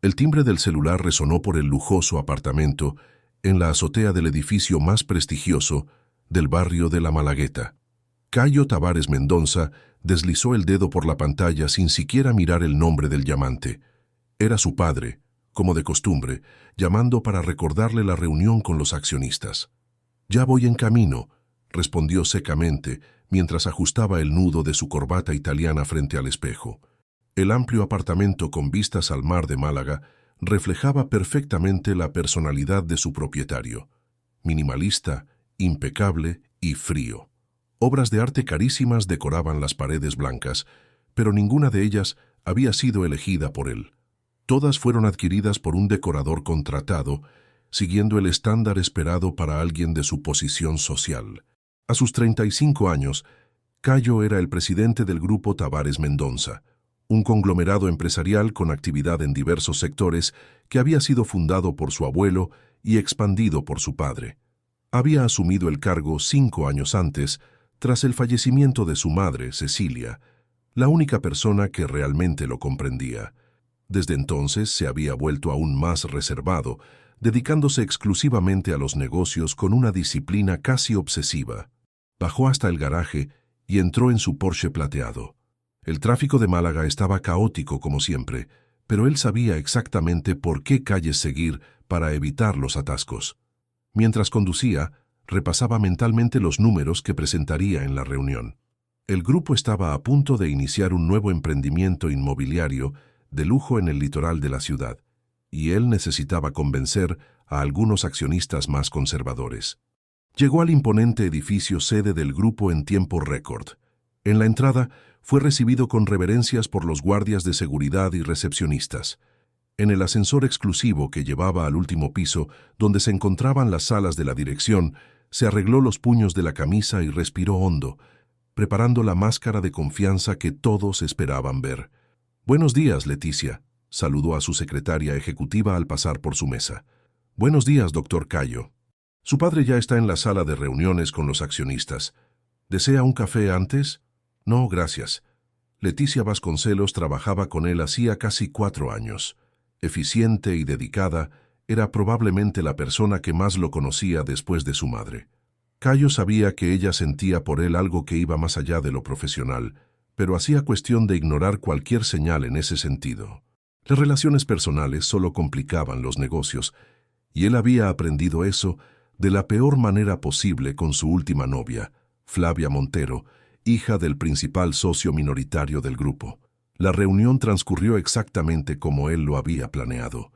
El timbre del celular resonó por el lujoso apartamento en la azotea del edificio más prestigioso del barrio de La Malagueta. Cayo Tavares Mendonça deslizó el dedo por la pantalla sin siquiera mirar el nombre del llamante. Era su padre, como de costumbre, llamando para recordarle la reunión con los accionistas. «Ya voy en camino», respondió secamente mientras ajustaba el nudo de su corbata italiana frente al espejo. El amplio apartamento con vistas al mar de Málaga reflejaba perfectamente la personalidad de su propietario. Minimalista, impecable y frío. Obras de arte carísimas decoraban las paredes blancas, pero ninguna de ellas había sido elegida por él. Todas fueron adquiridas por un decorador contratado, siguiendo el estándar esperado para alguien de su posición social. A sus 35 años, Cayo era el presidente del Grupo Tavares Mendonça, un conglomerado empresarial con actividad en diversos sectores que había sido fundado por su abuelo y expandido por su padre. Había asumido el cargo 5 años antes, tras el fallecimiento de su madre, Cecilia, la única persona que realmente lo comprendía. Desde entonces se había vuelto aún más reservado, dedicándose exclusivamente a los negocios con una disciplina casi obsesiva. Bajó hasta el garaje y entró en su Porsche plateado. El tráfico de Málaga estaba caótico como siempre, pero él sabía exactamente por qué calles seguir para evitar los atascos. Mientras conducía, repasaba mentalmente los números que presentaría en la reunión. El grupo estaba a punto de iniciar un nuevo emprendimiento inmobiliario de lujo en el litoral de la ciudad, y él necesitaba convencer a algunos accionistas más conservadores. Llegó al imponente edificio sede del grupo en tiempo récord. En la entrada fue recibido con reverencias por los guardias de seguridad y recepcionistas. En el ascensor exclusivo que llevaba al último piso, donde se encontraban las salas de la dirección, se arregló los puños de la camisa y respiró hondo, preparando la máscara de confianza que todos esperaban ver. «Buenos días, Leticia», saludó a su secretaria ejecutiva al pasar por su mesa. «Buenos días, doctor Cayo. Su padre ya está en la sala de reuniones con los accionistas. ¿Desea un café antes?» «No, gracias». Leticia Vasconcelos trabajaba con él hacía casi 4 años. Eficiente y dedicada, era probablemente la persona que más lo conocía después de su madre. Cayo sabía que ella sentía por él algo que iba más allá de lo profesional, pero hacía cuestión de ignorar cualquier señal en ese sentido. Las relaciones personales solo complicaban los negocios, y él había aprendido eso de la peor manera posible con su última novia, Flavia Montero, hija del principal socio minoritario del grupo. La reunión transcurrió exactamente como él lo había planeado.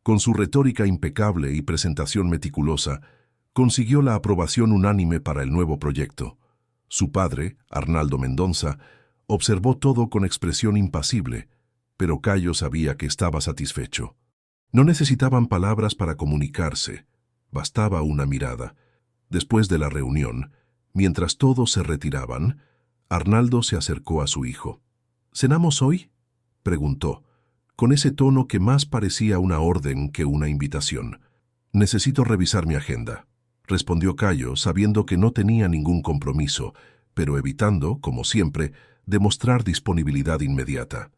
Con su retórica impecable y presentación meticulosa, consiguió la aprobación unánime para el nuevo proyecto. Su padre, Arnaldo Mendonça, observó todo con expresión impasible, pero Cayo sabía que estaba satisfecho. No necesitaban palabras para comunicarse, bastaba una mirada. Después de la reunión, mientras todos se retiraban, Arnaldo se acercó a su hijo. «¿Cenamos hoy?», preguntó, con ese tono que más parecía una orden que una invitación. «Necesito revisar mi agenda», respondió Cayo, sabiendo que no tenía ningún compromiso, pero evitando, como siempre, demostrar disponibilidad inmediata.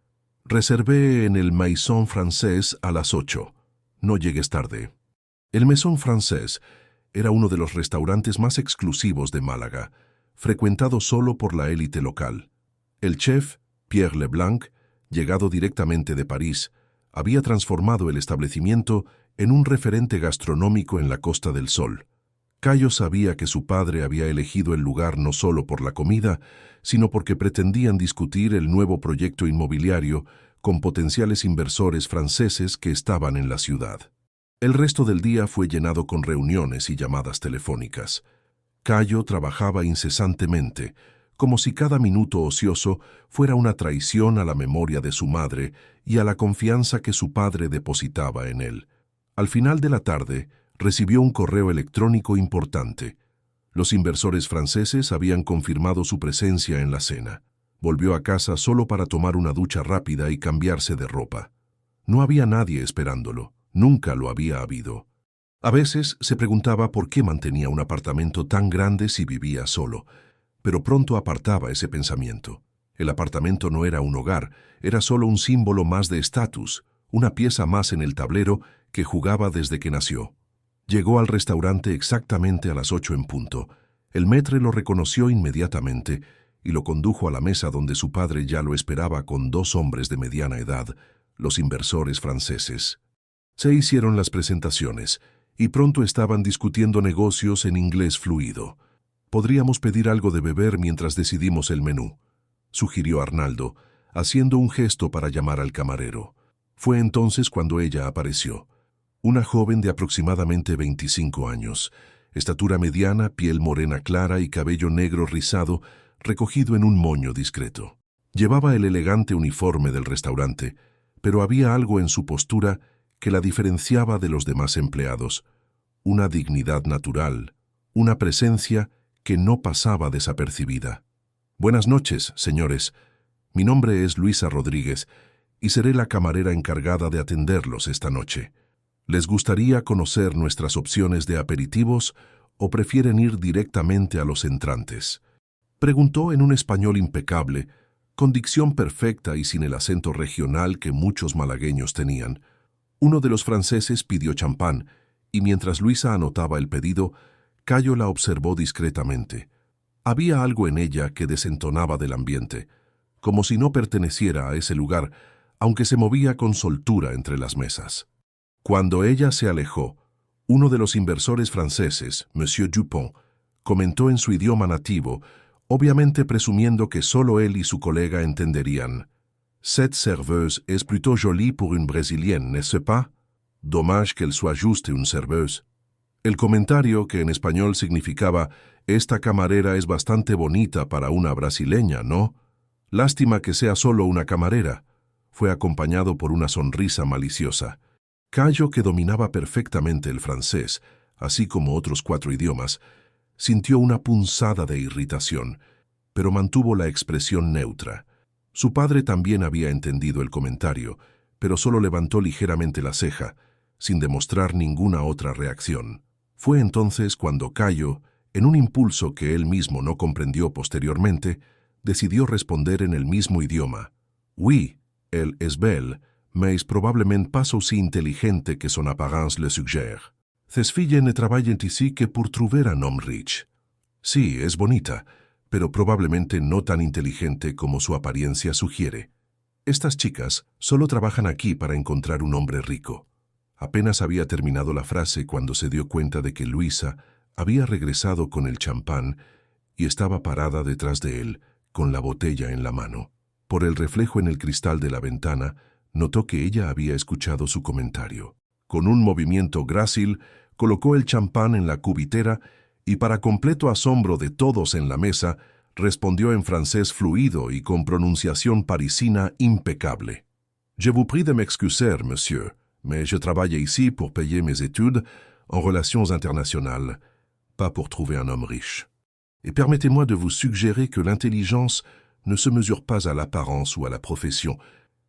«Reservé en el Maison Française a las 8. No llegues tarde». El Maison Française era uno de los restaurantes más exclusivos de Málaga, frecuentado solo por la élite local. El chef, Pierre Leblanc, llegado directamente de París, había transformado el establecimiento en un referente gastronómico en la Costa del Sol. Cayo sabía que su padre había elegido el lugar no solo por la comida, sino porque pretendían discutir el nuevo proyecto inmobiliario con potenciales inversores franceses que estaban en la ciudad. El resto del día fue llenado con reuniones y llamadas telefónicas. Cayo trabajaba incesantemente, como si cada minuto ocioso fuera una traición a la memoria de su madre y a la confianza que su padre depositaba en él. Al final de la tarde, recibió un correo electrónico importante. Los inversores franceses habían confirmado su presencia en la cena. Volvió a casa solo para tomar una ducha rápida y cambiarse de ropa. No había nadie esperándolo, nunca lo había habido. A veces se preguntaba por qué mantenía un apartamento tan grande si vivía solo, pero pronto apartaba ese pensamiento. El apartamento no era un hogar, era solo un símbolo más de estatus, una pieza más en el tablero que jugaba desde que nació. Llegó al restaurante exactamente a las 8 en punto. El maître lo reconoció inmediatamente y lo condujo a la mesa donde su padre ya lo esperaba con 2 hombres de mediana edad, los inversores franceses. Se hicieron las presentaciones y pronto estaban discutiendo negocios en inglés fluido. «Podríamos pedir algo de beber mientras decidimos el menú», sugirió Arnaldo, haciendo un gesto para llamar al camarero. Fue entonces cuando ella apareció. Una joven de aproximadamente 25 años, estatura mediana, piel morena clara y cabello negro rizado, recogido en un moño discreto. Llevaba el elegante uniforme del restaurante, pero había algo en su postura que la diferenciaba de los demás empleados, una dignidad natural, una presencia que no pasaba desapercibida. «Buenas noches, señores. Mi nombre es Luisa Rodríguez y seré la camarera encargada de atenderlos esta noche. ¿Les gustaría conocer nuestras opciones de aperitivos o prefieren ir directamente a los entrantes?», preguntó en un español impecable, con dicción perfecta y sin el acento regional que muchos malagueños tenían. Uno de los franceses pidió champán, y mientras Luisa anotaba el pedido, Cayo la observó discretamente. Había algo en ella que desentonaba del ambiente, como si no perteneciera a ese lugar, aunque se movía con soltura entre las mesas. Cuando ella se alejó, uno de los inversores franceses, Monsieur Dupont, comentó en su idioma nativo, obviamente presumiendo que solo él y su colega entenderían: «Cette serveuse est plutôt jolie pour une brésilienne, n'est-ce pas? Dommage qu'elle soit juste une serveuse». El comentario, que en español significaba «Esta camarera es bastante bonita para una brasileña, ¿no? Lástima que sea solo una camarera», fue acompañado por una sonrisa maliciosa. Cayo, que dominaba perfectamente el francés, así como otros 4 idiomas, sintió una punzada de irritación, pero mantuvo la expresión neutra. Su padre también había entendido el comentario, pero solo levantó ligeramente la ceja, sin demostrar ninguna otra reacción. Fue entonces cuando Cayo, en un impulso que él mismo no comprendió posteriormente, decidió responder en el mismo idioma: «Oui, elle est belle, mais probablement pas aussi intelligente que son apparence le suggère. Ces filles ne travaillent ici que pour trouver un homme riche». Sí, es bonita, pero probablemente no tan inteligente como su apariencia sugiere. Estas chicas solo trabajan aquí para encontrar un hombre rico. Apenas había terminado la frase cuando se dio cuenta de que Luisa había regresado con el champán y estaba parada detrás de él, con la botella en la mano. Por el reflejo en el cristal de la ventana, notó que ella había escuchado su comentario. Con un movimiento grácil, colocó el champán en la cubitera y, para completo asombro de todos en la mesa, respondió en francés fluido y con pronunciación parisina impecable: «Je vous prie de m'excuser, monsieur, mais je travaille ici pour payer mes études en relations internationales, pas pour trouver un homme riche. Et permettez-moi de vous suggérer que l'intelligence ne se mesure pas à l'apparence ou à la profession,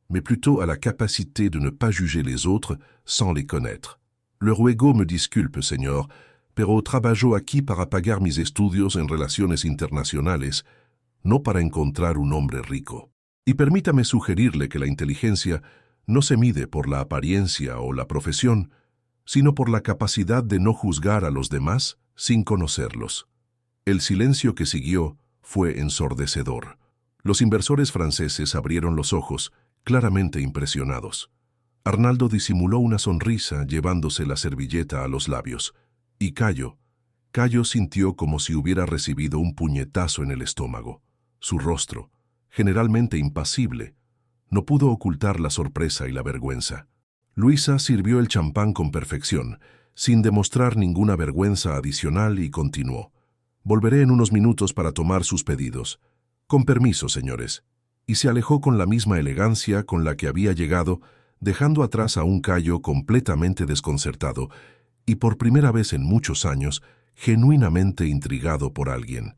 mais plutôt à la capacité de ne pas juger les autres sans les connaître. Le ruego me disculpe, señor, pero trabajo aquí para pagar mis estudios en relaciones internacionales, no para encontrar un hombre rico. Y permítame sugerirle que la inteligencia no se mide por la apariencia o la profesión, sino por la capacidad de no juzgar a los demás sin conocerlos». El silencio que siguió fue ensordecedor. Los inversores franceses abrieron los ojos, claramente impresionados. Arnaldo disimuló una sonrisa llevándose la servilleta a los labios, y Cayo sintió como si hubiera recibido un puñetazo en el estómago. Su rostro, generalmente impasible, no pudo ocultar la sorpresa y la vergüenza. Luisa sirvió el champán con perfección, sin demostrar ninguna vergüenza adicional, y continuó: «Volveré en unos minutos para tomar sus pedidos. Con permiso, señores». Y se alejó con la misma elegancia con la que había llegado, dejando atrás a un Cayo completamente desconcertado y, por primera vez en muchos años, genuinamente intrigado por alguien.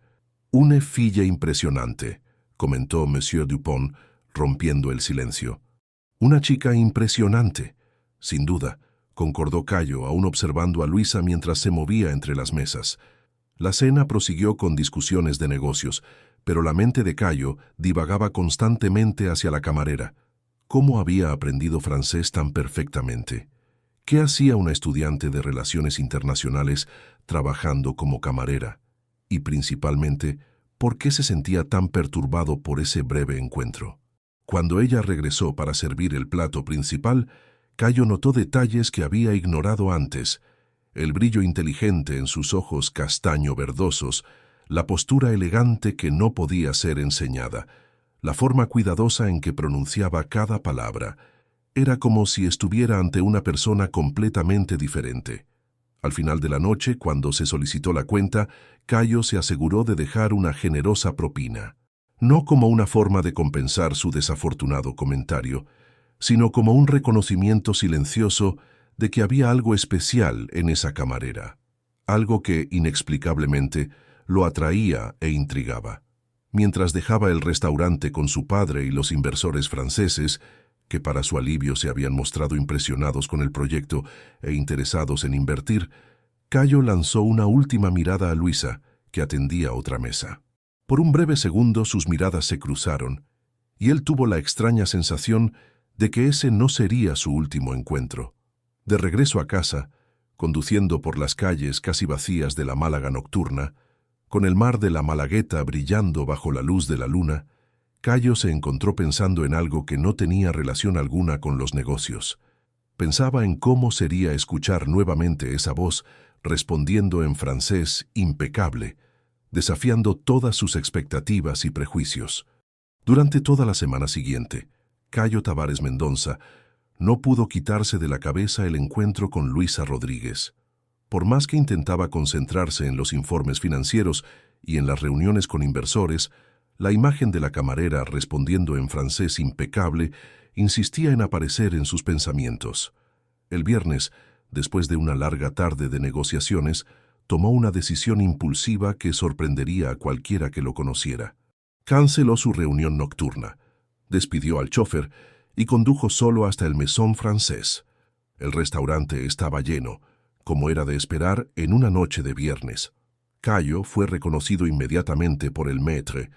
«Une fille impresionante», comentó Monsieur Dupont, rompiendo el silencio. «Una chica impresionante, sin duda», concordó Cayo, aún observando a Luisa mientras se movía entre las mesas. La cena prosiguió con discusiones de negocios, pero la mente de Cayo divagaba constantemente hacia la camarera. ¿Cómo había aprendido francés tan perfectamente? ¿Qué hacía una estudiante de Relaciones Internacionales trabajando como camarera? Y principalmente, ¿por qué se sentía tan perturbado por ese breve encuentro? Cuando ella regresó para servir el plato principal, Cayo notó detalles que había ignorado antes: el brillo inteligente en sus ojos castaño verdosos, la postura elegante que no podía ser enseñada, la forma cuidadosa en que pronunciaba cada palabra. Era como si estuviera ante una persona completamente diferente. Al final de la noche, cuando se solicitó la cuenta, Cayo se aseguró de dejar una generosa propina, no como una forma de compensar su desafortunado comentario, sino como un reconocimiento silencioso de que había algo especial en esa camarera, algo que, inexplicablemente, lo atraía e intrigaba. Mientras dejaba el restaurante con su padre y los inversores franceses, que para su alivio se habían mostrado impresionados con el proyecto e interesados en invertir, Cayo lanzó una última mirada a Luisa, que atendía otra mesa. Por un breve segundo sus miradas se cruzaron, y él tuvo la extraña sensación de que ese no sería su último encuentro. De regreso a casa, conduciendo por las calles casi vacías de la Málaga nocturna, con el mar de la Malagueta brillando bajo la luz de la luna, Cayo se encontró pensando en algo que no tenía relación alguna con los negocios. Pensaba en cómo sería escuchar nuevamente esa voz respondiendo en francés impecable, desafiando todas sus expectativas y prejuicios. Durante toda la semana siguiente, Cayo Tavares Mendonça no pudo quitarse de la cabeza el encuentro con Luisa Rodríguez. Por más que intentaba concentrarse en los informes financieros y en las reuniones con inversores, la imagen de la camarera respondiendo en francés impecable insistía en aparecer en sus pensamientos. El viernes, después de una larga tarde de negociaciones, tomó una decisión impulsiva que sorprendería a cualquiera que lo conociera. Canceló su reunión nocturna, despidió al chofer y condujo solo hasta el Maison Francés. El restaurante estaba lleno, como era de esperar en una noche de viernes. Cayo fue reconocido inmediatamente por el maître,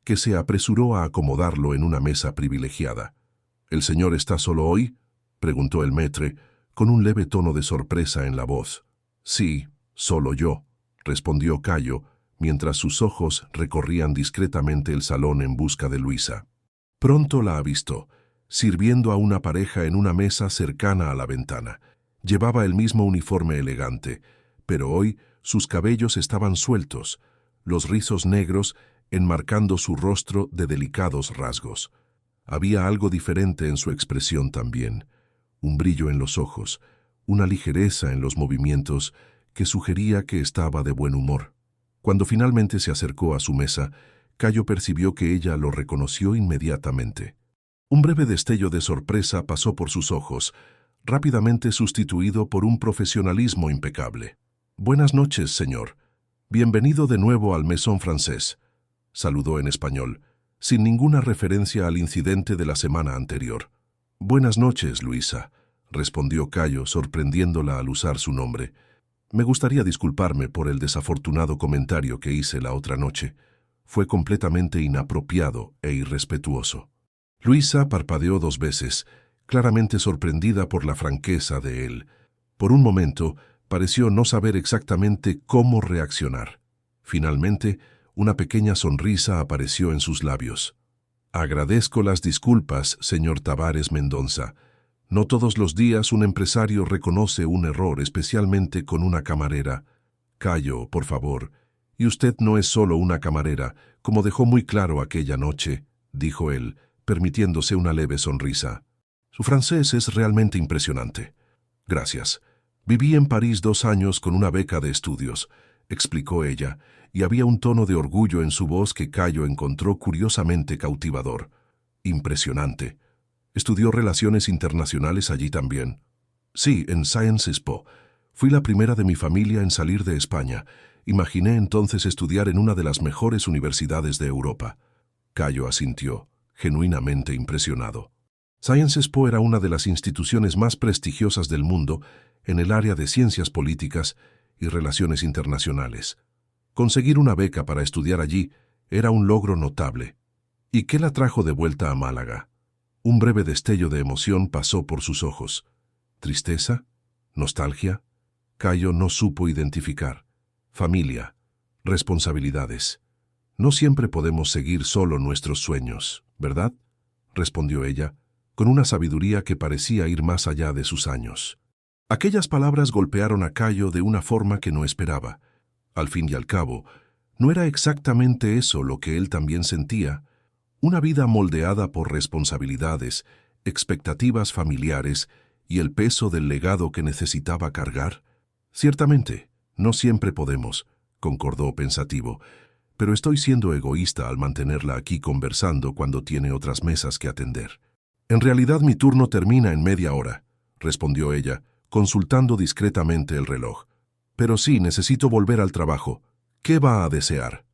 que se apresuró a acomodarlo en una mesa privilegiada. ¿El señor está solo hoy?, preguntó el maître, con un leve tono de sorpresa en la voz. Sí, solo yo, respondió Cayo, mientras sus ojos recorrían discretamente el salón en busca de Luisa. Pronto la avistó, sirviendo a una pareja en una mesa cercana a la ventana. Llevaba el mismo uniforme elegante, pero hoy sus cabellos estaban sueltos, los rizos negros enmarcando su rostro de delicados rasgos. Había algo diferente en su expresión también, un brillo en los ojos, una ligereza en los movimientos que sugería que estaba de buen humor. Cuando finalmente se acercó a su mesa, Cayo percibió que ella lo reconoció inmediatamente. Un breve destello de sorpresa pasó por sus ojos, rápidamente sustituido por un profesionalismo impecable. «Buenas noches, señor. Bienvenido de nuevo al Maison Francés», saludó en español, sin ninguna referencia al incidente de la semana anterior. «Buenas noches, Luisa», respondió Cayo, sorprendiéndola al usar su nombre. «Me gustaría disculparme por el desafortunado comentario que hice la otra noche. Fue completamente inapropiado e irrespetuoso». Luisa parpadeó 2 veces, claramente sorprendida por la franqueza de él. Por un momento, pareció no saber exactamente cómo reaccionar. Finalmente, una pequeña sonrisa apareció en sus labios. «Agradezco las disculpas, señor Tavares Mendonça. No todos los días un empresario reconoce un error, especialmente con una camarera. Cayo, por favor. Y usted no es solo una camarera, como dejó muy claro aquella noche», dijo él, permitiéndose una leve sonrisa. «Su francés es realmente impresionante». «Gracias. Viví en París 2 años con una beca de estudios», explicó ella, y había un tono de orgullo en su voz que Cayo encontró curiosamente cautivador. «Impresionante. ¿Estudió Relaciones Internacionales allí también?» «Sí, en Sciences Po. Fui la primera de mi familia en salir de España. Imaginé entonces estudiar en una de las mejores universidades de Europa». Cayo asintió, genuinamente impresionado. Sciences Po era una de las instituciones más prestigiosas del mundo en el área de ciencias políticas y relaciones internacionales. Conseguir una beca para estudiar allí era un logro notable. ¿Y qué la trajo de vuelta a Málaga? Un breve destello de emoción pasó por sus ojos. ¿Tristeza? ¿Nostalgia? Cayo no supo identificar. Familia. Responsabilidades. No siempre podemos seguir solo nuestros sueños, ¿verdad?, respondió ella, con una sabiduría que parecía ir más allá de sus años. Aquellas palabras golpearon a Cayo de una forma que no esperaba. Al fin y al cabo, ¿no era exactamente eso lo que él también sentía? Una vida moldeada por responsabilidades, expectativas familiares y el peso del legado que necesitaba cargar. Ciertamente, no siempre podemos, concordó pensativo, pero estoy siendo egoísta al mantenerla aquí conversando cuando tiene otras mesas que atender. En realidad mi turno termina en media hora, respondió ella, consultando discretamente el reloj. Pero sí, necesito volver al trabajo. ¿Qué va a desear?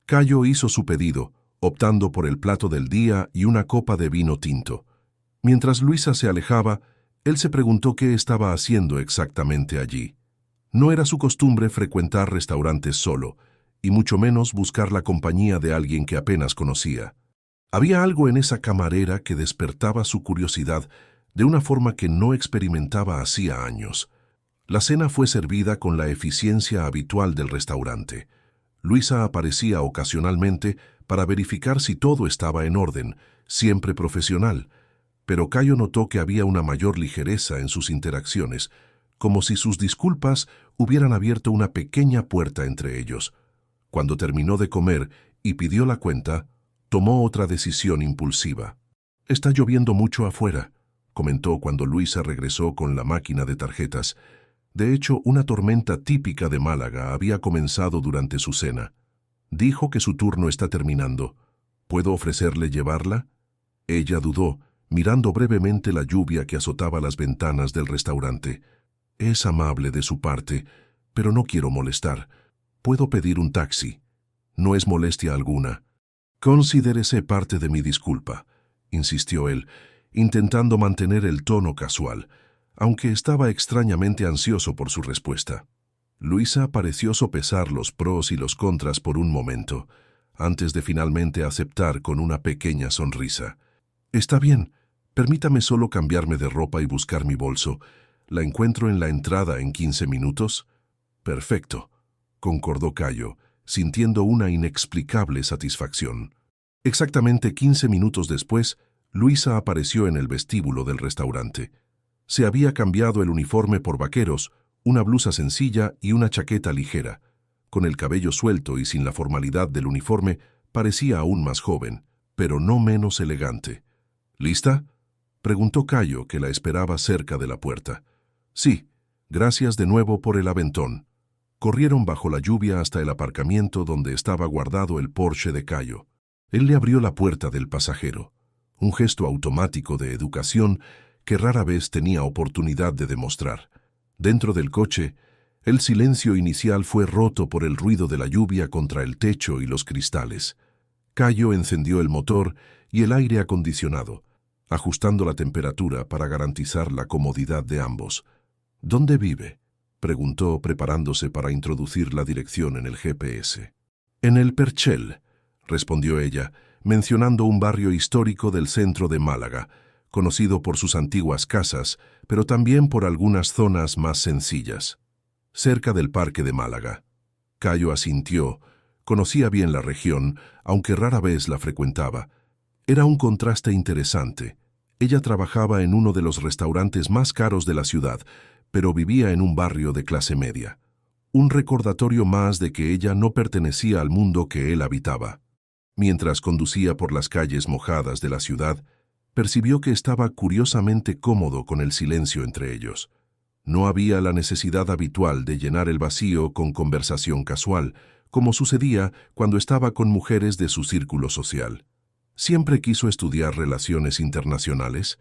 Cayo hizo su pedido, optando por el plato del día y una copa de vino tinto. Mientras Luisa se alejaba, él se preguntó qué estaba haciendo exactamente allí. No era su costumbre frecuentar restaurantes solo, y mucho menos buscar la compañía de alguien que apenas conocía. Había algo en esa camarera que despertaba su curiosidad de una forma que no experimentaba hacía años. La cena fue servida con la eficiencia habitual del restaurante. Luisa aparecía ocasionalmente para verificar si todo estaba en orden, siempre profesional, pero Cayo notó que había una mayor ligereza en sus interacciones, como si sus disculpas hubieran abierto una pequeña puerta entre ellos. Cuando terminó de comer y pidió la cuenta, tomó otra decisión impulsiva. «Está lloviendo mucho afuera», comentó cuando Luisa regresó con la máquina de tarjetas. De hecho, una tormenta típica de Málaga había comenzado durante su cena. Dijo que su turno está terminando. ¿Puedo ofrecerle llevarla? Ella dudó, mirando brevemente la lluvia que azotaba las ventanas del restaurante. Es amable de su parte, pero no quiero molestar. Puedo pedir un taxi. No es molestia alguna. Considérese parte de mi disculpa, insistió él, intentando mantener el tono casual, aunque estaba extrañamente ansioso por su respuesta. Luisa pareció sopesar los pros y los contras por un momento, antes de finalmente aceptar con una pequeña sonrisa. «Está bien, permítame solo cambiarme de ropa y buscar mi bolso. ¿La encuentro en la entrada en 15 minutos? Perfecto», concordó Cayo, sintiendo una inexplicable satisfacción. Exactamente 15 minutos después, Luisa apareció en el vestíbulo del restaurante. Se había cambiado el uniforme por vaqueros, una blusa sencilla y una chaqueta ligera. Con el cabello suelto y sin la formalidad del uniforme, parecía aún más joven, pero no menos elegante. «¿Lista?», preguntó Cayo, que la esperaba cerca de la puerta. «Sí, gracias de nuevo por el aventón». Corrieron bajo la lluvia hasta el aparcamiento donde estaba guardado el Porsche de Cayo. Él le abrió la puerta del pasajero, un gesto automático de educación que rara vez tenía oportunidad de demostrar. Dentro del coche, el silencio inicial fue roto por el ruido de la lluvia contra el techo y los cristales. Cayo encendió el motor y el aire acondicionado, ajustando la temperatura para garantizar la comodidad de ambos. «¿Dónde vive?», preguntó, preparándose para introducir la dirección en el GPS. «En el Perchel», respondió ella, mencionando un barrio histórico del centro de Málaga, conocido por sus antiguas casas, pero también por algunas zonas más sencillas. Cerca del Parque de Málaga. Cayo asintió. Conocía bien la región, aunque rara vez la frecuentaba. Era un contraste interesante. Ella trabajaba en uno de los restaurantes más caros de la ciudad, pero vivía en un barrio de clase media. Un recordatorio más de que ella no pertenecía al mundo que él habitaba. Mientras conducía por las calles mojadas de la ciudad, percibió que estaba curiosamente cómodo con el silencio entre ellos. No había la necesidad habitual de llenar el vacío con conversación casual, como sucedía cuando estaba con mujeres de su círculo social. «¿Siempre quiso estudiar relaciones internacionales?»,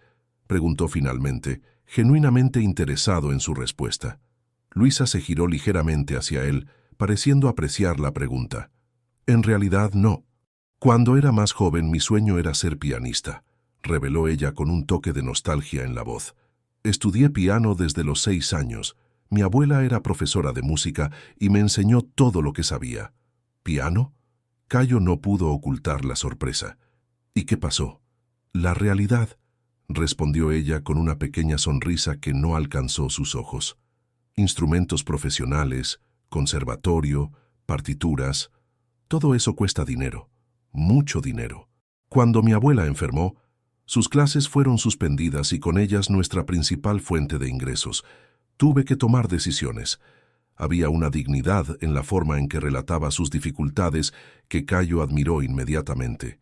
preguntó finalmente, genuinamente interesado en su respuesta. Luisa se giró ligeramente hacia él, pareciendo apreciar la pregunta. «En realidad no. Cuando era más joven mi sueño era ser pianista», reveló ella con un toque de nostalgia en la voz. «Estudié piano desde los 6 años. Mi abuela era profesora de música y me enseñó todo lo que sabía». «¿Piano?». Cayo no pudo ocultar la sorpresa. «¿Y qué pasó?». «La realidad. respondió ella con una pequeña sonrisa que no alcanzó sus ojos. Instrumentos profesionales, conservatorio, partituras, todo eso cuesta dinero, mucho dinero. Cuando mi abuela enfermó, sus clases fueron suspendidas y con ellas nuestra principal fuente de ingresos. Tuve que tomar decisiones. Había una dignidad en la forma en que relataba sus dificultades que Cayo admiró inmediatamente.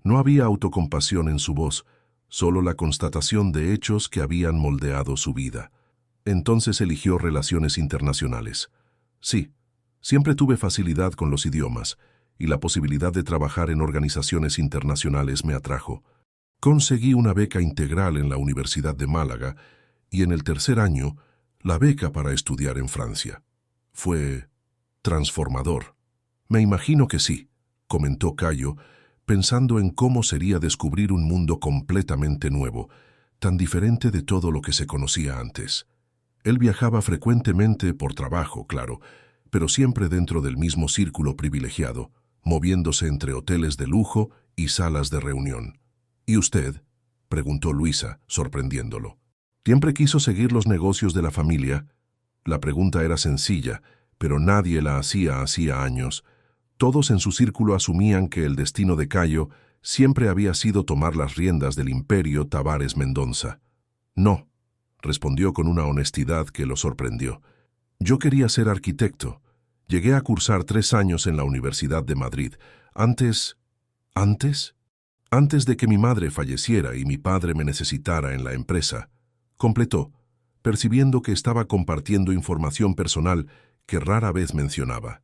No había autocompasión en su voz, solo la constatación de hechos que habían moldeado su vida. Entonces eligió relaciones internacionales. Sí, siempre tuve facilidad con los idiomas, y la posibilidad de trabajar en organizaciones internacionales me atrajo. Conseguí una beca integral en la Universidad de Málaga y en el tercer año, la beca para estudiar en Francia. Fue transformador. Me imagino que sí, comentó Cayo, pensando en cómo sería descubrir un mundo completamente nuevo, tan diferente de todo lo que se conocía antes. Él viajaba frecuentemente por trabajo, claro, pero siempre dentro del mismo círculo privilegiado, moviéndose entre hoteles de lujo y salas de reunión. ¿Y usted?, preguntó Luisa, sorprendiéndolo. ¿Siempre quiso seguir los negocios de la familia? La pregunta era sencilla, pero nadie la hacía años. Todos en su círculo asumían que el destino de Cayo siempre había sido tomar las riendas del imperio Tavares Mendonça. No, respondió con una honestidad que lo sorprendió. Yo quería ser arquitecto. Llegué a cursar 3 años en la Universidad de Madrid. ¿Antes de que mi madre falleciera y mi padre me necesitara en la empresa, completó, percibiendo que estaba compartiendo información personal que rara vez mencionaba.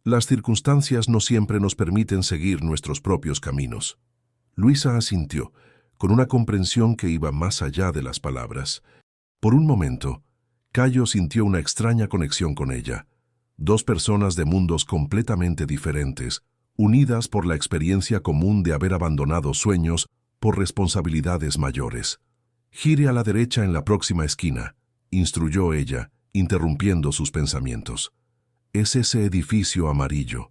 Las circunstancias no siempre nos permiten seguir nuestros propios caminos. Luisa asintió, con una comprensión que iba más allá de las palabras. Por un momento, Cayo sintió una extraña conexión con ella. 2 personas de mundos completamente diferentes, unidas por la experiencia común de haber abandonado sueños por responsabilidades mayores. Gire a la derecha en la próxima esquina, instruyó ella, interrumpiendo sus pensamientos. Es ese edificio amarillo.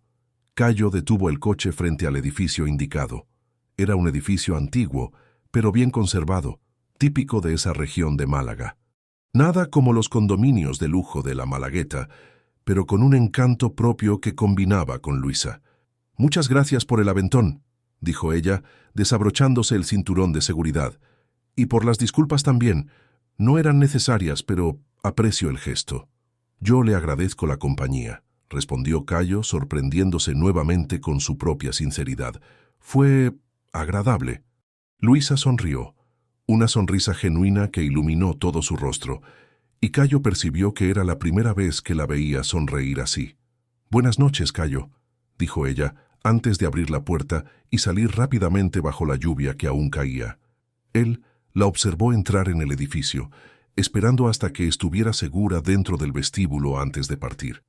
Cayo detuvo el coche frente al edificio indicado. Era un edificio antiguo, pero bien conservado, típico de esa región de Málaga. Nada como los condominios de lujo de la Malagueta, pero con un encanto propio que combinaba con Luisa. «Muchas gracias por el aventón», dijo ella, desabrochándose el cinturón de seguridad. «Y por las disculpas también. No eran necesarias, pero aprecio el gesto». «Yo le agradezco la compañía», respondió Cayo, sorprendiéndose nuevamente con su propia sinceridad. «Fue agradable». Luisa sonrió, una sonrisa genuina que iluminó todo su rostro, y Cayo percibió que era la primera vez que la veía sonreír así. «Buenas noches, Cayo», dijo ella, antes de abrir la puerta y salir rápidamente bajo la lluvia que aún caía. Él la observó entrar en el edificio, esperando hasta que estuviera segura dentro del vestíbulo antes de partir.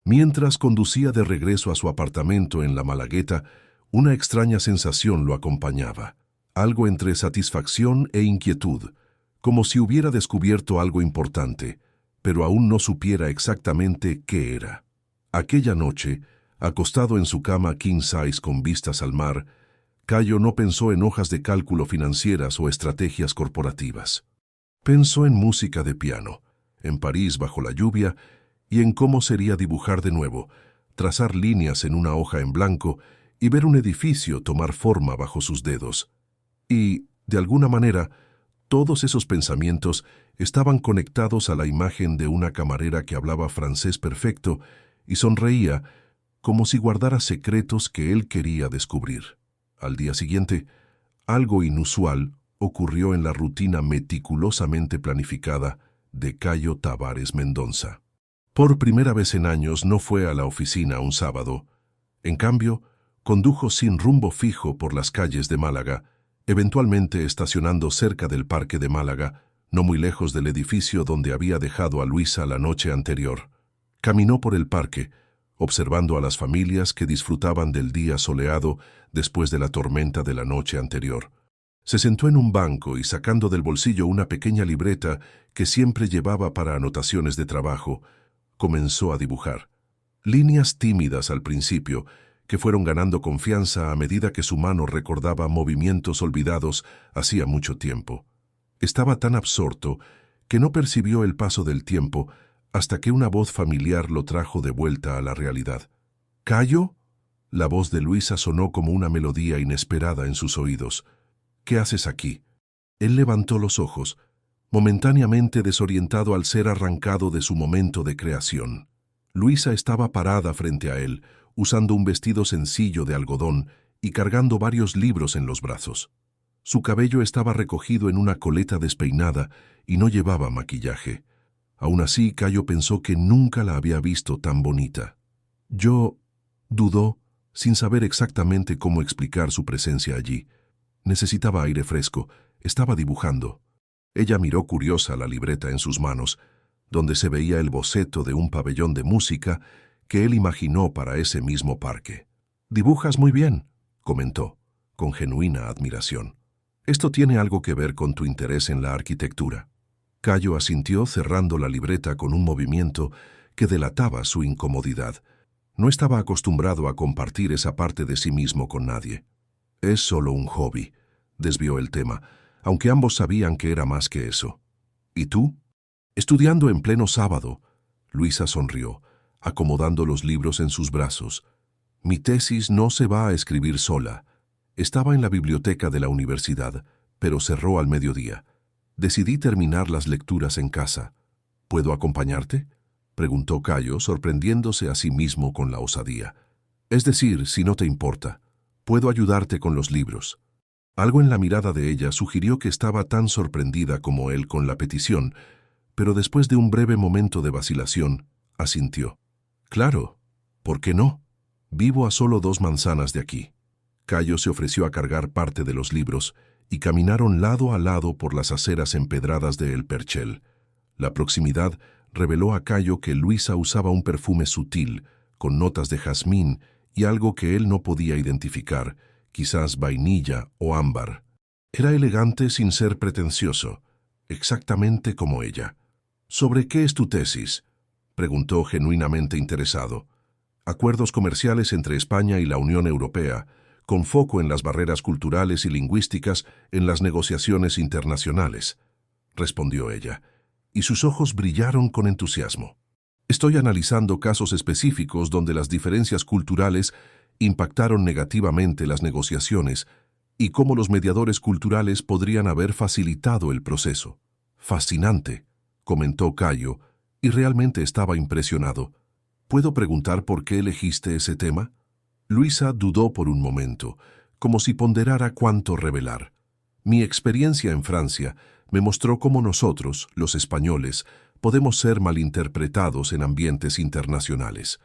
Mientras conducía de regreso a su apartamento en la Malagueta, una extraña sensación lo acompañaba, algo entre satisfacción e inquietud, como si hubiera descubierto algo importante, pero aún no supiera exactamente qué era. Aquella noche, acostado en su cama king size con vistas al mar, Cayo no pensó en hojas de cálculo financieras o estrategias corporativas. Pensó en música de piano, en París bajo la lluvia y en cómo sería dibujar de nuevo, trazar líneas en una hoja en blanco y ver un edificio tomar forma bajo sus dedos. Y, de alguna manera, todos esos pensamientos estaban conectados a la imagen de una camarera que hablaba francés perfecto y sonreía como si guardara secretos que él quería descubrir. Al día siguiente, algo inusual ocurrió en la rutina meticulosamente planificada de Cayo Tavares Mendonça. Por primera vez en años no fue a la oficina un sábado. En cambio, condujo sin rumbo fijo por las calles de Málaga, eventualmente estacionando cerca del Parque de Málaga, no muy lejos del edificio donde había dejado a Luisa la noche anterior. Caminó por el parque, observando a las familias que disfrutaban del día soleado después de la tormenta de la noche anterior. Se sentó en un banco y, sacando del bolsillo una pequeña libreta que siempre llevaba para anotaciones de trabajo, comenzó a dibujar. Líneas tímidas al principio, que fueron ganando confianza a medida que su mano recordaba movimientos olvidados hacía mucho tiempo. Estaba tan absorto que no percibió el paso del tiempo hasta que una voz familiar lo trajo de vuelta a la realidad. ¿Cayo? La voz de Luisa sonó como una melodía inesperada en sus oídos. ¿Qué haces aquí? Él levantó los ojos, momentáneamente desorientado al ser arrancado de su momento de creación. Luisa estaba parada frente a él, usando un vestido sencillo de algodón y cargando varios libros en los brazos. Su cabello estaba recogido en una coleta despeinada y no llevaba maquillaje. Aún así, Cayo pensó que nunca la había visto tan bonita. Yo dudó, sin saber exactamente cómo explicar su presencia allí. Necesitaba aire fresco, estaba dibujando. Ella miró curiosa la libreta en sus manos, donde se veía el boceto de un pabellón de música que él imaginó para ese mismo parque. «Dibujas muy bien», comentó, con genuina admiración. «Esto tiene algo que ver con tu interés en la arquitectura». Cayo asintió cerrando la libreta con un movimiento que delataba su incomodidad. No estaba acostumbrado a compartir esa parte de sí mismo con nadie. «Es solo un hobby», desvió el tema, aunque ambos sabían que era más que eso. «¿Y tú?» «Estudiando en pleno sábado», Luisa sonrió, acomodando los libros en sus brazos. «Mi tesis no se va a escribir sola. Estaba en la biblioteca de la universidad, pero cerró al mediodía. Decidí terminar las lecturas en casa. ¿Puedo acompañarte?», preguntó Cayo, sorprendiéndose a sí mismo con la osadía. «Es decir, si no te importa, puedo ayudarte con los libros». Algo en la mirada de ella sugirió que estaba tan sorprendida como él con la petición, pero después de un breve momento de vacilación, asintió. «Claro, ¿por qué no? Vivo a solo 2 manzanas de aquí». Cayo se ofreció a cargar parte de los libros y caminaron lado a lado por las aceras empedradas de El Perchel. La proximidad reveló a Cayo que Luisa usaba un perfume sutil, con notas de jazmín y algo que él no podía identificar, quizás vainilla o ámbar. Era elegante sin ser pretencioso, exactamente como ella. «¿Sobre qué es tu tesis?», preguntó genuinamente interesado. «Acuerdos comerciales entre España y la Unión Europea, con foco en las barreras culturales y lingüísticas en las negociaciones internacionales», respondió ella, y sus ojos brillaron con entusiasmo. «Estoy analizando casos específicos donde las diferencias culturales impactaron negativamente las negociaciones y cómo los mediadores culturales podrían haber facilitado el proceso». «Fascinante», comentó Cayo, y realmente estaba impresionado. «¿Puedo preguntar por qué elegiste ese tema?». Luisa dudó por un momento, como si ponderara cuánto revelar. «Mi experiencia en Francia me mostró cómo nosotros, los españoles, podemos ser malinterpretados en ambientes internacionales.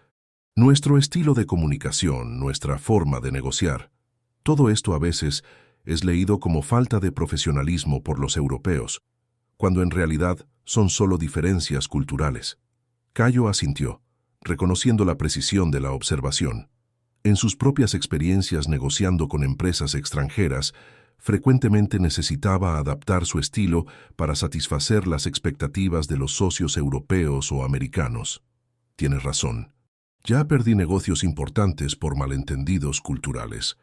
Nuestro estilo de comunicación, nuestra forma de negociar, todo esto a veces es leído como falta de profesionalismo por los europeos, cuando en realidad son solo diferencias culturales». Cayo asintió, reconociendo la precisión de la observación. En sus propias experiencias negociando con empresas extranjeras, frecuentemente necesitaba adaptar su estilo para satisfacer las expectativas de los socios europeos o americanos. «Tienes razón. Ya perdí negocios importantes por malentendidos culturales.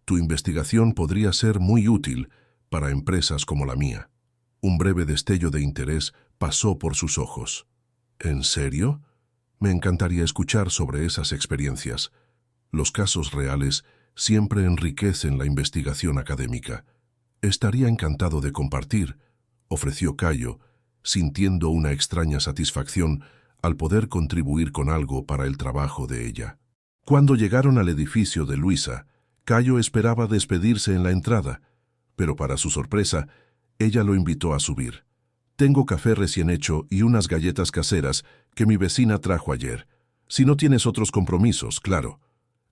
Tu investigación podría ser muy útil para empresas como la mía». Un breve destello de interés pasó por sus ojos. «¿En serio? Me encantaría escuchar sobre esas experiencias. Los casos reales siempre enriquecen la investigación académica. Estaría encantado de compartir», ofreció Cayo, sintiendo una extraña satisfacción al poder contribuir con algo para el trabajo de ella. Cuando llegaron al edificio de Luisa, Cayo esperaba despedirse en la entrada, pero para su sorpresa, ella lo invitó a subir. «Tengo café recién hecho y unas galletas caseras que mi vecina trajo ayer. Si no tienes otros compromisos, claro».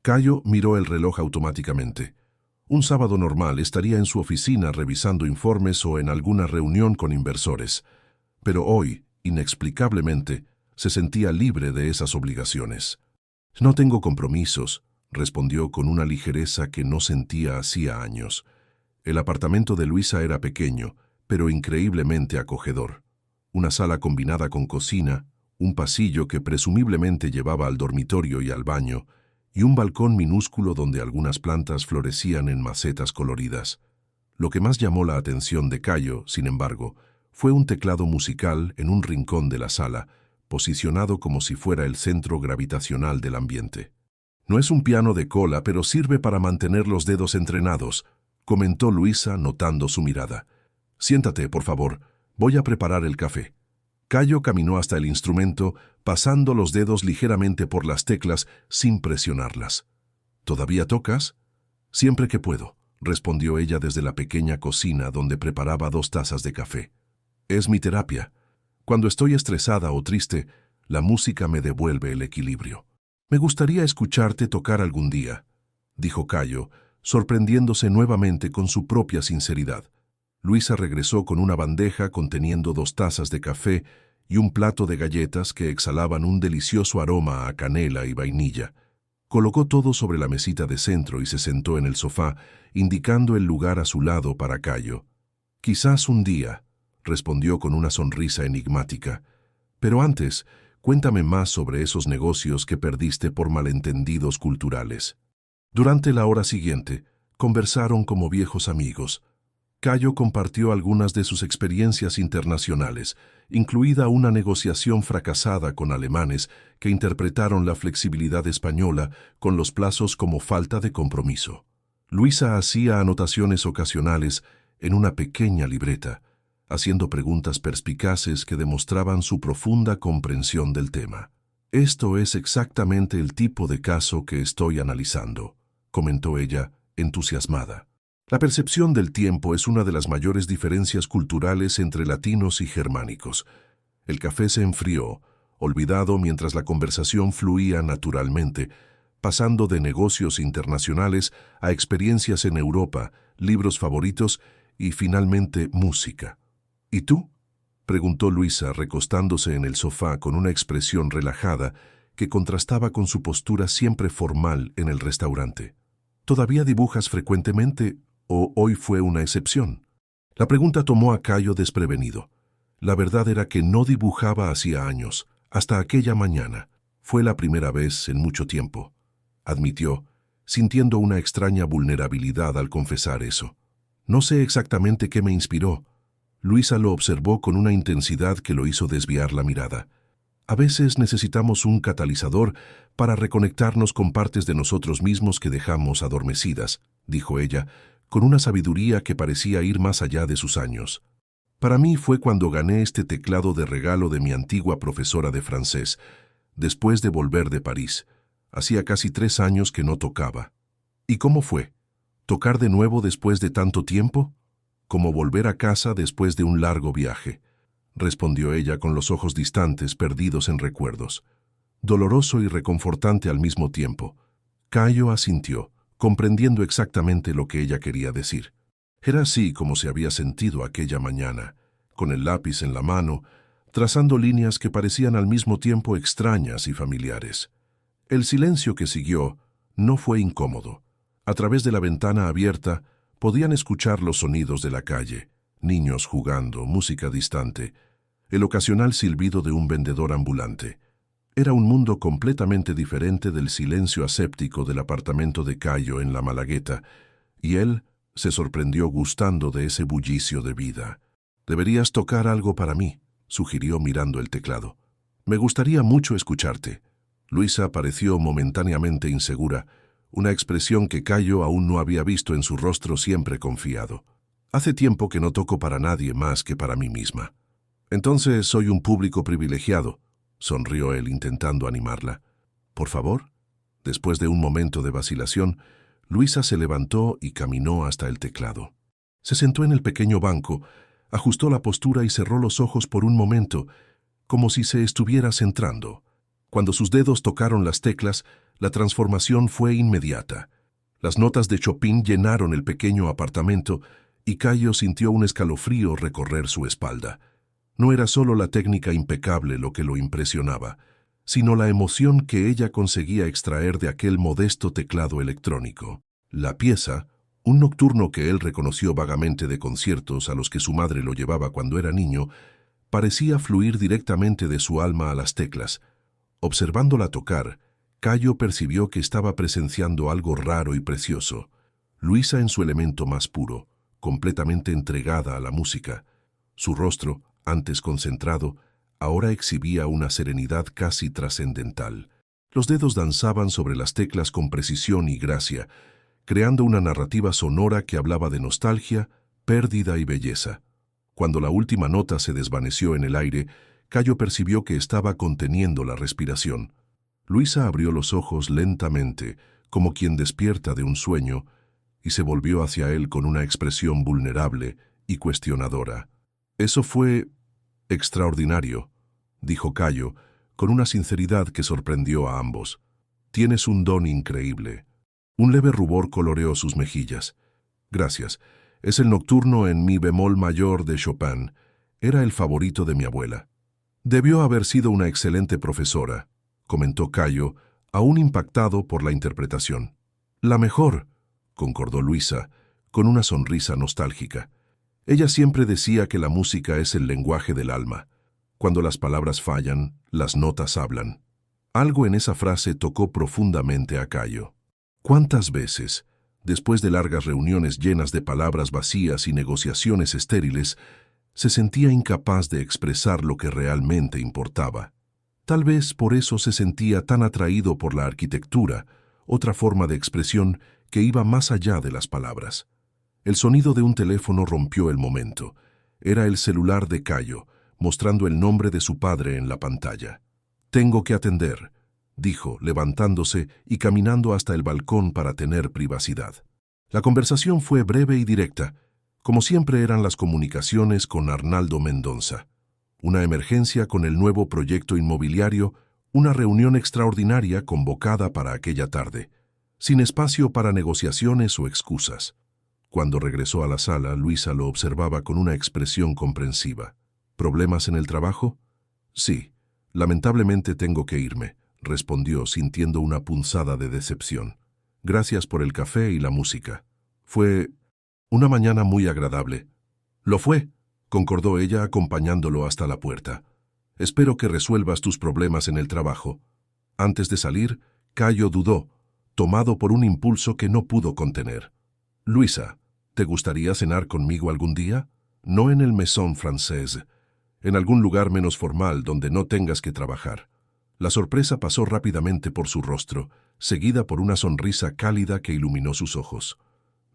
Cayo miró el reloj automáticamente. Un sábado normal estaría en su oficina revisando informes o en alguna reunión con inversores, pero hoy, inexplicablemente, se sentía libre de esas obligaciones. «No tengo compromisos», respondió con una ligereza que no sentía hacía años. El apartamento de Luisa era pequeño, pero increíblemente acogedor. Una sala combinada con cocina, un pasillo que presumiblemente llevaba al dormitorio y al baño, y un balcón minúsculo donde algunas plantas florecían en macetas coloridas. Lo que más llamó la atención de Cayo, sin embargo, fue un teclado musical en un rincón de la sala, posicionado como si fuera el centro gravitacional del ambiente. «No es un piano de cola, pero sirve para mantener los dedos entrenados», comentó Luisa notando su mirada. «Siéntate, por favor. Voy a preparar el café». Cayo caminó hasta el instrumento, pasando los dedos ligeramente por las teclas sin presionarlas. «¿Todavía tocas?» «Siempre que puedo», respondió ella desde la pequeña cocina donde preparaba 2 tazas de café. «Es mi terapia. Cuando estoy estresada o triste, la música me devuelve el equilibrio». «Me gustaría escucharte tocar algún día», dijo Cayo, sorprendiéndose nuevamente con su propia sinceridad. Luisa regresó con una bandeja conteniendo 2 tazas de café y un plato de galletas que exhalaban un delicioso aroma a canela y vainilla. Colocó todo sobre la mesita de centro y se sentó en el sofá, indicando el lugar a su lado para Cayo. «Quizás un día», respondió con una sonrisa enigmática. «Pero antes, cuéntame más sobre esos negocios que perdiste por malentendidos culturales». Durante la hora siguiente, conversaron como viejos amigos. Cayo compartió algunas de sus experiencias internacionales, incluida una negociación fracasada con alemanes que interpretaron la flexibilidad española con los plazos como falta de compromiso. Luisa hacía anotaciones ocasionales en una pequeña libreta, haciendo preguntas perspicaces que demostraban su profunda comprensión del tema. «Esto es exactamente el tipo de caso que estoy analizando», comentó ella, entusiasmada. «La percepción del tiempo es una de las mayores diferencias culturales entre latinos y germánicos». El café se enfrió, olvidado mientras la conversación fluía naturalmente, pasando de negocios internacionales a experiencias en Europa, libros favoritos y finalmente música. «¿Y tú?», preguntó Luisa, recostándose en el sofá con una expresión relajada que contrastaba con su postura siempre formal en el restaurante. «¿Todavía dibujas frecuentemente o hoy fue una excepción?». La pregunta tomó a Cayo desprevenido. La verdad era que no dibujaba hacía años, hasta aquella mañana. «Fue la primera vez en mucho tiempo», admitió, sintiendo una extraña vulnerabilidad al confesar eso. «No sé exactamente qué me inspiró». Luisa lo observó con una intensidad que lo hizo desviar la mirada. «A veces necesitamos un catalizador para reconectarnos con partes de nosotros mismos que dejamos adormecidas», dijo ella, con una sabiduría que parecía ir más allá de sus años. «Para mí fue cuando gané este teclado de regalo de mi antigua profesora de francés, después de volver de París. Hacía casi 3 años que no tocaba». «¿Y cómo fue? ¿Tocar de nuevo después de tanto tiempo?» «Como volver a casa después de un largo viaje», respondió ella con los ojos distantes, perdidos en recuerdos. «Doloroso y reconfortante al mismo tiempo». Cayo asintió, comprendiendo exactamente lo que ella quería decir. Era así como se había sentido aquella mañana, con el lápiz en la mano, trazando líneas que parecían al mismo tiempo extrañas y familiares. El silencio que siguió no fue incómodo. A través de la ventana abierta podían escuchar los sonidos de la calle, niños jugando, música distante, el ocasional silbido de un vendedor ambulante. Era un mundo completamente diferente del silencio aséptico del apartamento de Cayo en la Malagueta, y él se sorprendió gustando de ese bullicio de vida. «Deberías tocar algo para mí», sugirió mirando el teclado. «Me gustaría mucho escucharte». Luisa pareció momentáneamente insegura, una expresión que Cayo aún no había visto en su rostro siempre confiado. «Hace tiempo que no toco para nadie más que para mí misma». «Entonces soy un público privilegiado», sonrió él intentando animarla. «Por favor». Después de un momento de vacilación, Luisa se levantó y caminó hasta el teclado. Se sentó en el pequeño banco, ajustó la postura y cerró los ojos por un momento, como si se estuviera centrando. Cuando sus dedos tocaron las teclas, la transformación fue inmediata. Las notas de Chopin llenaron el pequeño apartamento y Cayo sintió un escalofrío recorrer su espalda. No era solo la técnica impecable lo que lo impresionaba, sino la emoción que ella conseguía extraer de aquel modesto teclado electrónico. La pieza, un nocturno que él reconoció vagamente de conciertos a los que su madre lo llevaba cuando era niño, parecía fluir directamente de su alma a las teclas. Observándola tocar, Cayo percibió que estaba presenciando algo raro y precioso. Luisa en su elemento más puro, completamente entregada a la música. Su rostro, antes concentrado, ahora exhibía una serenidad casi trascendental. Los dedos danzaban sobre las teclas con precisión y gracia, creando una narrativa sonora que hablaba de nostalgia, pérdida y belleza. Cuando la última nota se desvaneció en el aire, Cayo percibió que estaba conteniendo la respiración. Luisa abrió los ojos lentamente, como quien despierta de un sueño, y se volvió hacia él con una expresión vulnerable y cuestionadora. «Eso fue extraordinario», dijo Cayo, con una sinceridad que sorprendió a ambos. «Tienes un don increíble». Un leve rubor coloreó sus mejillas. «Gracias. Es el nocturno en mi bemol mayor de Chopin. Era el favorito de mi abuela». «Debió haber sido una excelente profesora», comentó Cayo, aún impactado por la interpretación. «La mejor», concordó Luisa, con una sonrisa nostálgica. Ella siempre decía que la música es el lenguaje del alma. Cuando las palabras fallan, las notas hablan. Algo en esa frase tocó profundamente a Cayo. ¿Cuántas veces, después de largas reuniones llenas de palabras vacías y negociaciones estériles, se sentía incapaz de expresar lo que realmente importaba? Tal vez por eso se sentía tan atraído por la arquitectura, otra forma de expresión que iba más allá de las palabras. El sonido de un teléfono rompió el momento. Era el celular de Cayo, mostrando el nombre de su padre en la pantalla. «Tengo que atender», dijo, levantándose y caminando hasta el balcón para tener privacidad. La conversación fue breve y directa, como siempre eran las comunicaciones con Arnaldo Mendonça. Una emergencia con el nuevo proyecto inmobiliario, una reunión extraordinaria convocada para aquella tarde, sin espacio para negociaciones o excusas. Cuando regresó a la sala, Luisa lo observaba con una expresión comprensiva. «¿Problemas en el trabajo?» «Sí, lamentablemente tengo que irme», respondió sintiendo una punzada de decepción. «Gracias por el café y la música. Fue una mañana muy agradable». «Lo fue», concordó ella acompañándolo hasta la puerta. «Espero que resuelvas tus problemas en el trabajo». Antes de salir, Cayo dudó, tomado por un impulso que no pudo contener. «Luisa, ¿te gustaría cenar conmigo algún día? No en el Maison Française, en algún lugar menos formal donde no tengas que trabajar». La sorpresa pasó rápidamente por su rostro, seguida por una sonrisa cálida que iluminó sus ojos.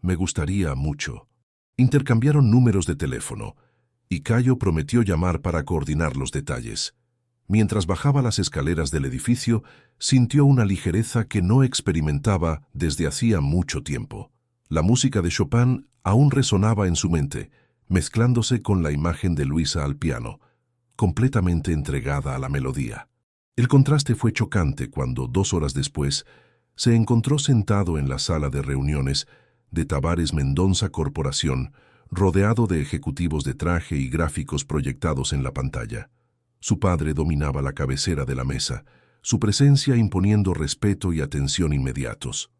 «Me gustaría mucho». Intercambiaron números de teléfono, y Cayo prometió llamar para coordinar los detalles. Mientras bajaba las escaleras del edificio, sintió una ligereza que no experimentaba desde hacía mucho tiempo. La música de Chopin aún resonaba en su mente, mezclándose con la imagen de Luisa al piano, completamente entregada a la melodía. El contraste fue chocante cuando, 2 horas después, se encontró sentado en la sala de reuniones de Tavares Mendonça Corporación, rodeado de ejecutivos de traje y gráficos proyectados en la pantalla. Su padre dominaba la cabecera de la mesa, su presencia imponiendo respeto y atención inmediatos.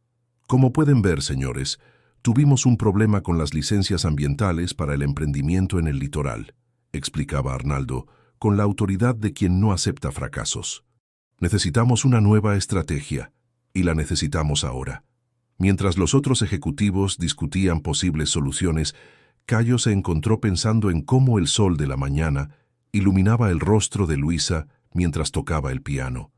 «Como pueden ver, señores, tuvimos un problema con las licencias ambientales para el emprendimiento en el litoral», explicaba Arnaldo, con la autoridad de quien no acepta fracasos. «Necesitamos una nueva estrategia, y la necesitamos ahora». Mientras los otros ejecutivos discutían posibles soluciones, Cayo se encontró pensando en cómo el sol de la mañana iluminaba el rostro de Luisa mientras tocaba el piano,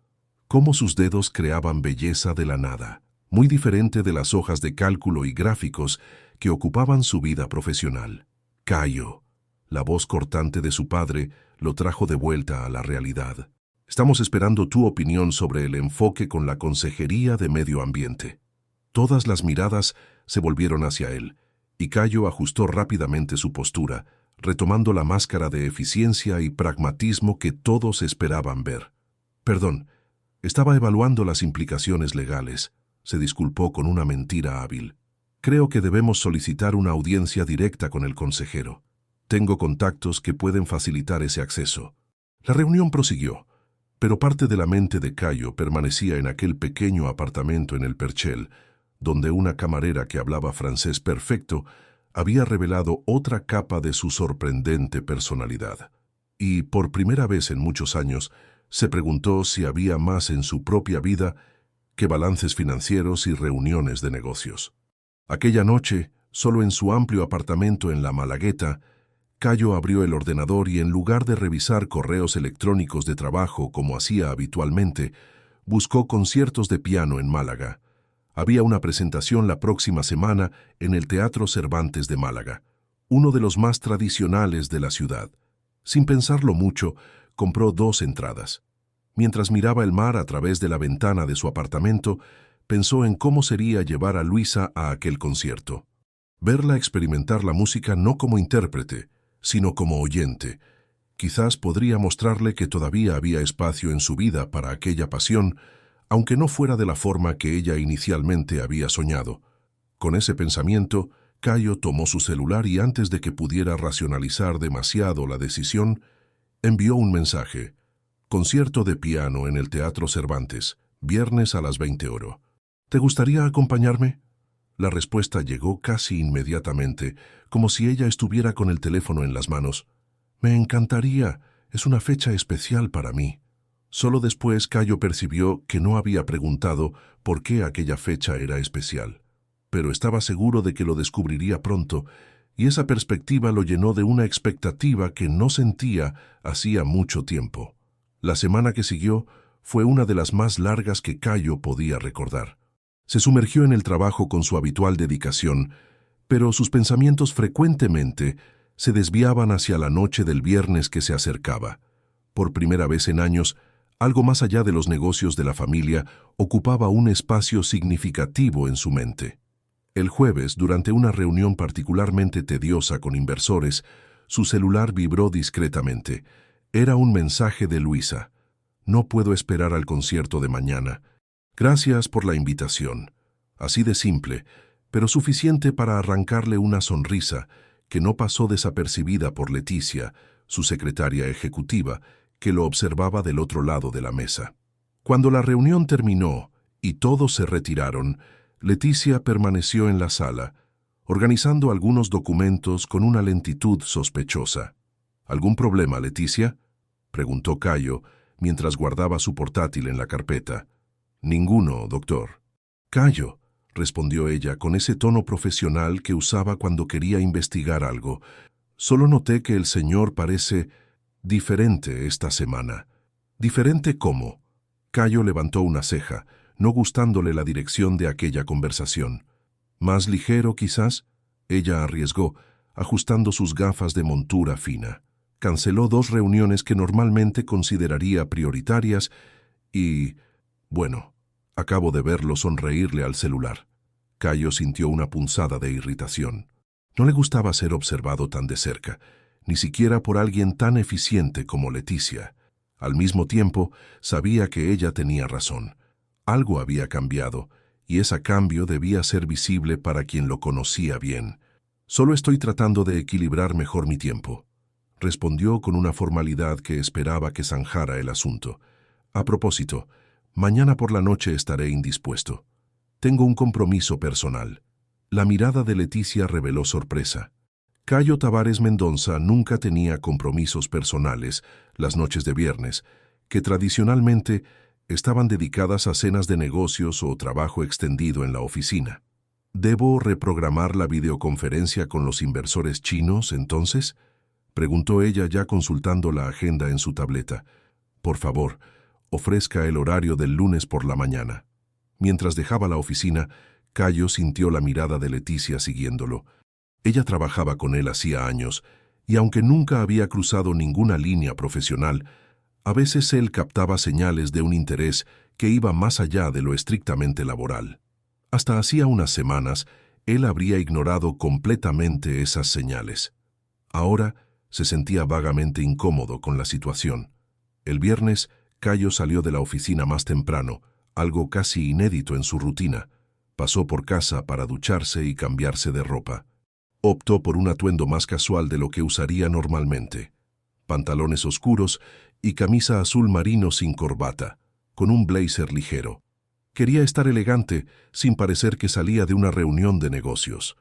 cómo sus dedos creaban belleza de la nada, muy diferente de las hojas de cálculo y gráficos que ocupaban su vida profesional. «Cayo», la voz cortante de su padre, lo trajo de vuelta a la realidad. «Estamos esperando tu opinión sobre el enfoque con la Consejería de Medio Ambiente». Todas las miradas se volvieron hacia él, y Cayo ajustó rápidamente su postura, retomando la máscara de eficiencia y pragmatismo que todos esperaban ver. «Perdón, estaba evaluando las implicaciones legales», se disculpó con una mentira hábil. «Creo que debemos solicitar una audiencia directa con el consejero. Tengo contactos que pueden facilitar ese acceso». La reunión prosiguió, pero parte de la mente de Cayo permanecía en aquel pequeño apartamento en el Perchel, donde una camarera que hablaba francés perfecto había revelado otra capa de su sorprendente personalidad. Y, por primera vez en muchos años, se preguntó si había más en su propia vida que balances financieros y reuniones de negocios. Aquella noche, Solo en su amplio apartamento en la Malagueta, Cayo abrió el ordenador y en lugar de revisar correos electrónicos de trabajo como hacía habitualmente, buscó conciertos de piano en Málaga. Había una presentación la próxima semana en el Teatro Cervantes de Málaga, uno de los más tradicionales de la ciudad. Sin pensarlo mucho, compró 2 entradas. Mientras miraba el mar a través de la ventana de su apartamento, pensó en cómo sería llevar a Luisa a aquel concierto. Verla experimentar la música no como intérprete, sino como oyente. Quizás podría mostrarle que todavía había espacio en su vida para aquella pasión, aunque no fuera de la forma que ella inicialmente había soñado. Con ese pensamiento, Cayo tomó su celular y antes de que pudiera racionalizar demasiado la decisión, envió un mensaje. Concierto de piano en el Teatro Cervantes, viernes a las 20 horas. ¿Te gustaría acompañarme? La respuesta llegó casi inmediatamente, como si ella estuviera con el teléfono en las manos. Me encantaría, es una fecha especial para mí. Solo después Cayo percibió que no había preguntado por qué aquella fecha era especial. Pero estaba seguro de que lo descubriría pronto, y esa perspectiva lo llenó de una expectativa que no sentía hacía mucho tiempo. La semana que siguió fue una de las más largas que Cayo podía recordar. Se sumergió en el trabajo con su habitual dedicación, pero sus pensamientos frecuentemente se desviaban hacia la noche del viernes que se acercaba. Por primera vez en años, algo más allá de los negocios de la familia ocupaba un espacio significativo en su mente. El jueves, durante una reunión particularmente tediosa con inversores, su celular vibró discretamente. Era un mensaje de Luisa. No puedo esperar al concierto de mañana. Gracias por la invitación. Así de simple, pero suficiente para arrancarle una sonrisa que no pasó desapercibida por Leticia, su secretaria ejecutiva, que lo observaba del otro lado de la mesa. Cuando la reunión terminó y todos se retiraron, Leticia permaneció en la sala, organizando algunos documentos con una lentitud sospechosa. ¿Algún problema, Leticia?, preguntó Cayo, mientras guardaba su portátil en la carpeta. Ninguno, doctor. Cayo, respondió ella con ese tono profesional que usaba cuando quería investigar algo. Solo noté que el señor parece diferente esta semana. ¿Diferente cómo? Cayo levantó una ceja, no gustándole la dirección de aquella conversación. ¿Más ligero, quizás? Ella arriesgó, ajustando sus gafas de montura fina. Canceló 2 reuniones que normalmente consideraría prioritarias y... bueno, acabo de verlo sonreírle al celular. Cayo sintió una punzada de irritación. No le gustaba ser observado tan de cerca, ni siquiera por alguien tan eficiente como Leticia. Al mismo tiempo, sabía que ella tenía razón. Algo había cambiado, y ese cambio debía ser visible para quien lo conocía bien. Solo estoy tratando de equilibrar mejor mi tiempo, respondió con una formalidad que esperaba que zanjara el asunto. A propósito, mañana por la noche estaré indispuesto. Tengo un compromiso personal. La mirada de Leticia reveló sorpresa. Cayo Tavares Mendonça nunca tenía compromisos personales las noches de viernes, que tradicionalmente estaban dedicadas a cenas de negocios o trabajo extendido en la oficina. ¿Debo reprogramar la videoconferencia con los inversores chinos, entonces?, preguntó ella ya consultando la agenda en su tableta. Por favor, ofrezca el horario del lunes por la mañana. Mientras dejaba la oficina, Cayo sintió la mirada de Leticia siguiéndolo. Ella trabajaba con él hacía años, y aunque nunca había cruzado ninguna línea profesional, a veces él captaba señales de un interés que iba más allá de lo estrictamente laboral. Hasta hacía unas semanas, él habría ignorado completamente esas señales. Ahora se sentía vagamente incómodo con la situación. El viernes, Cayo salió de la oficina más temprano, algo casi inédito en su rutina. Pasó por casa para ducharse y cambiarse de ropa. Optó por un atuendo más casual de lo que usaría normalmente. Pantalones oscuros y camisa azul marino sin corbata, con un blazer ligero. Quería estar elegante, sin parecer que salía de una reunión de negocios.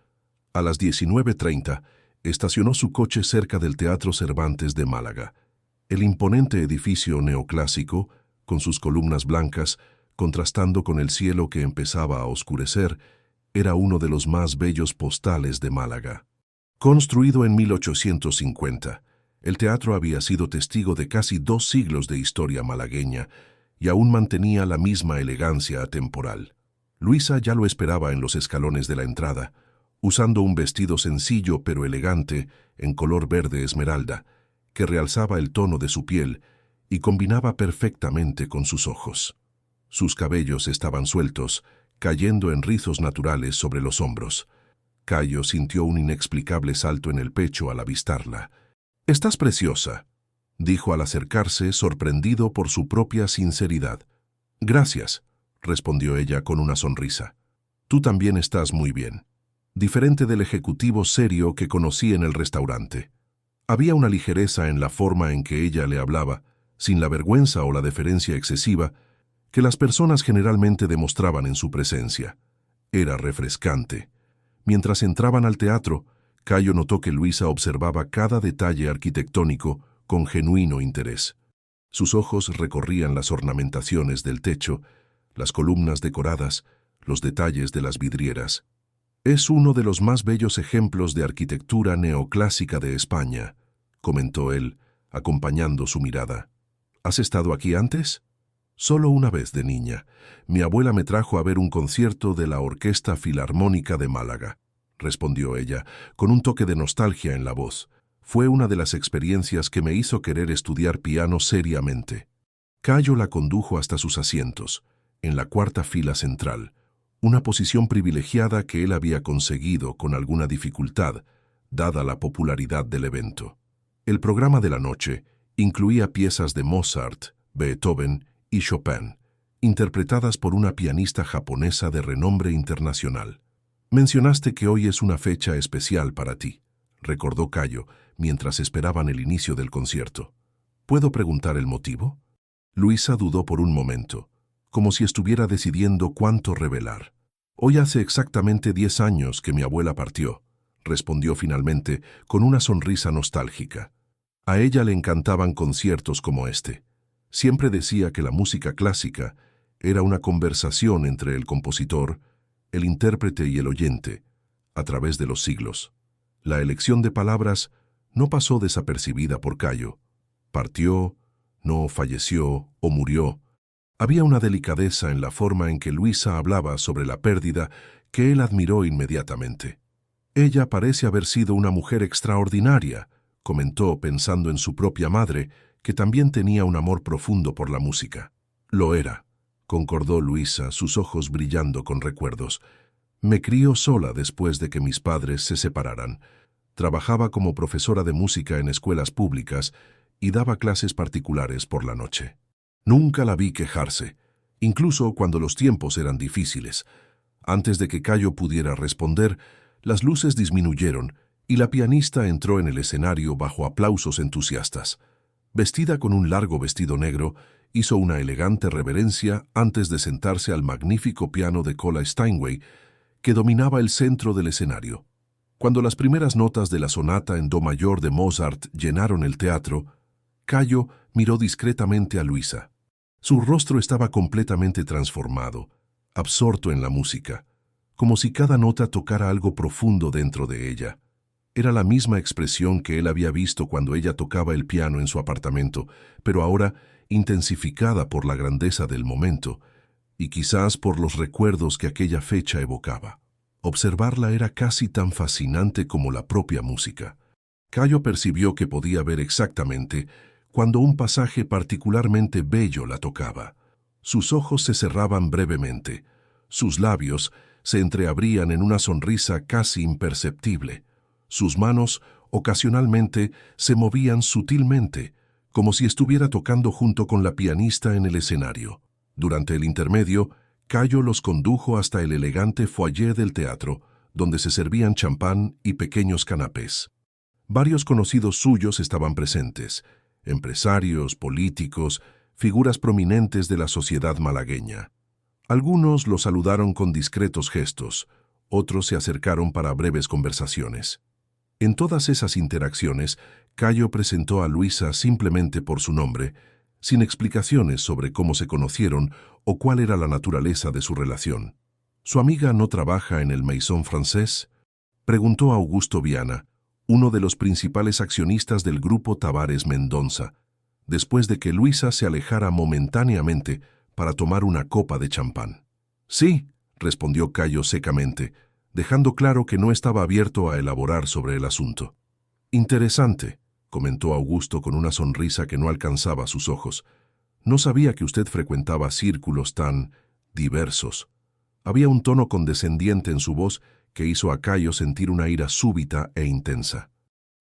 A las 19:30, estacionó su coche cerca del Teatro Cervantes de Málaga. El imponente edificio neoclásico, con sus columnas blancas, contrastando con el cielo que empezaba a oscurecer, Era uno de los más bellos postales de Málaga. Construido en 1850, el teatro había sido testigo de casi 2 siglos de historia malagueña y aún mantenía la misma elegancia atemporal. Luisa ya lo esperaba en los escalones de la entrada, usando un vestido sencillo pero elegante en color verde esmeralda, que realzaba el tono de su piel y combinaba perfectamente con sus ojos. Sus cabellos estaban sueltos, cayendo en rizos naturales sobre los hombros. Cayo sintió un inexplicable salto en el pecho al avistarla. «Estás preciosa», dijo al acercarse, sorprendido por su propia sinceridad. «Gracias», respondió ella con una sonrisa. «Tú también estás muy bien», diferente del ejecutivo serio que conocí en el restaurante. Había una ligereza en la forma en que ella le hablaba, sin la vergüenza o la deferencia excesiva que las personas generalmente demostraban en su presencia. Era refrescante. Mientras entraban al teatro, Cayo notó que Luisa observaba cada detalle arquitectónico con genuino interés. Sus ojos recorrían las ornamentaciones del techo, las columnas decoradas, los detalles de las vidrieras. «Es uno de los más bellos ejemplos de arquitectura neoclásica de España», comentó él, acompañando su mirada. «¿Has estado aquí antes?» «Solo una vez de niña. Mi abuela me trajo a ver un concierto de la Orquesta Filarmónica de Málaga», respondió ella, con un toque de nostalgia en la voz. «Fue una de las experiencias que me hizo querer estudiar piano seriamente». Cayo la condujo hasta sus asientos, en la cuarta fila central, una posición privilegiada que él había conseguido con alguna dificultad, dada la popularidad del evento. El programa de la noche incluía piezas de Mozart, Beethoven y Chopin, interpretadas por una pianista japonesa de renombre internacional. «Mencionaste que hoy es una fecha especial para ti», recordó Cayo mientras esperaban el inicio del concierto. «¿Puedo preguntar el motivo?» Luisa dudó por un momento, como si estuviera decidiendo cuánto revelar. «Hoy hace exactamente 10 años que mi abuela partió», respondió finalmente con una sonrisa nostálgica. A ella le encantaban conciertos como este. Siempre decía que la música clásica era una conversación entre el compositor, el intérprete y el oyente, a través de los siglos. La elección de palabras no pasó desapercibida por Cayo. Partió, no falleció o murió. Había una delicadeza en la forma en que Luisa hablaba sobre la pérdida que él admiró inmediatamente. «Ella parece haber sido una mujer extraordinaria», comentó pensando en su propia madre, que también tenía un amor profundo por la música. «Lo era», concordó Luisa, sus ojos brillando con recuerdos. «Me crió sola después de que mis padres se separaran. Trabajaba como profesora de música en escuelas públicas y daba clases particulares por la noche. Nunca la vi quejarse, incluso cuando los tiempos eran difíciles». Antes de que Cayo pudiera responder, las luces disminuyeron y la pianista entró en el escenario bajo aplausos entusiastas. Vestida con un largo vestido negro, hizo una elegante reverencia antes de sentarse al magnífico piano de cola Steinway, que dominaba el centro del escenario. Cuando las primeras notas de la sonata en do mayor de Mozart llenaron el teatro, Cayo miró discretamente a Luisa. Su rostro estaba completamente transformado, absorto en la música, como si cada nota tocara algo profundo dentro de ella. Era la misma expresión que él había visto cuando ella tocaba el piano en su apartamento, pero ahora intensificada por la grandeza del momento y quizás por los recuerdos que aquella fecha evocaba. Observarla era casi tan fascinante como la propia música. Cayo percibió que podía ver exactamente cuando un pasaje particularmente bello la tocaba. Sus ojos se cerraban brevemente, sus labios se entreabrían en una sonrisa casi imperceptible. Sus manos ocasionalmente se movían sutilmente, como si estuviera tocando junto con la pianista en el escenario. Durante el intermedio, Cayo los condujo hasta el elegante foyer del teatro, donde se servían champán y pequeños canapés. Varios conocidos suyos estaban presentes, empresarios, políticos, figuras prominentes de la sociedad malagueña. Algunos lo saludaron con discretos gestos, otros se acercaron para breves conversaciones. En todas esas interacciones, Cayo presentó a Luisa simplemente por su nombre, sin explicaciones sobre cómo se conocieron o cuál era la naturaleza de su relación. ¿Su amiga no trabaja en el Maison Francés?, preguntó Augusto Viana, uno de los principales accionistas del grupo Tavares Mendonça, después de que Luisa se alejara momentáneamente para tomar una copa de champán. Sí, respondió Cayo secamente, dejando claro que no estaba abierto a elaborar sobre el asunto. Interesante, comentó Augusto con una sonrisa que no alcanzaba sus ojos. No sabía que usted frecuentaba círculos tan diversos. Había un tono condescendiente en su voz que hizo a Cayo sentir una ira súbita e intensa.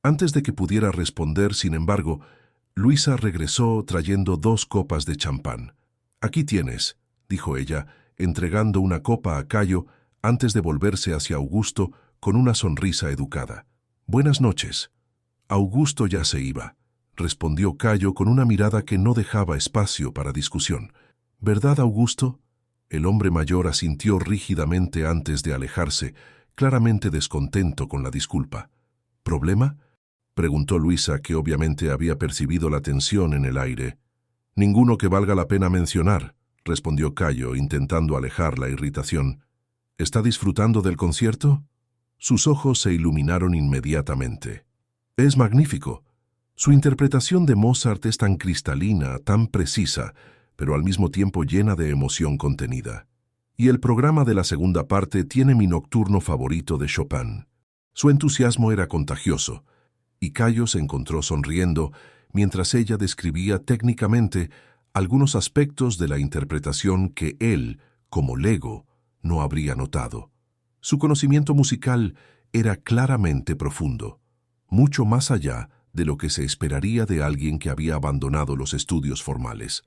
Antes de que pudiera responder, sin embargo, Luisa regresó trayendo 2 copas de champán. «Aquí tienes», dijo ella, entregando una copa a Cayo antes de volverse hacia Augusto con una sonrisa educada. «Buenas noches». Augusto ya se iba, respondió Cayo con una mirada que no dejaba espacio para discusión. «¿Verdad, Augusto?». El hombre mayor asintió rígidamente antes de alejarse, claramente descontento con la disculpa. «¿Problema?», preguntó Luisa, que obviamente había percibido la tensión en el aire. «Ninguno que valga la pena mencionar», respondió Cayo, intentando alejar la irritación. «¿Está disfrutando del concierto?». Sus ojos se iluminaron inmediatamente. «Es magnífico. Su interpretación de Mozart es tan cristalina, tan precisa, pero al mismo tiempo llena de emoción contenida. Y el programa de la segunda parte tiene mi nocturno favorito de Chopin». Su entusiasmo era contagioso, y Cayo se encontró sonriendo mientras ella describía técnicamente algunos aspectos de la interpretación que él, como lego, no habría notado. Su conocimiento musical era claramente profundo, mucho más allá de lo que se esperaría de alguien que había abandonado los estudios formales.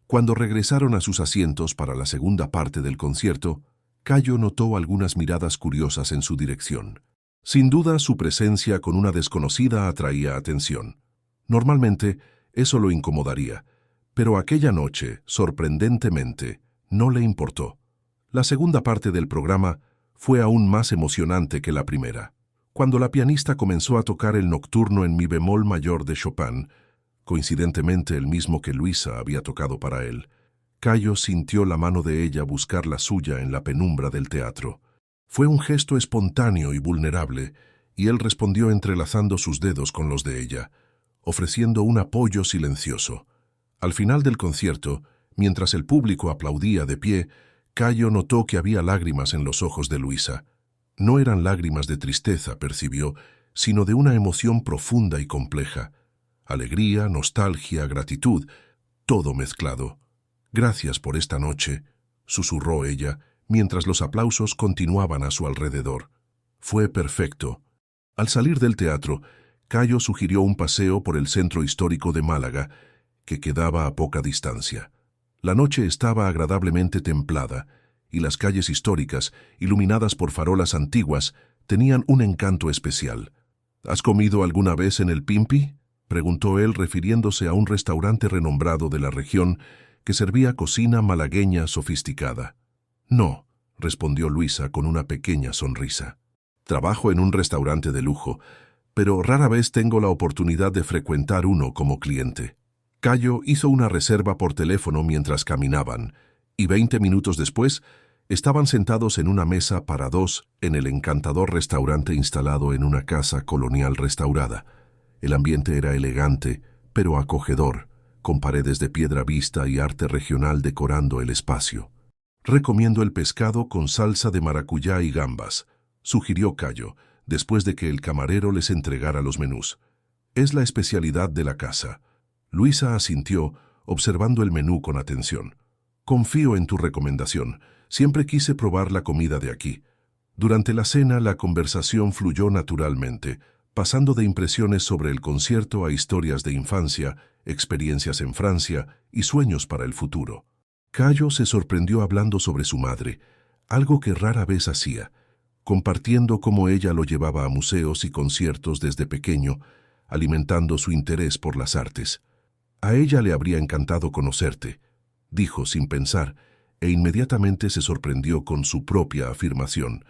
Cuando regresaron a sus asientos para la segunda parte del concierto, Cayo notó algunas miradas curiosas en su dirección. Sin duda, su presencia con una desconocida atraía atención. Normalmente, eso lo incomodaría, pero aquella noche, sorprendentemente, no le importó. La segunda parte del programa fue aún más emocionante que la primera. Cuando la pianista comenzó a tocar el nocturno en mi bemol mayor de Chopin, coincidentemente el mismo que Luisa había tocado para él, Cayo sintió la mano de ella buscar la suya en la penumbra del teatro. Fue un gesto espontáneo y vulnerable, y él respondió entrelazando sus dedos con los de ella, ofreciendo un apoyo silencioso. Al final del concierto, mientras el público aplaudía de pie, Cayo notó que había lágrimas en los ojos de Luisa. No eran lágrimas de tristeza, percibió, sino de una emoción profunda y compleja. Alegría, nostalgia, gratitud, todo mezclado. «Gracias por esta noche», susurró ella, mientras los aplausos continuaban a su alrededor. «Fue perfecto». Al salir del teatro, Cayo sugirió un paseo por el centro histórico de Málaga, que quedaba a poca distancia. La noche estaba agradablemente templada, y las calles históricas, iluminadas por farolas antiguas, tenían un encanto especial. «¿Has comido alguna vez en el Pimpi?», preguntó él, refiriéndose a un restaurante renombrado de la región que servía cocina malagueña sofisticada. «No», respondió Luisa con una pequeña sonrisa. «Trabajo en un restaurante de lujo, pero rara vez tengo la oportunidad de frecuentar uno como cliente». Cayo hizo una reserva por teléfono mientras caminaban, y 20 minutos después estaban sentados en una mesa para 2 en el encantador restaurante instalado en una casa colonial restaurada. El ambiente era elegante, pero acogedor, con paredes de piedra vista y arte regional decorando el espacio. «Recomiendo el pescado con salsa de maracuyá y gambas», sugirió Cayo, después de que el camarero les entregara los menús. «Es la especialidad de la casa». Luisa asintió, observando el menú con atención. «Confío en tu recomendación. Siempre quise probar la comida de aquí». Durante la cena, la conversación fluyó naturalmente, pasando de impresiones sobre el concierto a historias de infancia, experiencias en Francia y sueños para el futuro. Cayo se sorprendió hablando sobre su madre, algo que rara vez hacía, compartiendo cómo ella lo llevaba a museos y conciertos desde pequeño, alimentando su interés por las artes. «A ella le habría encantado conocerte», dijo sin pensar, e inmediatamente se sorprendió con su propia afirmación.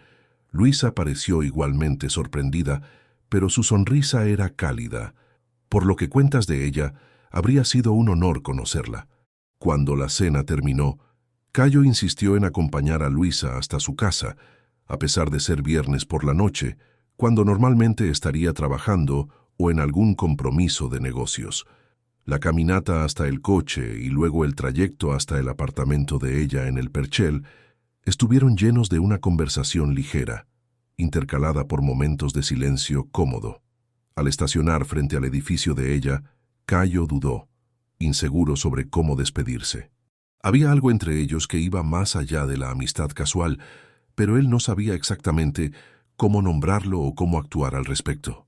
Luisa pareció igualmente sorprendida, pero su sonrisa era cálida. «Por lo que cuentas de ella, habría sido un honor conocerla». Cuando la cena terminó, Cayo insistió en acompañar a Luisa hasta su casa, a pesar de ser viernes por la noche, cuando normalmente estaría trabajando o en algún compromiso de negocios. La caminata hasta el coche y luego el trayecto hasta el apartamento de ella en el Perchel estuvieron llenos de una conversación ligera, intercalada por momentos de silencio cómodo. Al estacionar frente al edificio de ella, Cayo dudó, inseguro sobre cómo despedirse. Había algo entre ellos que iba más allá de la amistad casual, pero él no sabía exactamente cómo nombrarlo o cómo actuar al respecto.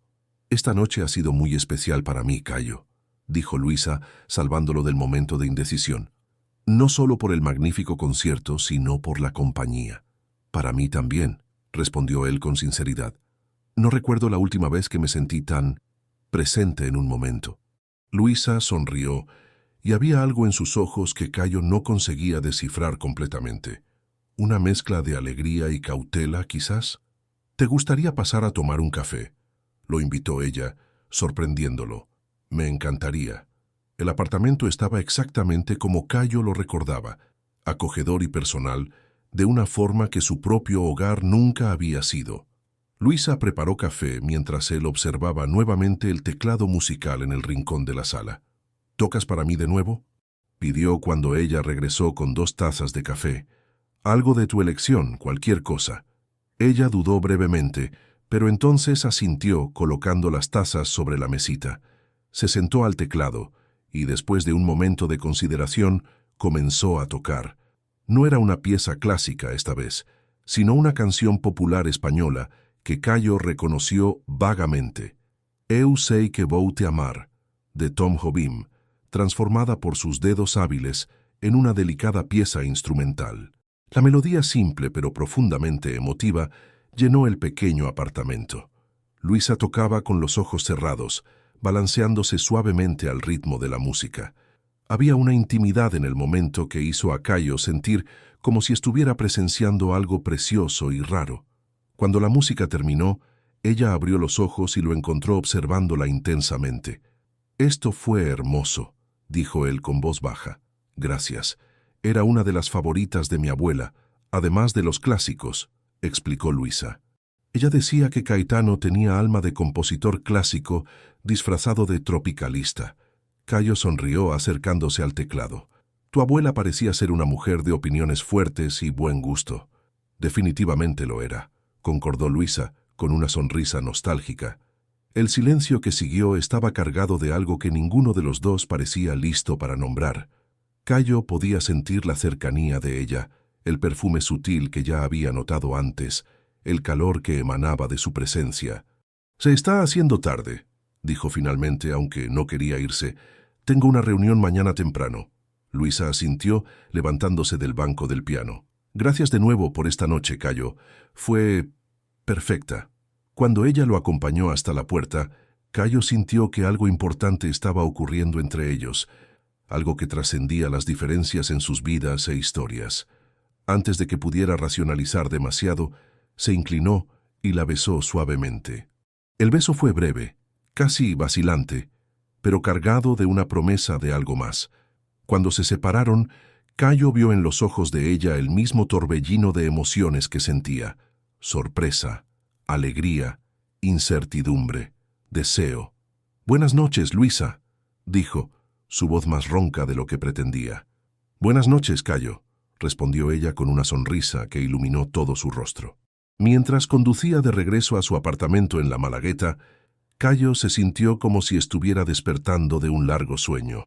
«Esta noche ha sido muy especial para mí, Cayo», dijo Luisa, salvándolo del momento de indecisión. «No solo por el magnífico concierto, sino por la compañía». «Para mí también», respondió él con sinceridad. «No recuerdo la última vez que me sentí tan presente en un momento». Luisa sonrió, y había algo en sus ojos que Cayo no conseguía descifrar completamente. ¿Una mezcla de alegría y cautela, quizás? «¿Te gustaría pasar a tomar un café?», lo invitó ella, sorprendiéndolo. «Me encantaría». El apartamento estaba exactamente como Cayo lo recordaba, acogedor y personal, de una forma que su propio hogar nunca había sido. Luisa preparó café mientras él observaba nuevamente el teclado musical en el rincón de la sala. «¿Tocas para mí de nuevo?», pidió cuando ella regresó con 2 tazas de café. «Algo de tu elección, cualquier cosa». Ella dudó brevemente, pero entonces asintió colocando las tazas sobre la mesita. Se sentó al teclado y después de un momento de consideración comenzó a tocar. No era una pieza clásica esta vez, sino una canción popular española que Cayo reconoció vagamente. «Eu sei que vou te amar», de Tom Jobim, transformada por sus dedos hábiles en una delicada pieza instrumental. La melodía simple pero profundamente emotiva llenó el pequeño apartamento. Luisa tocaba con los ojos cerrados, balanceándose suavemente al ritmo de la música. Había una intimidad en el momento que hizo a Cayo sentir como si estuviera presenciando algo precioso y raro. Cuando la música terminó, ella abrió los ojos y lo encontró observándola intensamente. «Esto fue hermoso», dijo él con voz baja. «Gracias. Era una de las favoritas de mi abuela, además de los clásicos», explicó Luisa. Ella decía que Caetano tenía alma de compositor clásico disfrazado de tropicalista. Cayo sonrió acercándose al teclado. «Tu abuela parecía ser una mujer de opiniones fuertes y buen gusto». «Definitivamente lo era», concordó Luisa, con una sonrisa nostálgica. El silencio que siguió estaba cargado de algo que ninguno de los dos parecía listo para nombrar. Cayo podía sentir la cercanía de ella, el perfume sutil que ya había notado antes, el calor que emanaba de su presencia. «Se está haciendo tarde», dijo finalmente, aunque no quería irse. «Tengo una reunión mañana temprano». Luisa asintió, levantándose del banco del piano. «Gracias de nuevo por esta noche, Cayo. Fue perfecta». Cuando ella lo acompañó hasta la puerta, Cayo sintió que algo importante estaba ocurriendo entre ellos, algo que trascendía las diferencias en sus vidas e historias. Antes de que pudiera racionalizar demasiado, se inclinó y la besó suavemente. El beso fue breve, casi vacilante, pero cargado de una promesa de algo más. Cuando se separaron, Cayo vio en los ojos de ella el mismo torbellino de emociones que sentía: sorpresa, alegría, incertidumbre, deseo. «Buenas noches, Luisa», dijo, su voz más ronca de lo que pretendía. «Buenas noches, Cayo», respondió ella con una sonrisa que iluminó todo su rostro. Mientras conducía de regreso a su apartamento en la Malagueta, Cayo se sintió como si estuviera despertando de un largo sueño.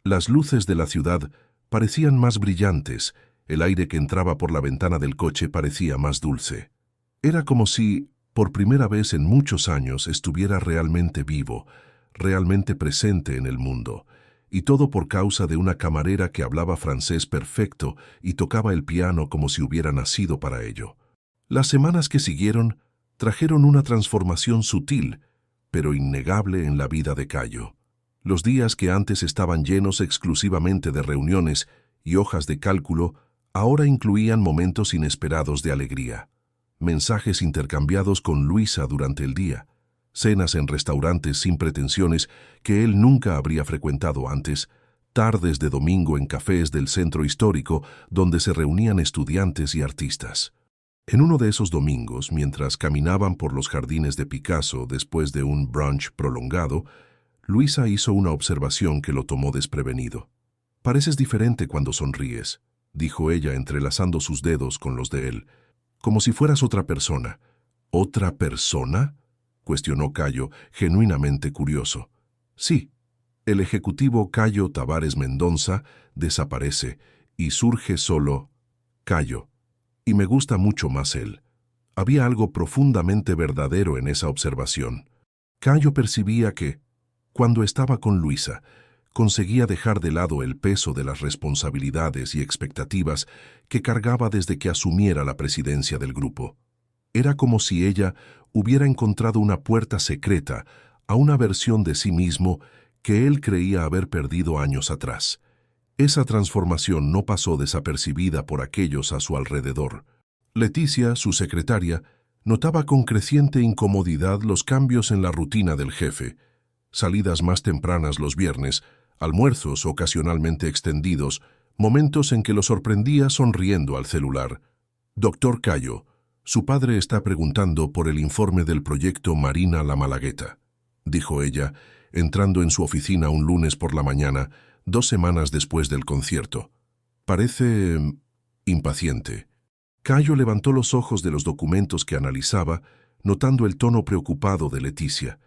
Las luces de la ciudad parecían más brillantes, el aire que entraba por la ventana del coche parecía más dulce. Era como si, por primera vez en muchos años, estuviera realmente vivo, realmente presente en el mundo, y todo por causa de una camarera que hablaba francés perfecto y tocaba el piano como si hubiera nacido para ello. Las semanas que siguieron trajeron una transformación sutil, pero innegable en la vida de Cayo. Los días que antes estaban llenos exclusivamente de reuniones y hojas de cálculo, ahora incluían momentos inesperados de alegría. Mensajes intercambiados con Luisa durante el día, cenas en restaurantes sin pretensiones que él nunca habría frecuentado antes, tardes de domingo en cafés del centro histórico donde se reunían estudiantes y artistas. En uno de esos domingos, mientras caminaban por los jardines de Picasso después de un brunch prolongado, Luisa hizo una observación que lo tomó desprevenido. «Pareces diferente cuando sonríes», dijo ella entrelazando sus dedos con los de él, «como si fueras otra persona». «¿Otra persona?», cuestionó Cayo, genuinamente curioso. «Sí, el ejecutivo Cayo Tavares Mendonza desaparece y surge solo Cayo. Y me gusta mucho más él». Había algo profundamente verdadero en esa observación. Cayo percibía que, cuando estaba con Luisa, conseguía dejar de lado el peso de las responsabilidades y expectativas que cargaba desde que asumiera la presidencia del grupo. Era como si ella hubiera encontrado una puerta secreta a una versión de sí mismo que él creía haber perdido años atrás. Esa transformación no pasó desapercibida por aquellos a su alrededor. Leticia, su secretaria, notaba con creciente incomodidad los cambios en la rutina del jefe: salidas más tempranas los viernes, almuerzos ocasionalmente extendidos, momentos en que lo sorprendía sonriendo al celular. «Doctor Cayo, su padre está preguntando por el informe del proyecto Marina La Malagueta», dijo ella, entrando en su oficina un lunes por la mañana, 2 semanas después del concierto. «Parece impaciente». Cayo levantó los ojos de los documentos que analizaba, notando el tono preocupado de Leticia.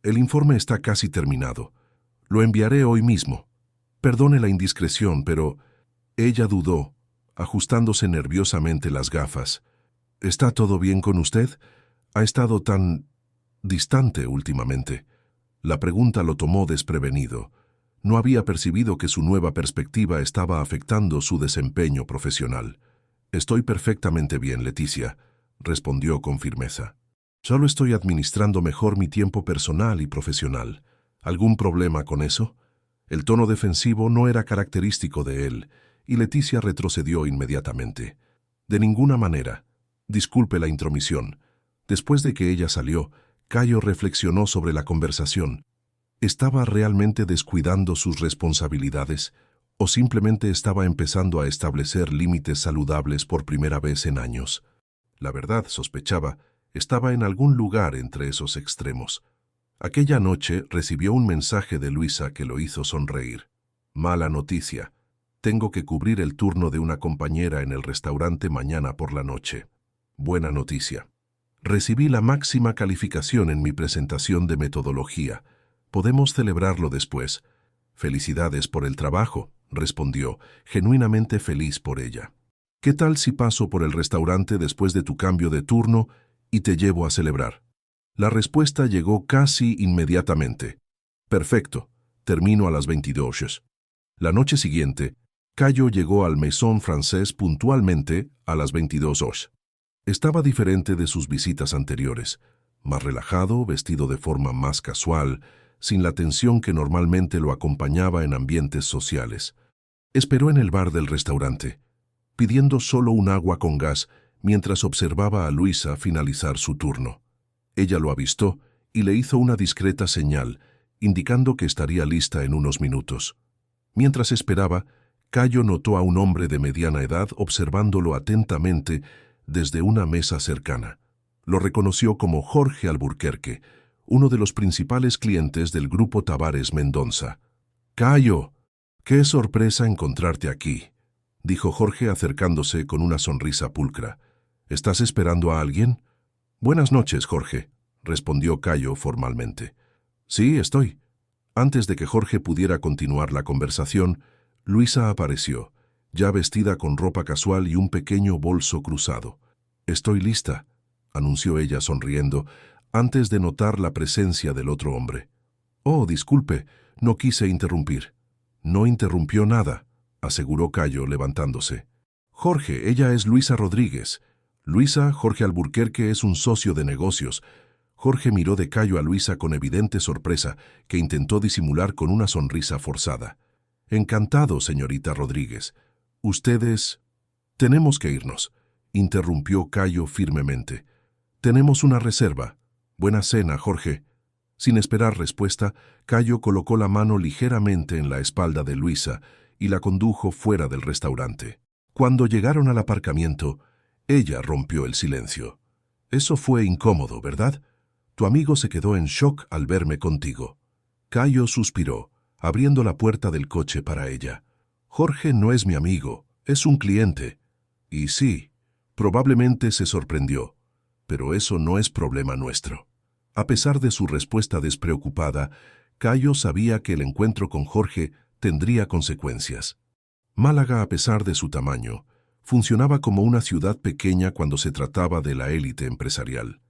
«El informe está casi terminado. Lo enviaré hoy mismo. Perdone la indiscreción, pero…». Ella dudó, ajustándose nerviosamente las gafas. «¿Está todo bien con usted? Ha estado tan distante últimamente». La pregunta lo tomó desprevenido. No había percibido que su nueva perspectiva estaba afectando su desempeño profesional. «Estoy perfectamente bien, Leticia», respondió con firmeza. «Solo estoy administrando mejor mi tiempo personal y profesional. ¿Algún problema con eso?». El tono defensivo no era característico de él, y Leticia retrocedió inmediatamente. «De ninguna manera. Disculpe la intromisión». Después de que ella salió, Cayo reflexionó sobre la conversación. ¿Estaba realmente descuidando sus responsabilidades o simplemente estaba empezando a establecer límites saludables por primera vez en años? La verdad, sospechaba, estaba en algún lugar entre esos extremos. Aquella noche recibió un mensaje de Luisa que lo hizo sonreír. «Mala noticia. Tengo que cubrir el turno de una compañera en el restaurante mañana por la noche. Buena noticia. Recibí la máxima calificación en mi presentación de metodología. Podemos celebrarlo después». «Felicidades por el trabajo», respondió, genuinamente feliz por ella. «¿Qué tal si paso por el restaurante después de tu cambio de turno y te llevo a celebrar?». La respuesta llegó casi inmediatamente. «Perfecto, termino a las 22 horas». La noche siguiente, Cayo llegó al Maison Francés puntualmente a las 22 horas. Estaba diferente de sus visitas anteriores, más relajado, vestido de forma más casual, sin la tensión que normalmente lo acompañaba en ambientes sociales. Esperó en el bar del restaurante, pidiendo solo un agua con gas mientras observaba a Luisa finalizar su turno. Ella lo avistó y le hizo una discreta señal, indicando que estaría lista en unos minutos. Mientras esperaba, Cayo notó a un hombre de mediana edad observándolo atentamente desde una mesa cercana. Lo reconoció como Jorge Alburquerque, uno de los principales clientes del grupo Tavares Mendonza. «Cayo, qué sorpresa encontrarte aquí», dijo Jorge acercándose con una sonrisa pulcra. «¿Estás esperando a alguien?». «Buenas noches, Jorge», respondió Cayo formalmente. «Sí, estoy». Antes de que Jorge pudiera continuar la conversación, Luisa apareció, ya vestida con ropa casual y un pequeño bolso cruzado. «Estoy lista», anunció ella sonriendo, antes de notar la presencia del otro hombre. «Oh, disculpe, no quise interrumpir». «No interrumpió nada», aseguró Cayo levantándose. «Jorge, ella es Luisa Rodríguez. Luisa, Jorge Alburquerque es un socio de negocios». Jorge miró de Cayo a Luisa con evidente sorpresa, que intentó disimular con una sonrisa forzada. «Encantado, señorita Rodríguez. Ustedes…». «Tenemos que irnos», interrumpió Cayo firmemente. «Tenemos una reserva. Buena cena, Jorge». Sin esperar respuesta, Cayo colocó la mano ligeramente en la espalda de Luisa y la condujo fuera del restaurante. Cuando llegaron al aparcamiento, ella rompió el silencio. Eso fue incómodo, ¿verdad? Tu amigo se quedó en shock al verme contigo. Cayo suspiró, abriendo la puerta del coche para ella. Jorge no es mi amigo, es un cliente. Y sí, probablemente se sorprendió, pero eso no es problema nuestro. A pesar de su respuesta despreocupada, Cayo sabía que el encuentro con Jorge tendría consecuencias. Málaga, a pesar de su tamaño, funcionaba como una ciudad pequeña cuando se trataba de la élite empresarial.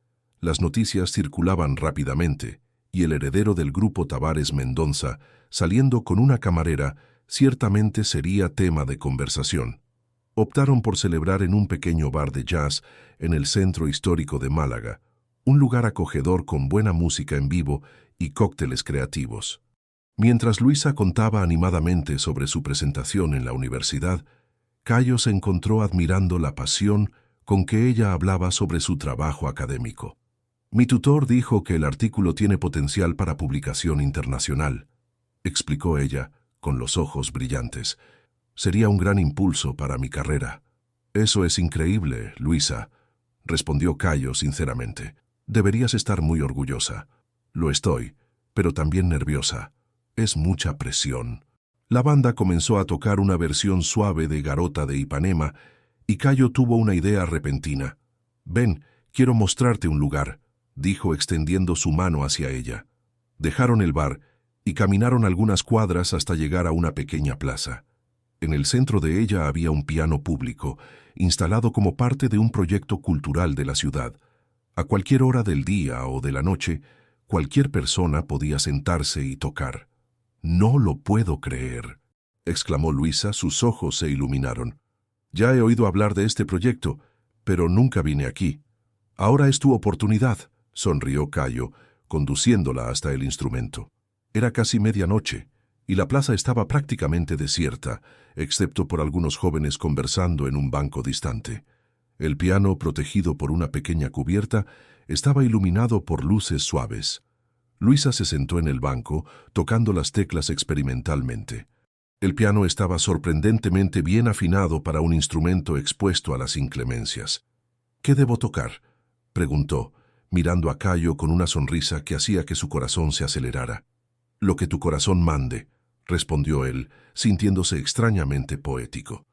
Las noticias circulaban rápidamente, y el heredero del grupo Tavares Mendonça, saliendo con una camarera, ciertamente sería tema de conversación. Optaron por celebrar en un pequeño bar de jazz en el centro histórico de Málaga, un lugar acogedor con buena música en vivo y cócteles creativos. Mientras Luisa contaba animadamente sobre su presentación en la universidad, Cayo se encontró admirando la pasión con que ella hablaba sobre su trabajo académico. Mi tutor dijo que el artículo tiene potencial para publicación internacional, explicó ella, con los ojos brillantes. Sería un gran impulso para mi carrera. Eso es increíble, Luisa, respondió Cayo sinceramente. Deberías estar muy orgullosa. Lo estoy, pero también nerviosa. Es mucha presión. La banda comenzó a tocar una versión suave de Garota de Ipanema y Cayo tuvo una idea repentina. Ven, quiero mostrarte un lugar, dijo extendiendo su mano hacia ella. Dejaron el bar y caminaron algunas cuadras hasta llegar a una pequeña plaza. En el centro de ella había un piano público, instalado como parte de un proyecto cultural de la ciudad. A cualquier hora del día o de la noche, cualquier persona podía sentarse y tocar. «No lo puedo creer», exclamó Luisa, sus ojos se iluminaron. «Ya he oído hablar de este proyecto, pero nunca vine aquí. Ahora es tu oportunidad», sonrió Cayo, conduciéndola hasta el instrumento. Era casi medianoche, y la plaza estaba prácticamente desierta, excepto por algunos jóvenes conversando en un banco distante. El piano, protegido por una pequeña cubierta, estaba iluminado por luces suaves. Luisa se sentó en el banco, tocando las teclas experimentalmente. El piano estaba sorprendentemente bien afinado para un instrumento expuesto a las inclemencias. «¿Qué debo tocar?», preguntó, mirando a Cayo con una sonrisa que hacía que su corazón se acelerara. «Lo que tu corazón mande», respondió él, sintiéndose extrañamente poético.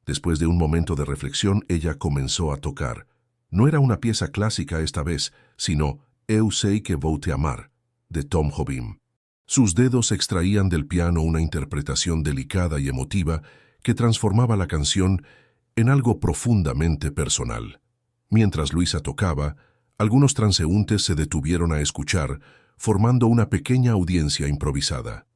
Después de un momento de reflexión, ella comenzó a tocar. No era una pieza clásica esta vez, sino «Eu sei que vou te amar», de Tom Jobim. Sus dedos extraían del piano una interpretación delicada y emotiva que transformaba la canción en algo profundamente personal. Mientras Luisa tocaba, algunos transeúntes se detuvieron a escuchar, formando una pequeña audiencia improvisada.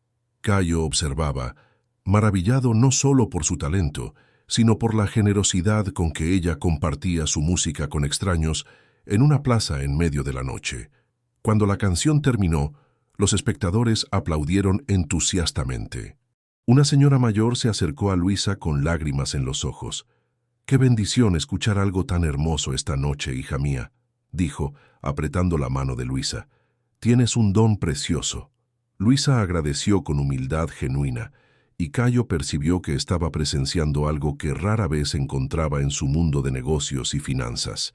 Cayo observaba, maravillado no solo por su talento, sino por la generosidad con que ella compartía su música con extraños en una plaza en medio de la noche. Cuando la canción terminó, los espectadores aplaudieron entusiastamente. Una señora mayor se acercó a Luisa con lágrimas en los ojos. «Qué bendición escuchar algo tan hermoso esta noche, hija mía», dijo, apretando la mano de Luisa. «Tienes un don precioso». Luisa agradeció con humildad genuina, y Cayo percibió que estaba presenciando algo que rara vez encontraba en su mundo de negocios y finanzas.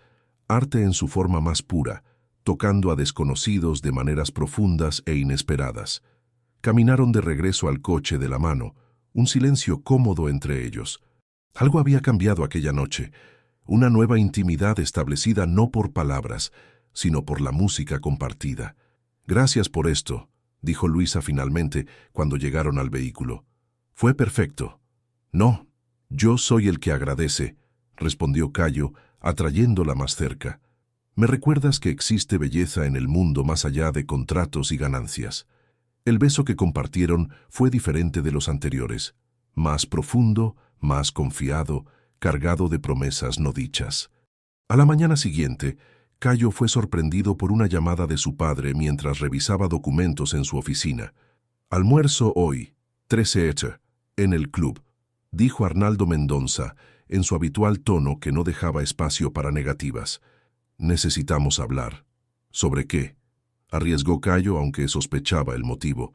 Arte en su forma más pura, tocando a desconocidos de maneras profundas e inesperadas. Caminaron de regreso al coche de la mano, un silencio cómodo entre ellos. Algo había cambiado aquella noche, una nueva intimidad establecida no por palabras, sino por la música compartida. «Gracias por esto», dijo Luisa finalmente cuando llegaron al vehículo. «Fue perfecto». «No, yo soy el que agradece», respondió Cayo, atrayéndola más cerca. «Me recuerdas que existe belleza en el mundo más allá de contratos y ganancias». El beso que compartieron fue diferente de los anteriores, más profundo, más confiado, cargado de promesas no dichas. A la mañana siguiente, Cayo fue sorprendido por una llamada de su padre mientras revisaba documentos en su oficina. «Almuerzo hoy, 13h, en el club», dijo Arnaldo Mendonça, en su habitual tono que no dejaba espacio para negativas. «Necesitamos hablar». «¿Sobre qué?». arriesgó Cayo, aunque sospechaba el motivo.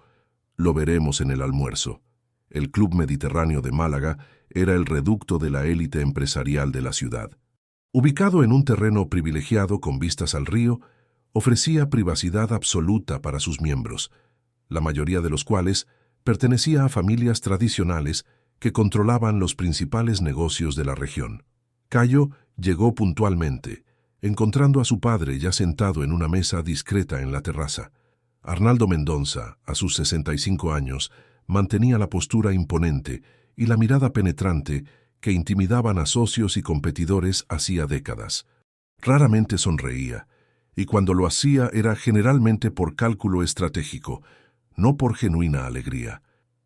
Lo veremos en el almuerzo. El Club Mediterráneo de Málaga era el reducto de la élite empresarial de la ciudad. Ubicado en un terreno privilegiado con vistas al río, ofrecía privacidad absoluta para sus miembros, la mayoría de los cuales pertenecía a familias tradicionales que controlaban los principales negocios de la región. Cayo llegó puntualmente, encontrando a su padre ya sentado en una mesa discreta en la terraza. Arnaldo Mendonça, a sus 65 años, mantenía la postura imponente y la mirada penetrante que intimidaban a socios y competidores hacía décadas. Raramente sonreía, y cuando lo hacía era generalmente por cálculo estratégico, no por genuina alegría.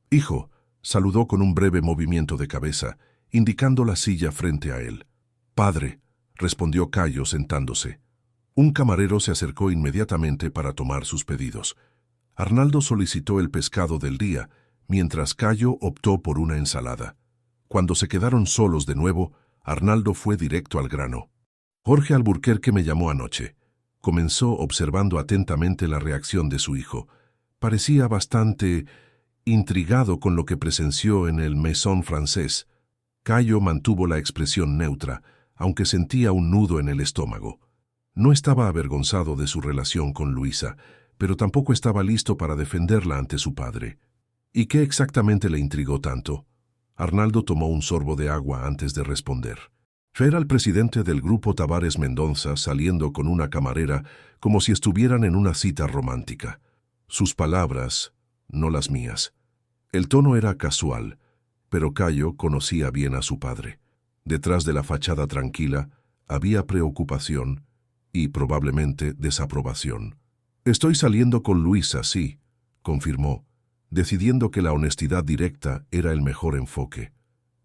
«Hijo», saludó con un breve movimiento de cabeza, indicando la silla frente a él. «Padre», respondió Cayo sentándose. Un camarero se acercó inmediatamente para tomar sus pedidos. Arnaldo solicitó el pescado del día, mientras Cayo optó por una ensalada. Cuando se quedaron solos de nuevo, Arnaldo fue directo al grano. «Jorge Alburquerque me llamó anoche», comenzó observando atentamente la reacción de su hijo. Parecía bastante intrigado con lo que presenció en el Maison francés. Cayo mantuvo la expresión neutra, aunque sentía un nudo en el estómago. No estaba avergonzado de su relación con Luisa, pero tampoco estaba listo para defenderla ante su padre. ¿Y qué exactamente le intrigó tanto? Arnaldo tomó un sorbo de agua antes de responder. Era el presidente del grupo Tabares Mendonça saliendo con una camarera como si estuvieran en una cita romántica. Sus palabras, no las mías. El tono era casual, pero Cayo conocía bien a su padre. Detrás de la fachada tranquila había preocupación y probablemente desaprobación. «Estoy saliendo con Luisa, sí», confirmó, decidiendo que la honestidad directa era el mejor enfoque.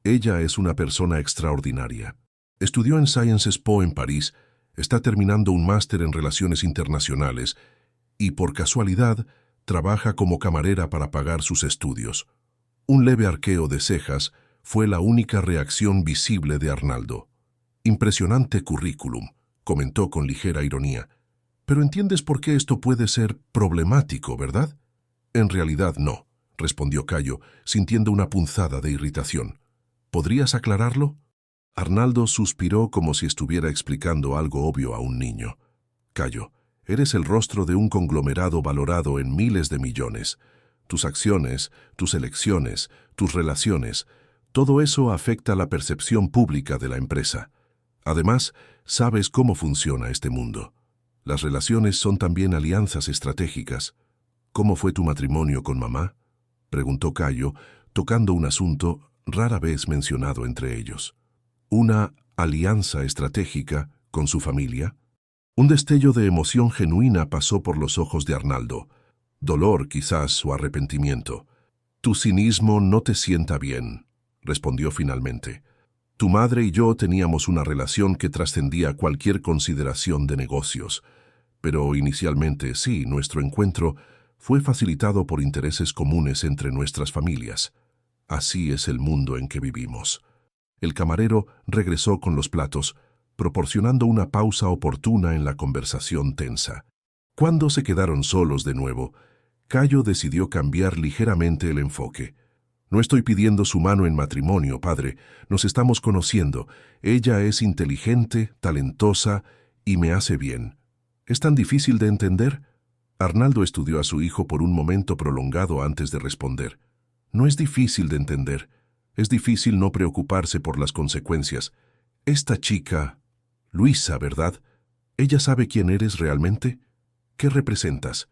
«Ella es una persona extraordinaria. Estudió en Sciences Po en París, está terminando un máster en Relaciones Internacionales y, por casualidad, trabaja como camarera para pagar sus estudios». Un leve arqueo de cejas fue la única reacción visible de Arnaldo. «Impresionante currículum», comentó con ligera ironía. «Pero entiendes por qué esto puede ser problemático, ¿verdad?» «En realidad no», respondió Cayo, sintiendo una punzada de irritación. «¿Podrías aclararlo?» Arnaldo suspiró como si estuviera explicando algo obvio a un niño. «Cayo, eres el rostro de un conglomerado valorado en miles de millones. Tus acciones, tus elecciones, tus relaciones, todo eso afecta la percepción pública de la empresa. Además, sabes cómo funciona este mundo. Las relaciones son también alianzas estratégicas. ¿Cómo fue tu matrimonio con mamá?», preguntó Cayo, tocando un asunto rara vez mencionado entre ellos. ¿Una alianza estratégica con su familia? Un destello de emoción genuina pasó por los ojos de Arnaldo. Dolor, quizás, o arrepentimiento. «Tu cinismo no te sienta bien», respondió finalmente. «Tu madre y yo teníamos una relación que trascendía cualquier consideración de negocios. Pero inicialmente, sí, nuestro encuentro fue facilitado por intereses comunes entre nuestras familias. Así es el mundo en que vivimos». El camarero regresó con los platos, proporcionando una pausa oportuna en la conversación tensa. Cuando se quedaron solos de nuevo, Cayo decidió cambiar ligeramente el enfoque. «No estoy pidiendo su mano en matrimonio, padre. Nos estamos conociendo. Ella es inteligente, talentosa y me hace bien. ¿Es tan difícil de entender?» Arnaldo estudió a su hijo por un momento prolongado antes de responder. «No es difícil de entender. Es difícil no preocuparse por las consecuencias. Esta chica, Luisa, ¿verdad? ¿Ella sabe quién eres realmente? ¿Qué representas?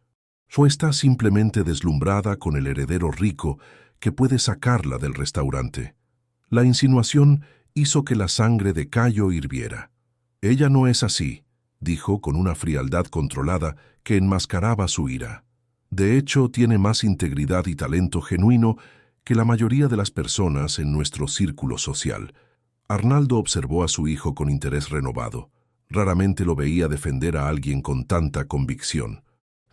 ¿O está simplemente deslumbrada con el heredero rico que puede sacarla del restaurante?» La insinuación hizo que la sangre de Cayo hirviera. «Ella no es así», dijo con una frialdad controlada que enmascaraba su ira. «De hecho, tiene más integridad y talento genuino que la mayoría de las personas en nuestro círculo social». Arnaldo observó a su hijo con interés renovado. Raramente lo veía defender a alguien con tanta convicción.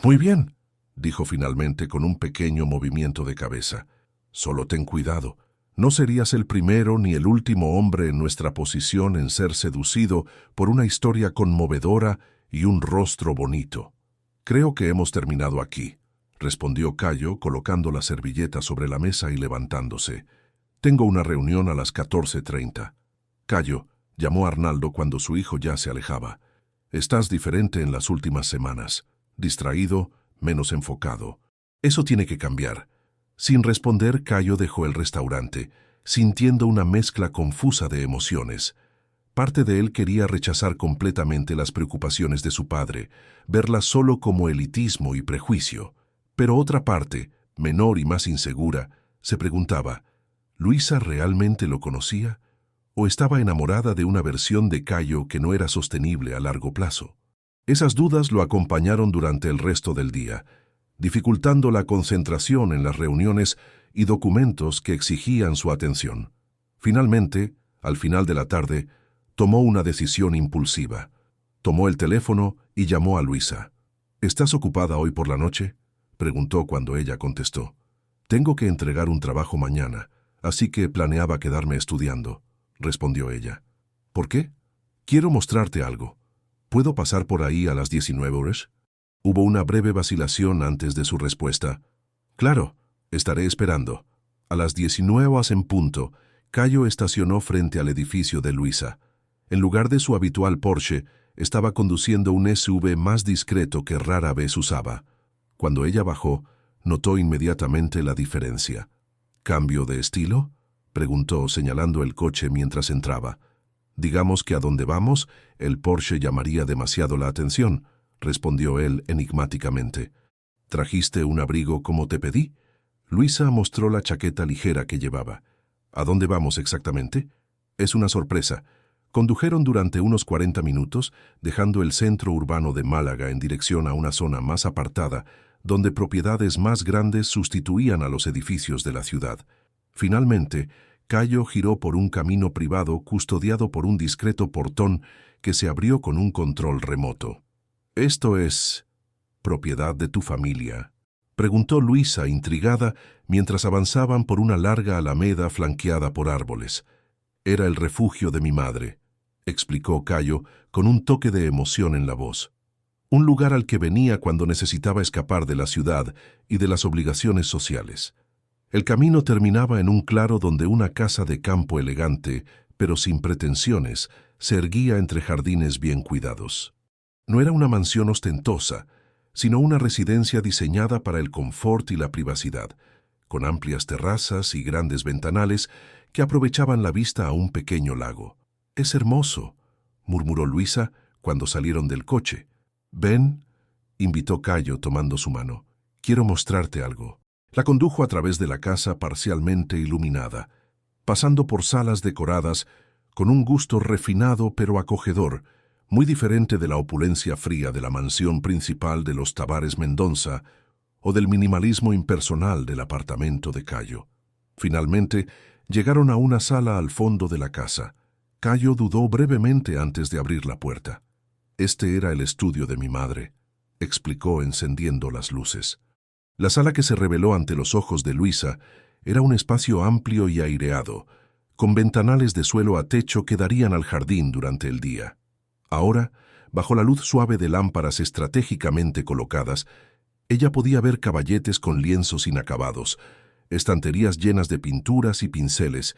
«Muy bien», dijo finalmente con un pequeño movimiento de cabeza. «Solo ten cuidado. No serías el primero ni el último hombre en nuestra posición en ser seducido por una historia conmovedora y un rostro bonito». Creo que hemos terminado aquí, respondió Cayo, colocando la servilleta sobre la mesa y levantándose. Tengo una reunión a las 14:30. Cayo, llamó Arnaldo cuando su hijo ya se alejaba. Estás diferente en las últimas semanas. Distraído, menos enfocado. Eso tiene que cambiar. Sin responder, Cayo dejó el restaurante, sintiendo una mezcla confusa de emociones. Parte de él quería rechazar completamente las preocupaciones de su padre, verlas solo como elitismo y prejuicio. Pero otra parte, menor y más insegura, se preguntaba, ¿Luisa realmente lo conocía? ¿O estaba enamorada de una versión de Cayo que no era sostenible a largo plazo? Esas dudas lo acompañaron durante el resto del día, dificultando la concentración en las reuniones y documentos que exigían su atención. Finalmente, al final de la tarde, tomó una decisión impulsiva. Tomó el teléfono y llamó a Luisa. ¿Estás ocupada hoy por la noche?, preguntó cuando ella contestó. Tengo que entregar un trabajo mañana, así que planeaba quedarme estudiando, respondió ella. ¿Por qué? Quiero mostrarte algo. ¿Puedo pasar por ahí a las 19 horas? Hubo una breve vacilación antes de su respuesta. Claro, estaré esperando. A las 19 horas en punto, Cayo estacionó frente al edificio de Luisa. En lugar de su habitual Porsche, estaba conduciendo un SUV más discreto que rara vez usaba. Cuando ella bajó, notó inmediatamente la diferencia. ¿Cambio de estilo?, preguntó señalando el coche mientras entraba. Digamos que a donde vamos, el Porsche llamaría demasiado la atención, respondió él enigmáticamente. ¿Trajiste un abrigo como te pedí? Luisa mostró la chaqueta ligera que llevaba. ¿A dónde vamos exactamente? Es una sorpresa. Condujeron durante unos 40 minutos, dejando el centro urbano de Málaga en dirección a una zona más apartada, donde propiedades más grandes sustituían a los edificios de la ciudad. Finalmente, Cayo giró por un camino privado custodiado por un discreto portón que se abrió con un control remoto. «¿Esto es propiedad de tu familia?», preguntó Luisa, intrigada, mientras avanzaban por una larga alameda flanqueada por árboles. «Era el refugio de mi madre», explicó Cayo con un toque de emoción en la voz. Un lugar al que venía cuando necesitaba escapar de la ciudad y de las obligaciones sociales. El camino terminaba en un claro donde una casa de campo elegante, pero sin pretensiones, se erguía entre jardines bien cuidados. No era una mansión ostentosa, sino una residencia diseñada para el confort y la privacidad, con amplias terrazas y grandes ventanales que aprovechaban la vista a un pequeño lago. «Es hermoso», murmuró Luisa cuando salieron del coche. «Ven», invitó Cayo tomando su mano. «Quiero mostrarte algo». La condujo a través de la casa parcialmente iluminada, pasando por salas decoradas con un gusto refinado pero acogedor, muy diferente de la opulencia fría de la mansión principal de los Tavares Mendoza o del minimalismo impersonal del apartamento de Cayo. Finalmente, llegaron a una sala al fondo de la casa. Cayo dudó brevemente antes de abrir la puerta. «Este era el estudio de mi madre», explicó encendiendo las luces. La sala que se reveló ante los ojos de Luisa era un espacio amplio y aireado, con ventanales de suelo a techo que darían al jardín durante el día. Ahora, bajo la luz suave de lámparas estratégicamente colocadas, ella podía ver caballetes con lienzos inacabados, estanterías llenas de pinturas y pinceles,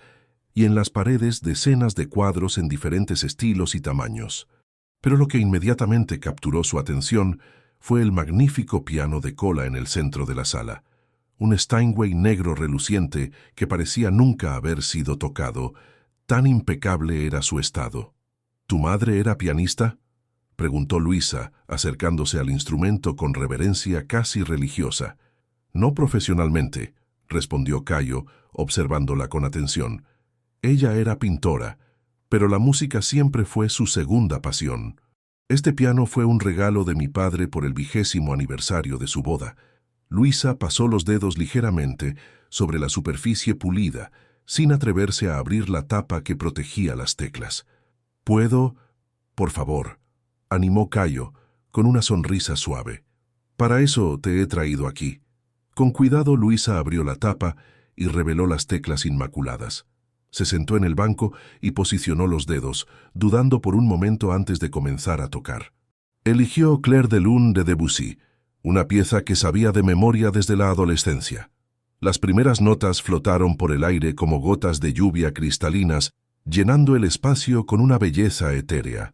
y en las paredes decenas de cuadros en diferentes estilos y tamaños. Pero lo que inmediatamente capturó su atención fue el magnífico piano de cola en el centro de la sala, un Steinway negro reluciente que parecía nunca haber sido tocado, tan impecable era su estado. «¿Tu madre era pianista?», preguntó Luisa, acercándose al instrumento con reverencia casi religiosa. «No profesionalmente», respondió Cayo, observándola con atención. «Ella era pintora, pero la música siempre fue su segunda pasión. Este piano fue un regalo de mi padre por el 20º aniversario de su boda». Luisa pasó los dedos ligeramente sobre la superficie pulida, sin atreverse a abrir la tapa que protegía las teclas. «¿Puedo? Por favor», animó Cayo, con una sonrisa suave. «Para eso te he traído aquí». Con cuidado, Luisa abrió la tapa y reveló las teclas inmaculadas. Se sentó en el banco y posicionó los dedos, dudando por un momento antes de comenzar a tocar. Eligió Clair de Lune de Debussy, una pieza que sabía de memoria desde la adolescencia. Las primeras notas flotaron por el aire como gotas de lluvia cristalinas, llenando el espacio con una belleza etérea.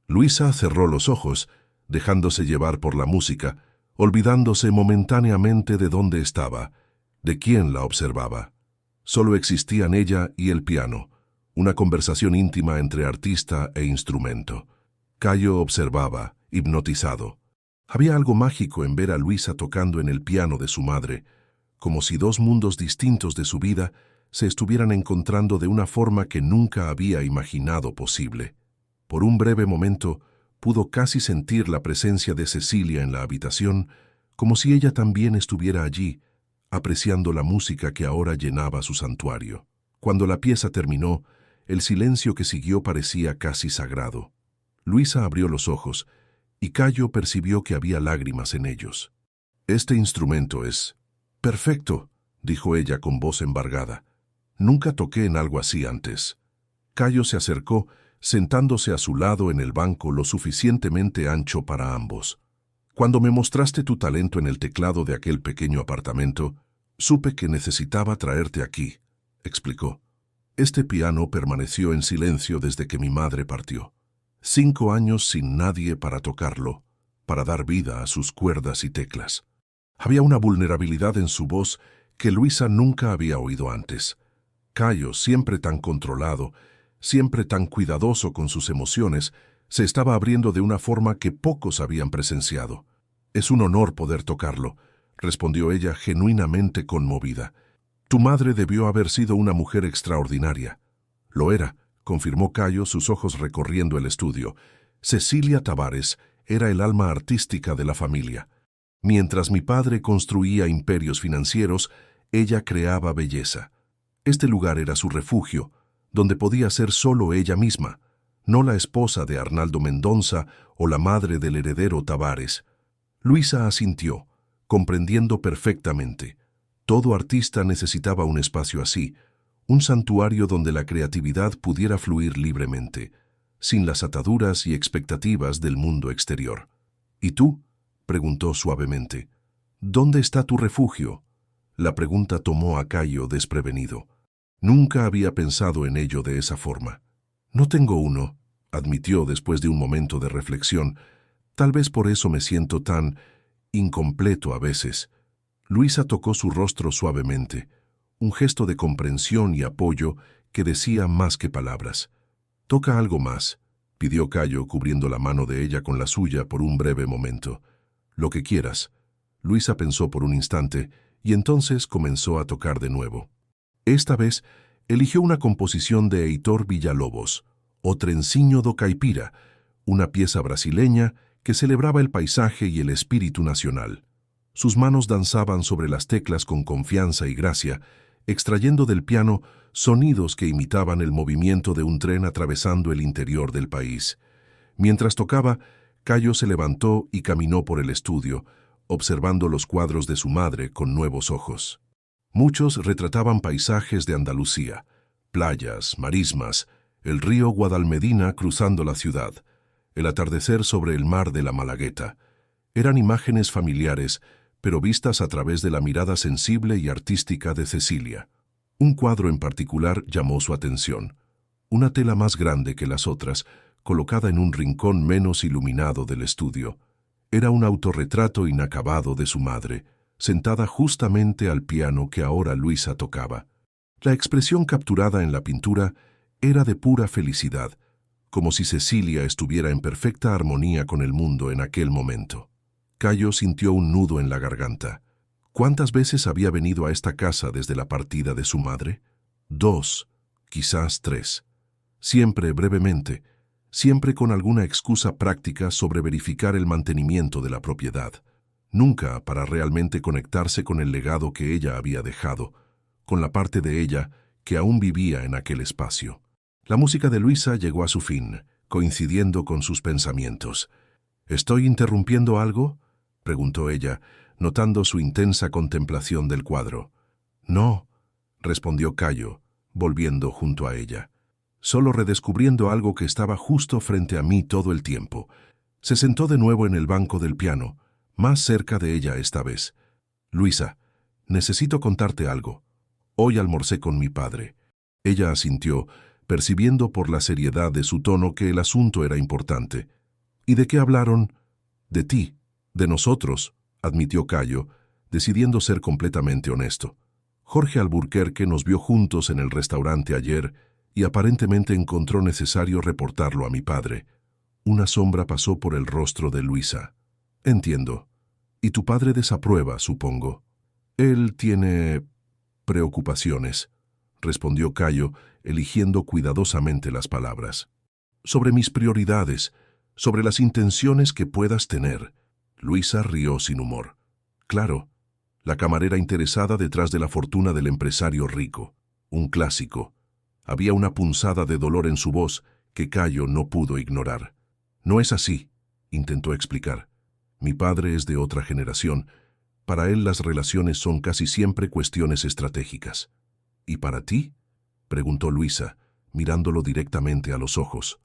Luisa cerró los ojos, dejándose llevar por la música, olvidándose momentáneamente de dónde estaba, de quién la observaba. Solo existían ella y el piano, una conversación íntima entre artista e instrumento. Cayo observaba, hipnotizado. Había algo mágico en ver a Luisa tocando en el piano de su madre, como si dos mundos distintos de su vida se estuvieran encontrando de una forma que nunca había imaginado posible. Por un breve momento, pudo casi sentir la presencia de Cecilia en la habitación, como si ella también estuviera allí, apreciando la música que ahora llenaba su santuario. Cuando la pieza terminó, el silencio que siguió parecía casi sagrado. Luisa abrió los ojos, y Cayo percibió que había lágrimas en ellos. «Este instrumento es perfecto», dijo ella con voz embargada. «Nunca toqué en algo así antes». Cayo se acercó, sentándose a su lado en el banco lo suficientemente ancho para ambos. «Cuando me mostraste tu talento en el teclado de aquel pequeño apartamento, supe que necesitaba traerte aquí», explicó. «Este piano permaneció en silencio desde que mi madre partió. 5 años sin nadie para tocarlo, para dar vida a sus cuerdas y teclas». Había una vulnerabilidad en su voz que Luisa nunca había oído antes. Cayo, siempre tan controlado, siempre tan cuidadoso con sus emociones, se estaba abriendo de una forma que pocos habían presenciado. «Es un honor poder tocarlo», respondió ella genuinamente conmovida. «Tu madre debió haber sido una mujer extraordinaria». «Lo era», confirmó Cayo, sus ojos recorriendo el estudio. «Cecilia Tavares era el alma artística de la familia. Mientras mi padre construía imperios financieros, ella creaba belleza. Este lugar era su refugio, donde podía ser solo ella misma, no la esposa de Arnaldo Mendonça o la madre del heredero Tavares». Luisa asintió, comprendiendo perfectamente. Todo artista necesitaba un espacio así, un santuario donde la creatividad pudiera fluir libremente, sin las ataduras y expectativas del mundo exterior. «¿Y tú?», preguntó suavemente. «¿Dónde está tu refugio?». La pregunta tomó a Cayo desprevenido. Nunca había pensado en ello de esa forma. «No tengo uno», admitió después de un momento de reflexión. «Tal vez por eso me siento tan incompleto a veces». Luisa tocó su rostro suavemente, un gesto de comprensión y apoyo que decía más que palabras. «Toca algo más», pidió Cayo, cubriendo la mano de ella con la suya por un breve momento. «Lo que quieras». Luisa pensó por un instante y entonces comenzó a tocar de nuevo. Esta vez eligió una composición de Heitor Villa-Lobos, O Trencinho do Caipira, una pieza brasileña que celebraba el paisaje y el espíritu nacional. Sus manos danzaban sobre las teclas con confianza y gracia, extrayendo del piano sonidos que imitaban el movimiento de un tren atravesando el interior del país. Mientras tocaba, Cayo se levantó y caminó por el estudio, observando los cuadros de su madre con nuevos ojos. Muchos retrataban paisajes de Andalucía, playas, marismas, el río Guadalmedina cruzando la ciudad, el atardecer sobre el mar de la Malagueta. Eran imágenes familiares, pero vistas a través de la mirada sensible y artística de Cecilia. Un cuadro en particular llamó su atención. Una tela más grande que las otras, colocada en un rincón menos iluminado del estudio. Era un autorretrato inacabado de su madre, sentada justamente al piano que ahora Luisa tocaba. La expresión capturada en la pintura era de pura felicidad, como si Cecilia estuviera en perfecta armonía con el mundo en aquel momento. Cayo sintió un nudo en la garganta. ¿Cuántas veces había venido a esta casa desde la partida de su madre? 2, quizás 3. Siempre brevemente, siempre con alguna excusa práctica sobre verificar el mantenimiento de la propiedad. Nunca para realmente conectarse con el legado que ella había dejado, con la parte de ella que aún vivía en aquel espacio. La música de Luisa llegó a su fin, coincidiendo con sus pensamientos. «¿Estoy interrumpiendo algo?», preguntó ella, notando su intensa contemplación del cuadro. «No», respondió Cayo, volviendo junto a ella. «Solo redescubriendo algo que estaba justo frente a mí todo el tiempo». Se sentó de nuevo en el banco del piano, más cerca de ella esta vez. «Luisa, necesito contarte algo. Hoy almorcé con mi padre». Ella asintió, percibiendo por la seriedad de su tono que el asunto era importante. «¿Y de qué hablaron?» «De ti, de nosotros», admitió Cayo, decidiendo ser completamente honesto. «Jorge Alburquerque nos vio juntos en el restaurante ayer y aparentemente encontró necesario reportarlo a mi padre». Una sombra pasó por el rostro de Luisa. «Entiendo. Y tu padre desaprueba, supongo». «Él tiene preocupaciones», respondió Cayo, eligiendo cuidadosamente las palabras. «Sobre mis prioridades, sobre las intenciones que puedas tener». Luisa rió sin humor. «Claro, la camarera interesada detrás de la fortuna del empresario rico. Un clásico». Había una punzada de dolor en su voz que Cayo no pudo ignorar. «No es así», intentó explicar. «Mi padre es de otra generación. Para él las relaciones son casi siempre cuestiones estratégicas». «¿Y para ti?», preguntó Luisa, mirándolo directamente a los ojos.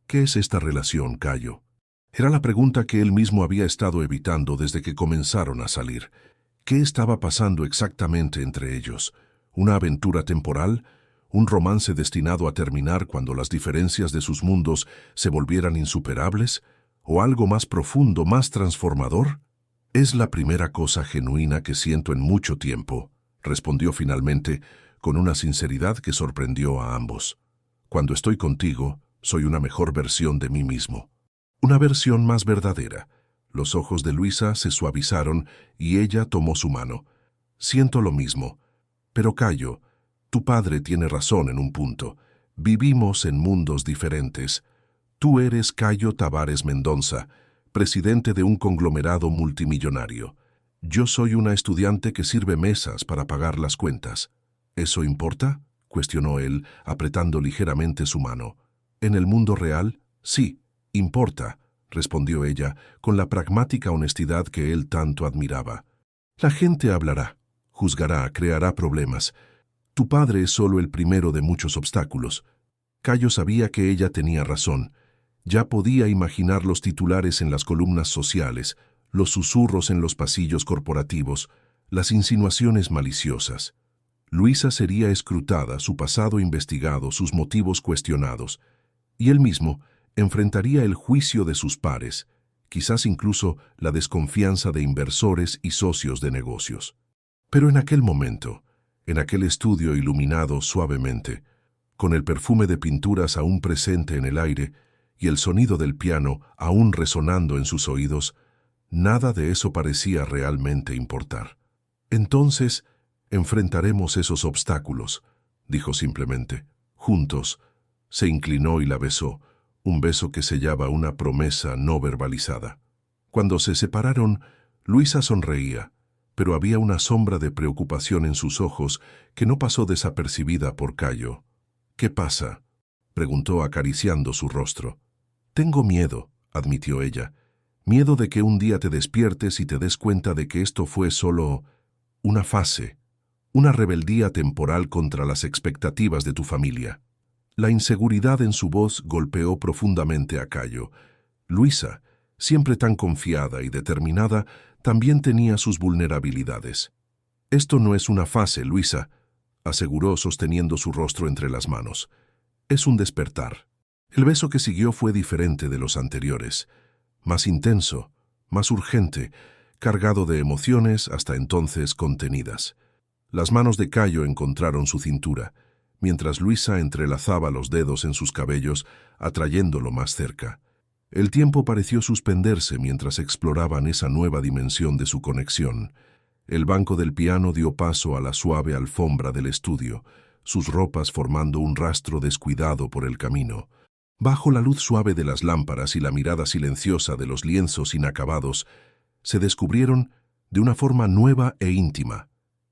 «¿Qué es esta relación, Cayo?». Era la pregunta que él mismo había estado evitando desde que comenzaron a salir. ¿Qué estaba pasando exactamente entre ellos? ¿Una aventura temporal? ¿Un romance destinado a terminar cuando las diferencias de sus mundos se volvieran insuperables? ¿O algo más profundo, más transformador? «Es la primera cosa genuina que siento en mucho tiempo», respondió finalmente, con una sinceridad que sorprendió a ambos. «Cuando estoy contigo, soy una mejor versión de mí mismo. Una versión más verdadera». Los ojos de Luisa se suavizaron y ella tomó su mano. «Siento lo mismo. Pero Cayo, tu padre tiene razón en un punto. Vivimos en mundos diferentes. Tú eres Cayo Tavares Mendonza, presidente de un conglomerado multimillonario. Yo soy una estudiante que sirve mesas para pagar las cuentas. ¿Eso importa?», cuestionó él, apretando ligeramente su mano. «En el mundo real, sí, importa», respondió ella, con la pragmática honestidad que él tanto admiraba. «La gente hablará, juzgará, creará problemas. Tu padre es solo el primero de muchos obstáculos». Cayo sabía que ella tenía razón. Ya podía imaginar los titulares en las columnas sociales, los susurros en los pasillos corporativos, las insinuaciones maliciosas. Luisa sería escrutada, su pasado investigado, sus motivos cuestionados, y él mismo enfrentaría el juicio de sus pares, quizás incluso la desconfianza de inversores y socios de negocios. Pero en aquel momento, en aquel estudio iluminado suavemente, con el perfume de pinturas aún presente en el aire y el sonido del piano aún resonando en sus oídos, nada de eso parecía realmente importar. «Entonces, enfrentaremos esos obstáculos», dijo simplemente. «Juntos». Se inclinó y la besó, un beso que sellaba una promesa no verbalizada. Cuando se separaron, Luisa sonreía, pero había una sombra de preocupación en sus ojos que no pasó desapercibida por Cayo. «¿Qué pasa?», preguntó acariciando su rostro. «Tengo miedo», admitió ella. «Miedo de que un día te despiertes y te des cuenta de que esto fue solo una fase, una rebeldía temporal contra las expectativas de tu familia». La inseguridad en su voz golpeó profundamente a Cayo. Luisa, siempre tan confiada y determinada, también tenía sus vulnerabilidades. «Esto no es una fase, Luisa», aseguró sosteniendo su rostro entre las manos. «Es un despertar». El beso que siguió fue diferente de los anteriores, más intenso, más urgente, cargado de emociones hasta entonces contenidas. Las manos de Cayo encontraron su cintura, mientras Luisa entrelazaba los dedos en sus cabellos, atrayéndolo más cerca. El tiempo pareció suspenderse mientras exploraban esa nueva dimensión de su conexión. El banco del piano dio paso a la suave alfombra del estudio, sus ropas formando un rastro descuidado por el camino. Bajo la luz suave de las lámparas y la mirada silenciosa de los lienzos inacabados, se descubrieron de una forma nueva e íntima.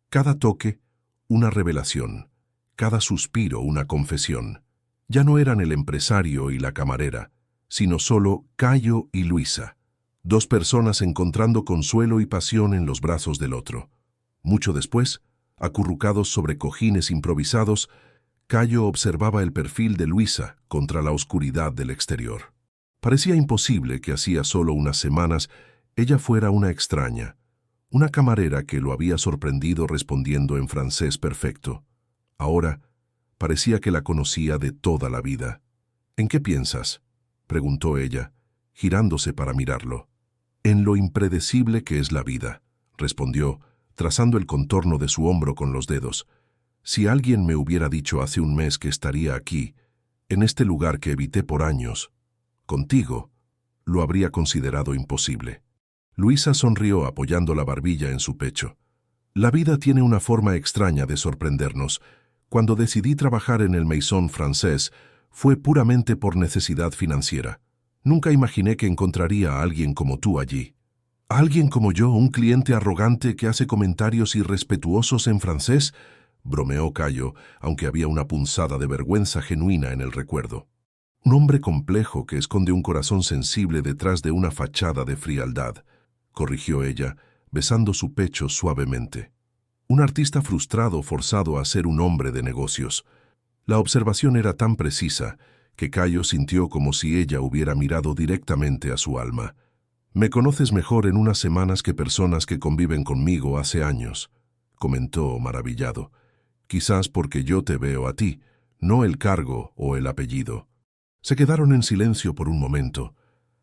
Cada toque, una revelación. Cada suspiro, una confesión. Ya no eran el empresario y la camarera, sino solo Cayo y Luisa. Dos personas encontrando consuelo y pasión en los brazos del otro. Mucho después, acurrucados sobre cojines improvisados, Cayo observaba el perfil de Luisa contra la oscuridad del exterior. Parecía imposible que hacía solo unas semanas Ella fuera una extraña, una camarera que lo había sorprendido respondiendo en francés perfecto. Ahora, parecía que la conocía de toda la vida. «¿En qué piensas?», preguntó ella, girándose para mirarlo. «En lo impredecible que es la vida», respondió, trazando el contorno de su hombro con los dedos. «Si alguien me hubiera dicho hace un mes que estaría aquí, en este lugar que evité por años, contigo, lo habría considerado imposible». Luisa sonrió apoyando la barbilla en su pecho. «La vida tiene una forma extraña de sorprendernos. Cuando decidí trabajar en el Maison Francés, fue puramente por necesidad financiera. Nunca imaginé que encontraría a alguien como tú allí. ¿Alguien como yo, un cliente arrogante que hace comentarios irrespetuosos en francés?», bromeó Cayo, aunque había una punzada de vergüenza genuina en el recuerdo. «Un hombre complejo que esconde un corazón sensible detrás de una fachada de frialdad», corrigió ella, besando su pecho suavemente. «Un artista frustrado forzado a ser un hombre de negocios». La observación era tan precisa que Cayo sintió como si ella hubiera mirado directamente a su alma. «Me conoces mejor en unas semanas que personas que conviven conmigo hace años», comentó maravillado. «Quizás porque yo te veo a ti, no el cargo o el apellido». Se quedaron en silencio por un momento,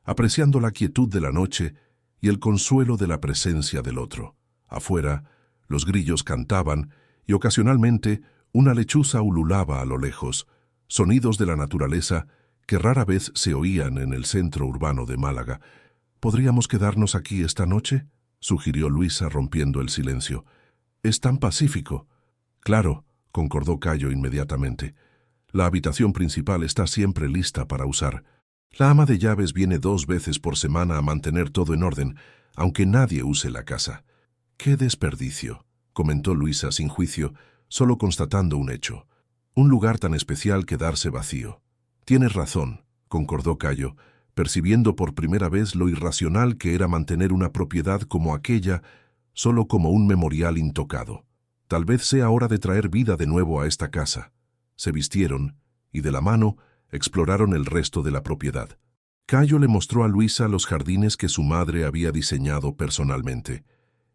apreciando la quietud de la noche y el consuelo de la presencia del otro. Afuera, los grillos cantaban y ocasionalmente una lechuza ululaba a lo lejos, sonidos de la naturaleza que rara vez se oían en el centro urbano de Málaga. «¿Podríamos quedarnos aquí esta noche?», sugirió Luisa rompiendo el silencio. «Es tan pacífico». «Claro», concordó Cayo inmediatamente. «La habitación principal está siempre lista para usar. La ama de llaves viene 2 veces por semana a mantener todo en orden, aunque nadie use la casa». «¡Qué desperdicio!», comentó Luisa sin juicio, solo constatando un hecho. «Un lugar tan especial quedarse vacío». «Tienes razón», concordó Cayo, percibiendo por primera vez lo irracional que era mantener una propiedad como aquella solo como un memorial intocado. «Tal vez sea hora de traer vida de nuevo a esta casa». Se vistieron y de la mano exploraron el resto de la propiedad. Cayo le mostró a Luisa los jardines que su madre había diseñado personalmente.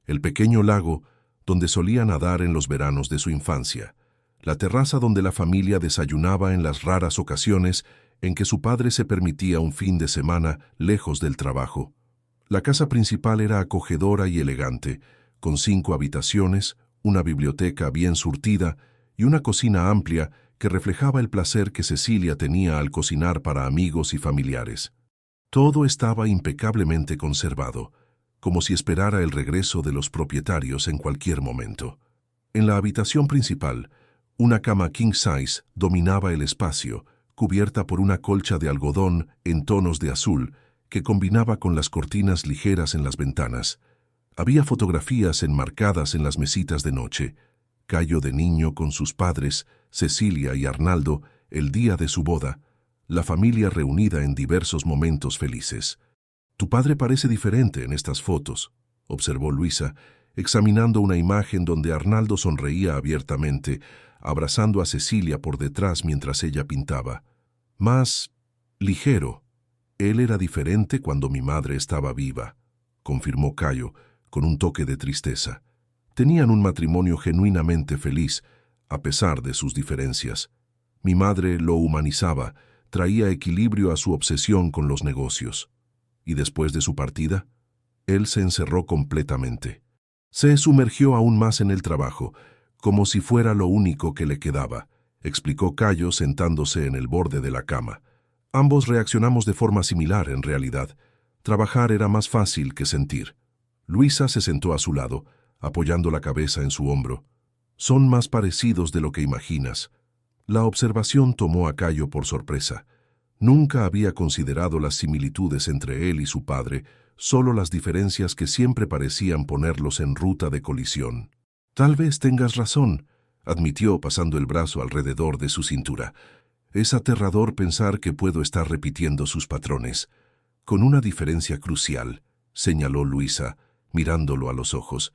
El pequeño lago donde solía nadar en los veranos de su infancia. La terraza donde la familia desayunaba en las raras ocasiones en que su padre se permitía un fin de semana lejos del trabajo. La casa principal era acogedora y elegante, con 5 habitaciones, una biblioteca bien surtida y una cocina amplia que reflejaba el placer que Cecilia tenía al cocinar para amigos y familiares. Todo estaba impecablemente conservado, como si esperara el regreso de los propietarios en cualquier momento. En la habitación principal, una cama king size dominaba el espacio, cubierta por una colcha de algodón en tonos de azul que combinaba con las cortinas ligeras en las ventanas. Había fotografías enmarcadas en las mesitas de noche. Cayo de niño con sus padres, Cecilia y Arnaldo, el día de su boda, la familia reunida en diversos momentos felices. «Tu padre parece diferente en estas fotos», observó Luisa, examinando una imagen donde Arnaldo sonreía abiertamente, abrazando a Cecilia por detrás mientras ella pintaba. «Más ligero. Él era diferente cuando mi madre estaba viva», confirmó Cayo, con un toque de tristeza. Tenían un matrimonio genuinamente feliz, a pesar de sus diferencias. Mi madre lo humanizaba, traía equilibrio a su obsesión con los negocios. Y después de su partida, él se encerró completamente. Se sumergió aún más en el trabajo, como si fuera lo único que le quedaba, explicó Cayo sentándose en el borde de la cama. Ambos reaccionamos de forma similar en realidad. Trabajar era más fácil que sentir. Luisa se sentó a su lado, apoyando la cabeza en su hombro. «Son más parecidos de lo que imaginas». La observación tomó a Cayo por sorpresa. Nunca había considerado las similitudes entre él y su padre, solo las diferencias que siempre parecían ponerlos en ruta de colisión. «Tal vez tengas razón», admitió pasando el brazo alrededor de su cintura. «Es aterrador pensar que puedo estar repitiendo sus patrones». «Con una diferencia crucial», señaló Luisa, mirándolo a los ojos.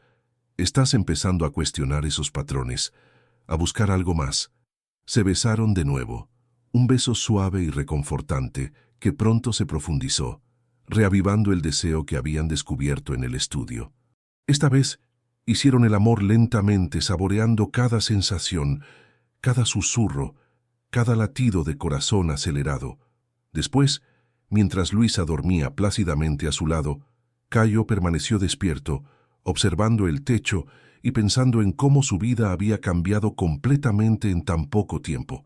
«Estás empezando a cuestionar esos patrones, a buscar algo más». Se besaron de nuevo, un beso suave y reconfortante que pronto se profundizó. reavivando el deseo que habían descubierto en el estudio. Esta vez hicieron el amor lentamente, saboreando cada sensación, cada susurro, cada latido de corazón acelerado. Después, mientras Luisa dormía plácidamente a su lado, Cayo permaneció despierto, observando el techo y pensando en cómo su vida había cambiado completamente en tan poco tiempo.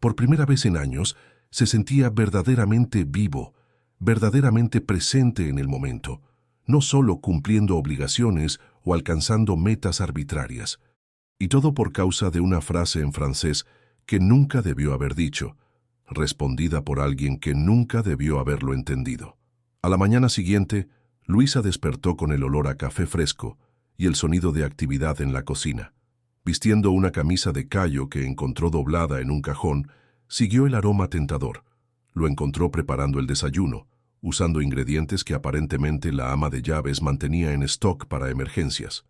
Por primera vez en años, se sentía verdaderamente vivo, verdaderamente presente en el momento, no solo cumpliendo obligaciones o alcanzando metas arbitrarias. Y todo por causa de una frase en francés que nunca debió haber dicho, respondida por alguien que nunca debió haberlo entendido. A la mañana siguiente, Luisa despertó con el olor a café fresco y el sonido de actividad en la cocina. Vistiendo una camisa de Cayo que encontró doblada en un cajón, siguió el aroma tentador. Lo encontró preparando el desayuno, usando ingredientes que aparentemente la ama de llaves mantenía en stock para emergencias.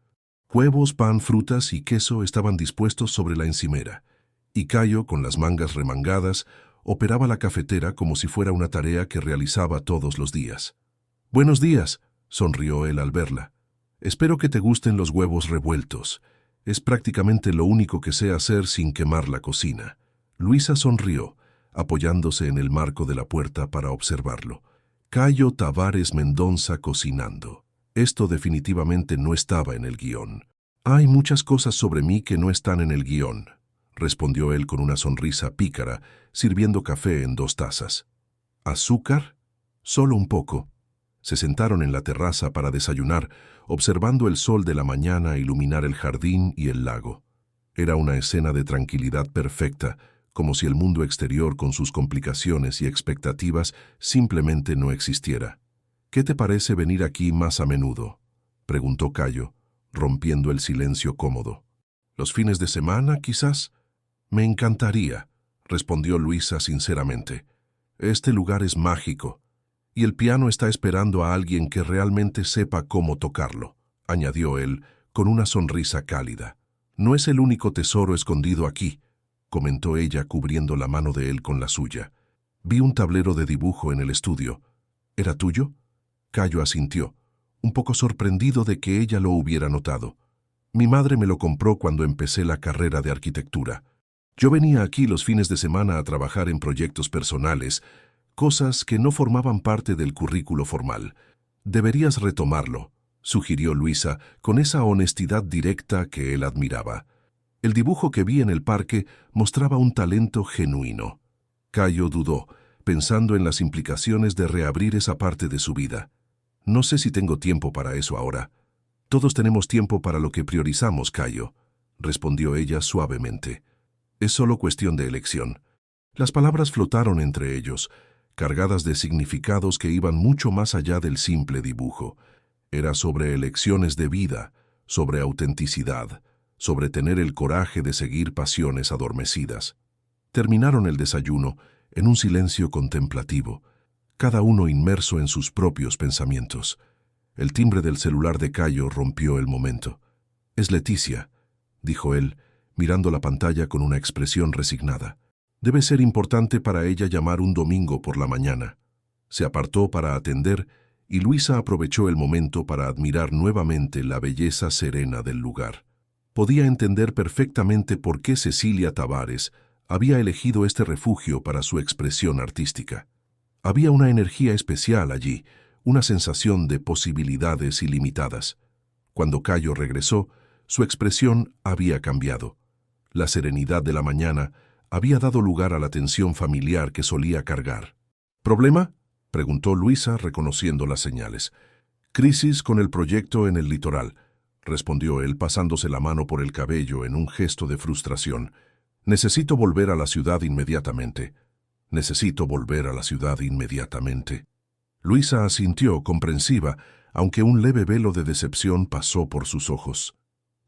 Huevos, pan, frutas y queso estaban dispuestos sobre la encimera, y Cayo, con las mangas remangadas, operaba la cafetera como si fuera una tarea que realizaba todos los días. «Buenos días», sonrió él al verla. «Espero que te gusten los huevos revueltos. Es prácticamente lo único que sé hacer sin quemar la cocina». Luisa sonrió, apoyándose en el marco de la puerta para observarlo. Cayo Tavares Mendonça cocinando. Esto definitivamente no estaba en el guión. «Hay muchas cosas sobre mí que no están en el guión», respondió él con una sonrisa pícara, sirviendo café en 2 tazas. «¿Azúcar?» «Solo un poco». Se sentaron en la terraza para desayunar, observando el sol de la mañana iluminar el jardín y el lago. Era una escena de tranquilidad perfecta, como si el mundo exterior con sus complicaciones y expectativas simplemente no existiera. «¿Qué te parece venir aquí más a menudo?», preguntó Cayo, rompiendo el silencio cómodo. «¿Los fines de semana, quizás?» «Me encantaría», respondió Luisa sinceramente. «Este lugar es mágico, y el piano está esperando a alguien que realmente sepa cómo tocarlo», añadió él con una sonrisa cálida. «No es el único tesoro escondido aquí», comentó ella cubriendo la mano de él con la suya. «Vi un tablero de dibujo en el estudio. ¿Era tuyo?» Cayo asintió, un poco sorprendido de que ella lo hubiera notado. «Mi madre me lo compró cuando empecé la carrera de arquitectura. Yo venía aquí los fines de semana a trabajar en proyectos personales, cosas que no formaban parte del currículo formal. Deberías retomarlo», sugirió Luisa con esa honestidad directa que él admiraba. El dibujo que vi en el parque mostraba un talento genuino. Cayo dudó, pensando en las implicaciones de reabrir esa parte de su vida. «No sé si tengo tiempo para eso ahora». «Todos tenemos tiempo para lo que priorizamos, Cayo», respondió ella suavemente. «Es solo cuestión de elección». Las palabras flotaron entre ellos, cargadas de significados que iban mucho más allá del simple dibujo. Era sobre elecciones de vida, sobre autenticidad, sobre tener el coraje de seguir pasiones adormecidas. Terminaron el desayuno en un silencio contemplativo, cada uno inmerso en sus propios pensamientos. El timbre del celular de Cayo rompió el momento. «Es Leticia», dijo él, mirando la pantalla con una expresión resignada. «Debe ser importante para ella llamar un domingo por la mañana». Se apartó para atender y Luisa aprovechó el momento para admirar nuevamente la belleza serena del lugar. Podía entender perfectamente por qué Cecilia Tavares había elegido este refugio para su expresión artística. Había una energía especial allí, una sensación de posibilidades ilimitadas. Cuando Cayo regresó, su expresión había cambiado. La serenidad de la mañana había dado lugar a la tensión familiar que solía cargar. «¿Problema?», preguntó Luisa, reconociendo las señales. «Crisis con el proyecto en el litoral», respondió él pasándose la mano por el cabello en un gesto de frustración. «Necesito volver a la ciudad inmediatamente. Necesito volver a la ciudad inmediatamente». Luisa asintió, comprensiva, aunque un leve velo de decepción pasó por sus ojos.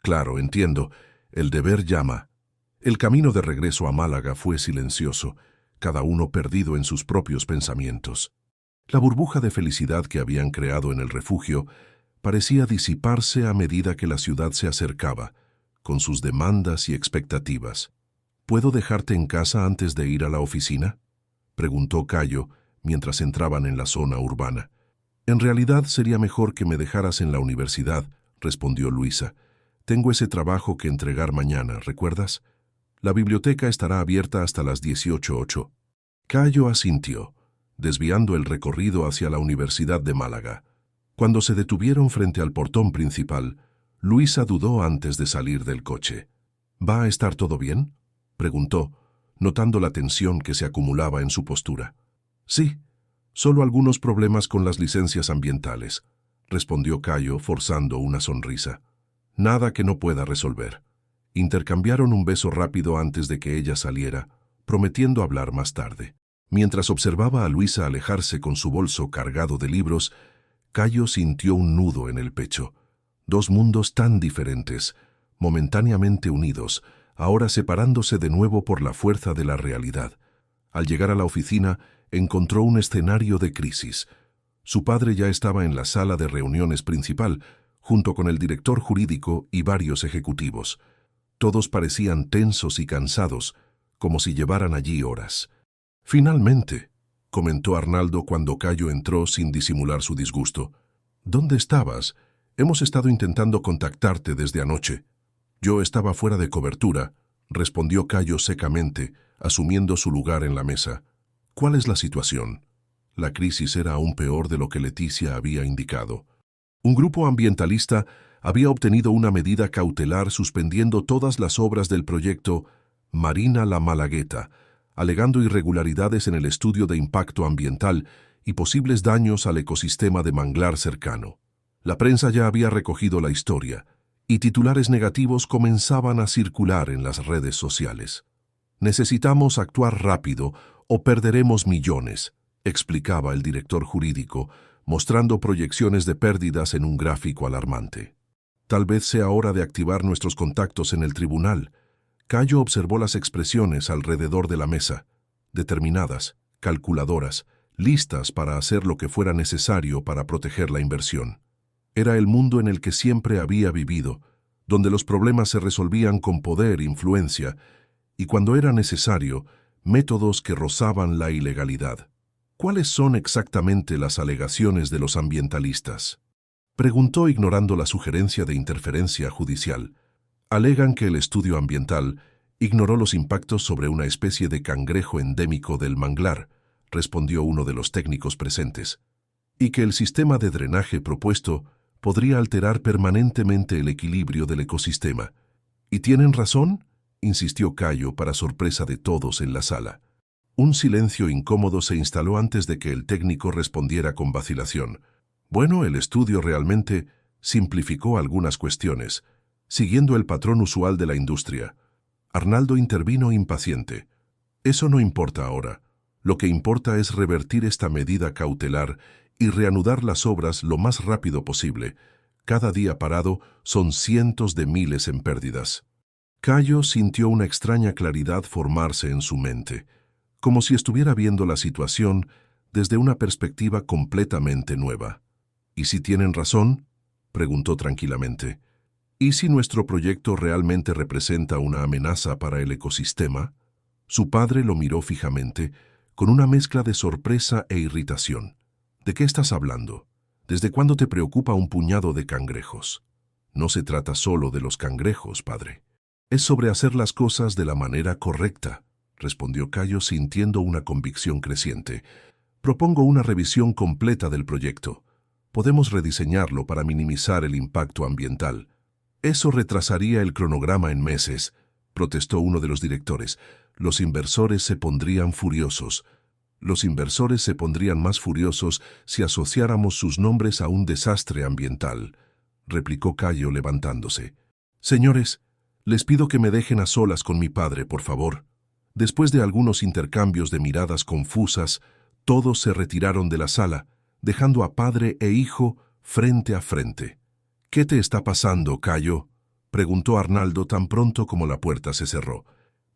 «Claro, entiendo. El deber llama». El camino de regreso a Málaga fue silencioso, cada uno perdido en sus propios pensamientos. La burbuja de felicidad que habían creado en el refugio parecía disiparse a medida que la ciudad se acercaba, con sus demandas y expectativas. «¿Puedo dejarte en casa antes de ir a la oficina?», preguntó Cayo mientras entraban en la zona urbana. En realidad sería mejor que me dejaras en la universidad, respondió Luisa. Tengo ese trabajo que entregar mañana, ¿recuerdas? La biblioteca estará abierta hasta las 18:08. Cayo asintió, desviando el recorrido hacia la Universidad de Málaga. Cuando se detuvieron frente al portón principal, Luisa dudó antes de salir del coche. ¿Va a estar todo bien?, preguntó, notando la tensión que se acumulaba en su postura. Sí, solo algunos problemas con las licencias ambientales, respondió Cayo, forzando una sonrisa. Nada que no pueda resolver. Intercambiaron un beso rápido antes de que ella saliera, prometiendo hablar más tarde. Mientras observaba a Luisa alejarse con su bolso cargado de libros, Cayo sintió un nudo en el pecho. Dos mundos tan diferentes, momentáneamente unidos, ahora separándose de nuevo por la fuerza de la realidad. Al llegar a la oficina, encontró un escenario de crisis. Su padre ya estaba en la sala de reuniones principal, junto con el director jurídico y varios ejecutivos. Todos parecían tensos y cansados, como si llevaran allí horas. «Finalmente», comentó Arnaldo cuando Cayo entró sin disimular su disgusto. «¿Dónde estabas? Hemos estado intentando contactarte desde anoche». «Yo estaba fuera de cobertura», respondió Cayo secamente, asumiendo su lugar en la mesa. «¿Cuál es la situación?» La crisis era aún peor de lo que Leticia había indicado. Un grupo ambientalista había obtenido una medida cautelar suspendiendo todas las obras del proyecto Marina La Malagueta, alegando irregularidades en el estudio de impacto ambiental y posibles daños al ecosistema de manglar cercano. La prensa ya había recogido la historia, y titulares negativos comenzaban a circular en las redes sociales. «Necesitamos actuar rápido o perderemos millones», explicaba el director jurídico, mostrando proyecciones de pérdidas en un gráfico alarmante. «Tal vez sea hora de activar nuestros contactos en el tribunal». Cayo observó las expresiones alrededor de la mesa, determinadas, calculadoras, listas para hacer lo que fuera necesario para proteger la inversión. Era el mundo en el que siempre había vivido, donde los problemas se resolvían con poder, influencia, y cuando era necesario, métodos que rozaban la ilegalidad. «¿Cuáles son exactamente las alegaciones de los ambientalistas?», preguntó ignorando la sugerencia de interferencia judicial. «Alegan que el estudio ambiental ignoró los impactos sobre una especie de cangrejo endémico del manglar», respondió uno de los técnicos presentes, «y que el sistema de drenaje propuesto podría alterar permanentemente el equilibrio del ecosistema». «¿Y tienen razón?», insistió Cayo para sorpresa de todos en la sala. Un silencio incómodo se instaló antes de que el técnico respondiera con vacilación. «Bueno, el estudio realmente simplificó algunas cuestiones, siguiendo el patrón usual de la industria». Arnaldo intervino impaciente. «Eso no importa ahora. Lo que importa es revertir esta medida cautelar y reanudar las obras lo más rápido posible. Cada día parado son cientos de miles en pérdidas». Cayo sintió una extraña claridad formarse en su mente, como si estuviera viendo la situación desde una perspectiva completamente nueva. «¿Y si tienen razón?», preguntó tranquilamente. «¿Y si nuestro proyecto realmente representa una amenaza para el ecosistema?». Su padre lo miró fijamente, con una mezcla de sorpresa e irritación. «¿De qué estás hablando? ¿Desde cuándo te preocupa un puñado de cangrejos?». «No se trata solo de los cangrejos, padre. Es sobre hacer las cosas de la manera correcta», respondió Cayo sintiendo una convicción creciente. «Propongo una revisión completa del proyecto. Podemos rediseñarlo para minimizar el impacto ambiental». «Eso retrasaría el cronograma en meses», protestó uno de los directores. «Los inversores se pondrían furiosos». «Los inversores se pondrían más furiosos si asociáramos sus nombres a un desastre ambiental», replicó Cayo levantándose. «Señores, les pido que me dejen a solas con mi padre, por favor». Después de algunos intercambios de miradas confusas, todos se retiraron de la sala, dejando a padre e hijo frente a frente. «¿Qué te está pasando, Cayo?», preguntó Arnaldo tan pronto como la puerta se cerró.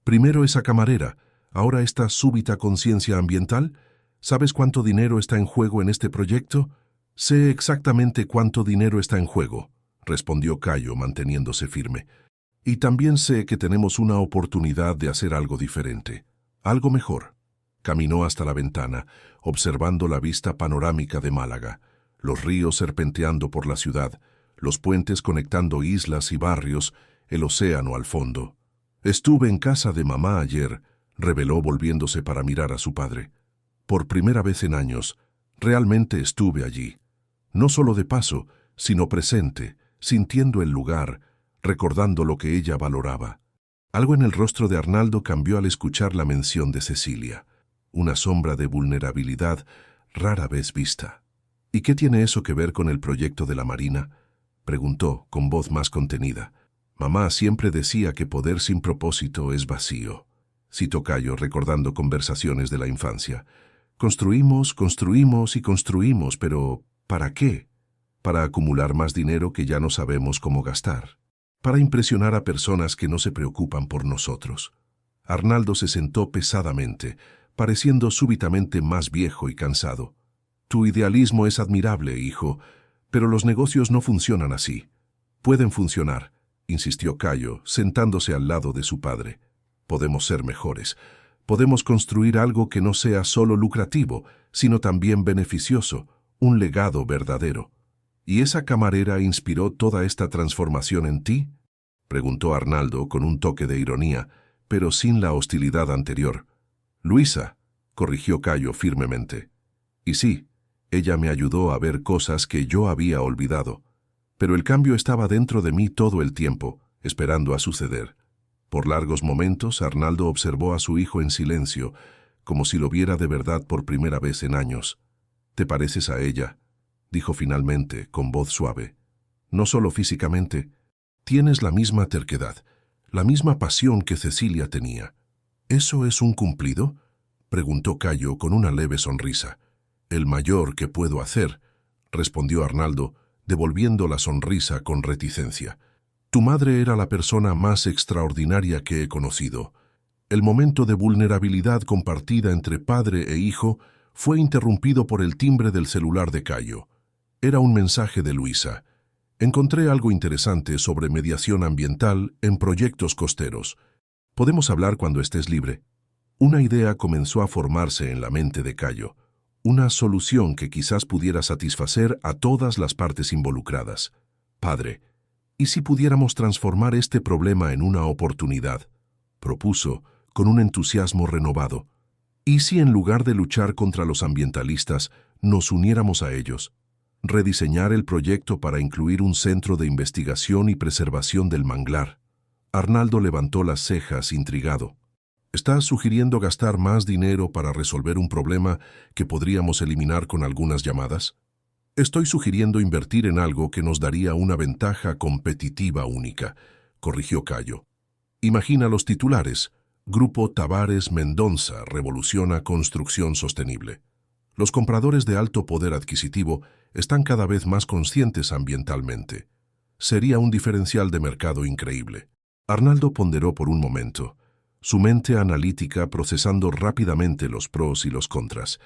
«Primero esa camarera, ahora esta súbita conciencia ambiental. ¿Sabes cuánto dinero está en juego en este proyecto?». «Sé exactamente cuánto dinero está en juego», respondió Cayo manteniéndose firme. «Y también sé que tenemos una oportunidad de hacer algo diferente, algo mejor». Caminó hasta la ventana, observando la vista panorámica de Málaga. los ríos serpenteando por la ciudad, los puentes conectando islas y barrios, el océano al fondo. «Estuve en casa de mamá ayer», reveló volviéndose para mirar a su padre. «Por primera vez en años, realmente estuve allí. No solo de paso, sino presente, sintiendo el lugar, recordando lo que ella valoraba». Algo en el rostro de Arnaldo cambió al escuchar la mención de Cecilia. Una sombra de vulnerabilidad rara vez vista. «¿Y qué tiene eso que ver con el proyecto de la Marina?», preguntó con voz más contenida. «Mamá siempre decía que poder sin propósito es vacío», citó Cayo recordando conversaciones de la infancia. «Construimos, construimos y construimos, pero ¿para qué? Para acumular más dinero que ya no sabemos cómo gastar. Para impresionar a personas que no se preocupan por nosotros». Arnaldo se sentó pesadamente, pareciendo súbitamente más viejo y cansado. «Tu idealismo es admirable, hijo, pero los negocios no funcionan así». «Pueden funcionar», insistió Cayo, sentándose al lado de su padre. «Podemos ser mejores. Podemos construir algo que no sea solo lucrativo, sino también beneficioso, un legado verdadero». «¿Y esa camarera inspiró toda esta transformación en ti?», preguntó Arnaldo con un toque de ironía, pero sin la hostilidad anterior. «Luisa», corrigió Cayo firmemente. «Y sí, ella me ayudó a ver cosas que yo había olvidado. Pero el cambio estaba dentro de mí todo el tiempo, esperando a suceder». Por largos momentos, Arnaldo observó a su hijo en silencio, como si lo viera de verdad por primera vez en años. «Te pareces a ella», dijo finalmente, con voz suave. «No solo físicamente, tienes la misma terquedad, la misma pasión que Cecilia tenía». «¿Eso es un cumplido?», preguntó Cayo con una leve sonrisa. «El mayor que puedo hacer», respondió Arnaldo, devolviendo la sonrisa con reticencia. «Tu madre era la persona más extraordinaria que he conocido». El momento de vulnerabilidad compartida entre padre e hijo fue interrumpido por el timbre del celular de Cayo. Era un mensaje de Luisa. «Encontré algo interesante sobre mediación ambiental en proyectos costeros. ¿Podemos hablar cuando estés libre?». Una idea comenzó a formarse en la mente de Cayo. Una solución que quizás pudiera satisfacer a todas las partes involucradas. «Padre, ¿y si pudiéramos transformar este problema en una oportunidad?», propuso, con un entusiasmo renovado. «¿Y si en lugar de luchar contra los ambientalistas, nos uniéramos a ellos? Rediseñar el proyecto para incluir un centro de investigación y preservación del manglar». Arnaldo levantó las cejas intrigado. «¿Estás sugiriendo gastar más dinero para resolver un problema que podríamos eliminar con algunas llamadas?». «Estoy sugiriendo invertir en algo que nos daría una ventaja competitiva única», corrigió Cayo. «Imagina los titulares: Grupo Tavares Mendonça revoluciona construcción sostenible». Los compradores de alto poder adquisitivo están cada vez más conscientes ambientalmente. Sería un diferencial de mercado increíble. Arnaldo ponderó por un momento, su mente analítica procesando rápidamente los pros y los contras.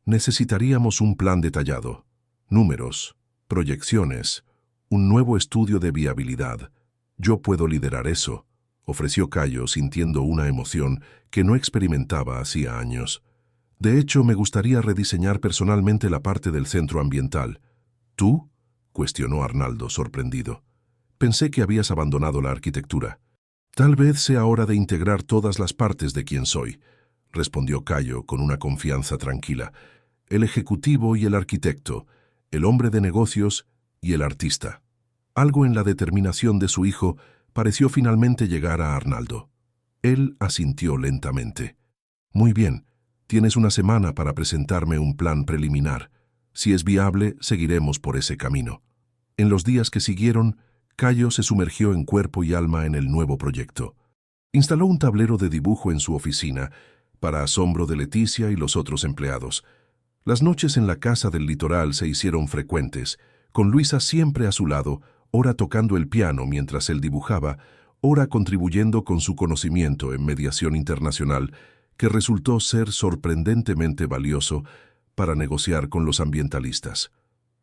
«Necesitaríamos un plan detallado, números, proyecciones, un nuevo estudio de viabilidad. Yo puedo liderar eso», ofreció Cayo sintiendo una emoción que no experimentaba hacía años. «De hecho, me gustaría rediseñar personalmente la parte del centro ambiental». «¿Tú?», cuestionó Arnaldo, sorprendido. «Pensé que habías abandonado la arquitectura». «Tal vez sea hora de integrar todas las partes de quien soy», respondió Cayo con una confianza tranquila. «El ejecutivo y el arquitecto, el hombre de negocios y el artista». Algo en la determinación de su hijo pareció finalmente llegar a Arnaldo. Él asintió lentamente. «Muy bien, tienes una semana para presentarme un plan preliminar. Si es viable, seguiremos por ese camino». En los días que siguieron, Cayo se sumergió en cuerpo y alma en el nuevo proyecto. Instaló un tablero de dibujo en su oficina, para asombro de Leticia y los otros empleados. Las noches en la casa del litoral se hicieron frecuentes, con Luisa siempre a su lado, ora tocando el piano mientras él dibujaba, ora contribuyendo con su conocimiento en mediación internacional, que resultó ser sorprendentemente valioso para negociar con los ambientalistas.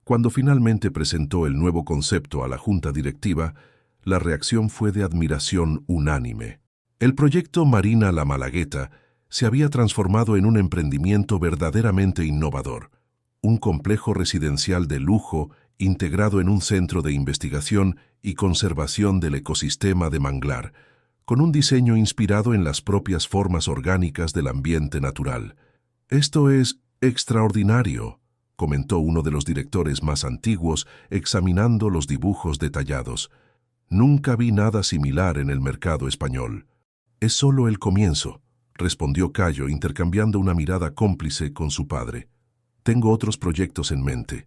Cuando finalmente presentó el nuevo concepto a la junta directiva, la reacción fue de admiración unánime. El proyecto Marina La Malagueta se había transformado en un emprendimiento verdaderamente innovador. un complejo residencial de lujo integrado en un centro de investigación y conservación del ecosistema de manglar, con un diseño inspirado en las propias formas orgánicas del ambiente natural. «Esto es extraordinario», comentó uno de los directores más antiguos, examinando los dibujos detallados. «Nunca vi nada similar en el mercado español». «Es solo el comienzo», respondió Cayo, intercambiando una mirada cómplice con su padre. «Tengo otros proyectos en mente.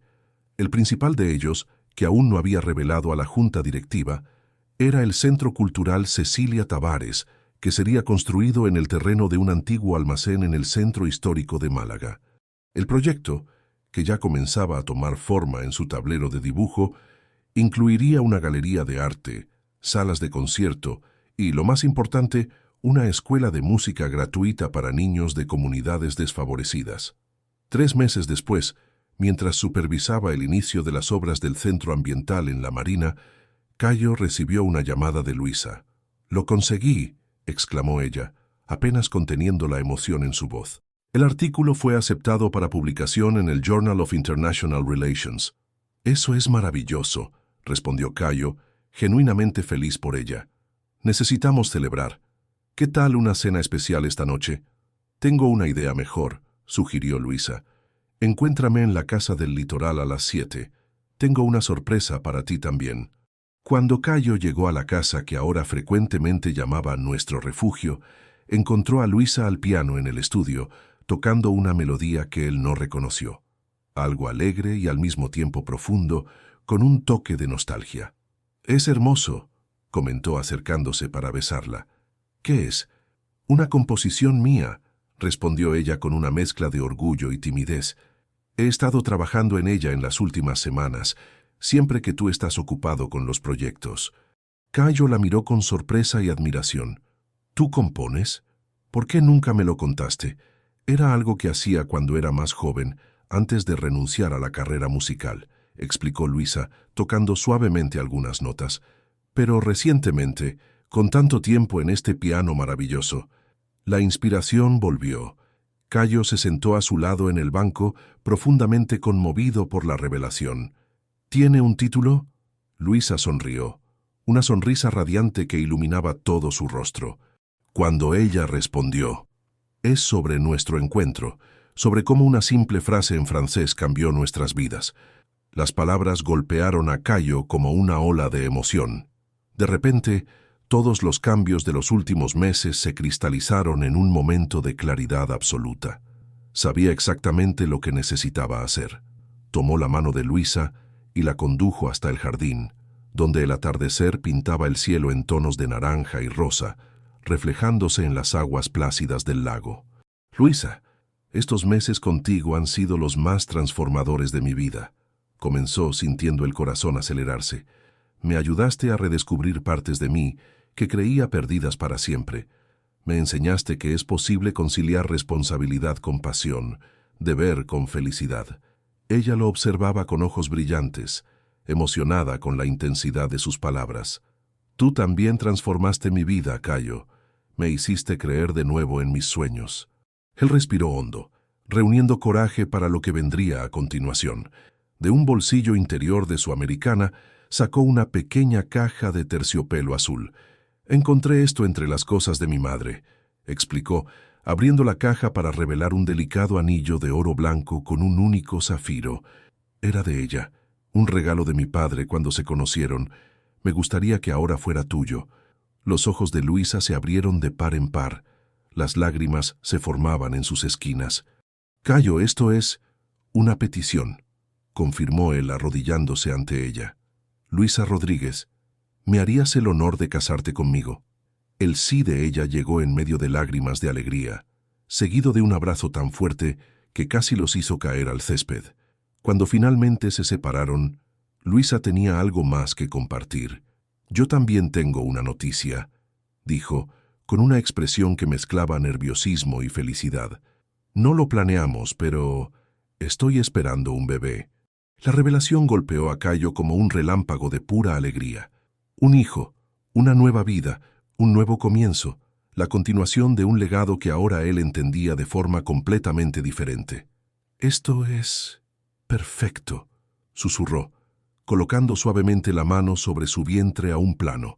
El principal de ellos, que aún no había revelado a la junta directiva, era el Centro Cultural Cecilia Tavares, que sería construido en el terreno de un antiguo almacén en el centro histórico de Málaga. El proyecto, que ya comenzaba a tomar forma en su tablero de dibujo, incluiría una galería de arte, salas de concierto y, lo más importante, una escuela de música gratuita para niños de comunidades desfavorecidas. 3 meses después, mientras supervisaba el inicio de las obras del centro ambiental en La Marina, Cayo recibió una llamada de Luisa. «Lo conseguí», exclamó ella, apenas conteniendo la emoción en su voz. El artículo fue aceptado para publicación en el Journal of International Relations. «Eso es maravilloso», respondió Cayo, genuinamente feliz por ella. «Necesitamos celebrar. ¿Qué tal una cena especial esta noche?» «Tengo una idea mejor», sugirió Luisa. «Encuéntrame en la Casa del Litoral a las 7. Tengo una sorpresa para ti también». Cuando Cayo llegó a la casa que ahora frecuentemente llamaba Nuestro Refugio, encontró a Luisa al piano en el estudio, tocando una melodía que él no reconoció. Algo alegre y al mismo tiempo profundo, con un toque de nostalgia. «Es hermoso», comentó acercándose para besarla. «¿Qué es?» «Una composición mía», respondió ella con una mezcla de orgullo y timidez. «He estado trabajando en ella en las últimas semanas, siempre que tú estás ocupado con los proyectos». Cayo la miró con sorpresa y admiración. «¿Tú compones? ¿Por qué nunca me lo contaste?» «Era algo que hacía cuando era más joven, antes de renunciar a la carrera musical», explicó Luisa, tocando suavemente algunas notas. «Pero recientemente, con tanto tiempo en este piano maravilloso, la inspiración volvió». Cayo se sentó a su lado en el banco, profundamente conmovido por la revelación. «¿Tiene un título?» Luisa sonrió, una sonrisa radiante que iluminaba todo su rostro. Cuando ella respondió, «Es sobre nuestro encuentro, sobre cómo una simple frase en francés cambió nuestras vidas». Las palabras golpearon a Cayo como una ola de emoción. De repente, todos los cambios de los últimos meses se cristalizaron en un momento de claridad absoluta. Sabía exactamente lo que necesitaba hacer. Tomó la mano de Luisa y la condujo hasta el jardín, donde el atardecer pintaba el cielo en tonos de naranja y rosa, reflejándose en las aguas plácidas del lago. «Luisa, estos meses contigo han sido los más transformadores de mi vida», comenzó sintiendo el corazón acelerarse. «Me ayudaste a redescubrir partes de mí que creía perdidas para siempre. Me enseñaste que es posible conciliar responsabilidad con pasión, deber con felicidad». Ella lo observaba con ojos brillantes, emocionada con la intensidad de sus palabras. «Tú también transformaste mi vida, Cayo. Me hiciste creer de nuevo en mis sueños». Él respiró hondo, reuniendo coraje para lo que vendría a continuación. De un bolsillo interior de su americana, sacó una pequeña caja de terciopelo azul. «Encontré esto entre las cosas de mi madre», explicó, abriendo la caja para revelar un delicado anillo de oro blanco con un único zafiro. «Era de ella, un regalo de mi padre cuando se conocieron. Me gustaría que ahora fuera tuyo». Los ojos de Luisa se abrieron de par en par. Las lágrimas se formaban en sus esquinas. «Cayo, esto es una petición», confirmó él arrodillándose ante ella. «Luisa Rodríguez, ¿me harías el honor de casarte conmigo?» El sí de ella llegó en medio de lágrimas de alegría, seguido de un abrazo tan fuerte que casi los hizo caer al césped. Cuando finalmente se separaron, Luisa tenía algo más que compartir. «Yo también tengo una noticia», dijo, con una expresión que mezclaba nerviosismo y felicidad. «No lo planeamos, pero estoy esperando un bebé». La revelación golpeó a Cayo como un relámpago de pura alegría. Un hijo, una nueva vida, un nuevo comienzo, la continuación de un legado que ahora él entendía de forma completamente diferente. «Esto es Perfecto, susurró, colocando suavemente la mano sobre su vientre a un plano.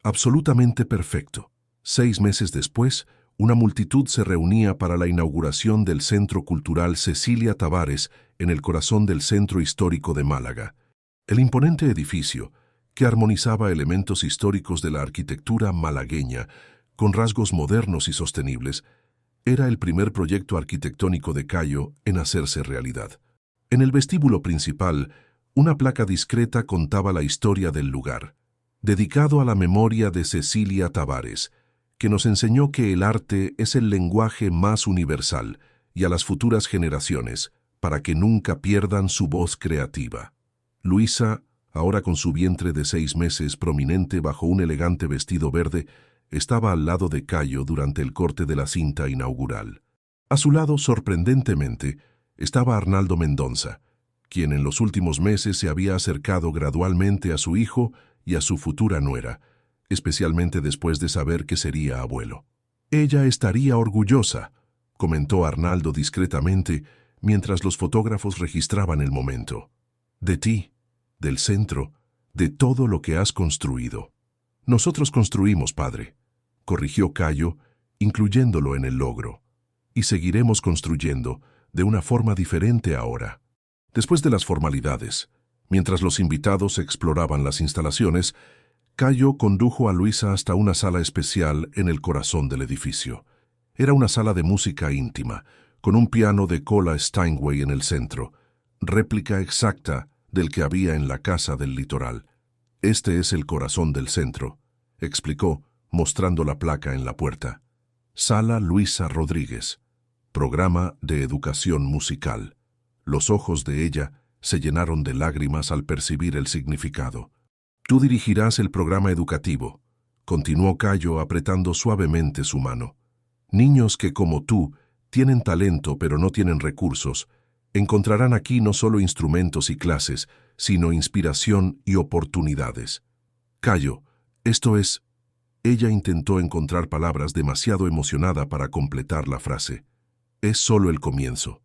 Absolutamente perfecto. 6 meses después, una multitud se reunía para la inauguración del Centro Cultural Cecilia Tavares en el corazón del centro histórico de Málaga. El imponente edificio, que armonizaba elementos históricos de la arquitectura malagueña con rasgos modernos y sostenibles, era el primer proyecto arquitectónico de Cayo en hacerse realidad. En el vestíbulo principal, una placa discreta contaba la historia del lugar, dedicado a la memoria de Cecilia Tavares, que nos enseñó que el arte es el lenguaje más universal y a las futuras generaciones, para que nunca pierdan su voz creativa. Luisa, ahora con su vientre de 6 meses prominente bajo un elegante vestido verde, estaba al lado de Cayo durante el corte de la cinta inaugural. A su lado, sorprendentemente, estaba Arnaldo Mendonça, quien en los últimos meses se había acercado gradualmente a su hijo y a su futura nuera, especialmente después de saber que sería abuelo. «Ella estaría orgullosa», comentó Arnaldo discretamente mientras los fotógrafos registraban el momento. «De ti, del centro, de todo lo que has construido». «Nosotros construimos, padre», corrigió Cayo, incluyéndolo en el logro. «Y seguiremos construyendo, de una forma diferente ahora». Después de las formalidades, mientras los invitados exploraban las instalaciones, Cayo condujo a Luisa hasta una sala especial en el corazón del edificio. Era una sala de música íntima, con un piano de cola Steinway en el centro, réplica exacta del que había en la Casa del Litoral. «Este es el corazón del centro», explicó, mostrando la placa en la puerta. «Sala Luisa Rodríguez. Programa de educación musical». Los ojos de ella se llenaron de lágrimas al percibir el significado. «Tú dirigirás el programa educativo», continuó Cayo apretando suavemente su mano. «Niños que, como tú, tienen talento pero no tienen recursos, encontrarán aquí no solo instrumentos y clases, sino inspiración y oportunidades». «Cayo, esto es...» Ella intentó encontrar palabras demasiado emocionada para completar la frase. «Es solo el comienzo»,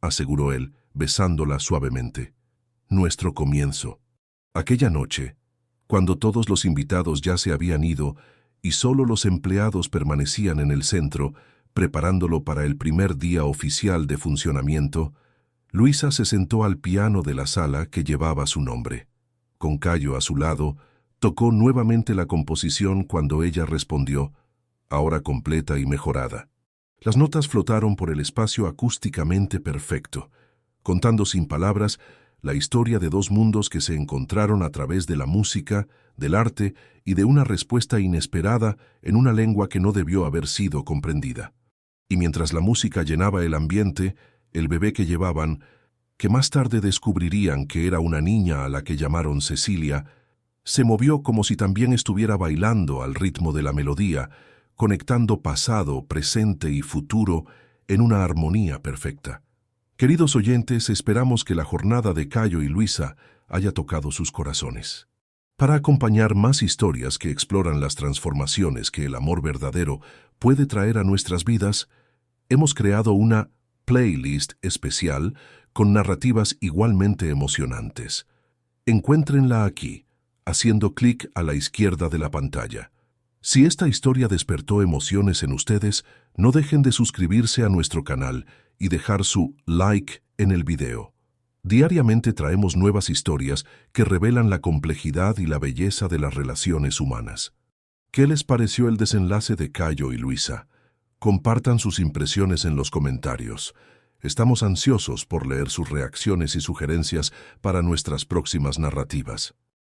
aseguró él, besándola suavemente. «Nuestro comienzo». Aquella noche, cuando todos los invitados ya se habían ido y solo los empleados permanecían en el centro, preparándolo para el primer día oficial de funcionamiento, Luisa se sentó al piano de la sala que llevaba su nombre. Con Cayo a su lado, tocó nuevamente la composición cuando ella respondió, ahora completa y mejorada. Las notas flotaron por el espacio acústicamente perfecto, contando sin palabras la historia de dos mundos que se encontraron a través de la música, del arte y de una respuesta inesperada en una lengua que no debió haber sido comprendida. Y mientras la música llenaba el ambiente, el bebé que llevaban, que más tarde descubrirían que era una niña a la que llamaron Cecilia, se movió como si también estuviera bailando al ritmo de la melodía, conectando pasado, presente y futuro en una armonía perfecta. Queridos oyentes, esperamos que la jornada de Cayo y Luisa haya tocado sus corazones. Para acompañar más historias que exploran las transformaciones que el amor verdadero puede traer a nuestras vidas, hemos creado una playlist especial con narrativas igualmente emocionantes. Encuéntrenla aquí, haciendo clic a la izquierda de la pantalla. Si esta historia despertó emociones en ustedes, no dejen de suscribirse a nuestro canal y dejar su like en el video. Diariamente traemos nuevas historias que revelan la complejidad y la belleza de las relaciones humanas. ¿Qué les pareció el desenlace de Cayo y Luisa? Compartan sus impresiones en los comentarios. Estamos ansiosos por leer sus reacciones y sugerencias para nuestras próximas narrativas.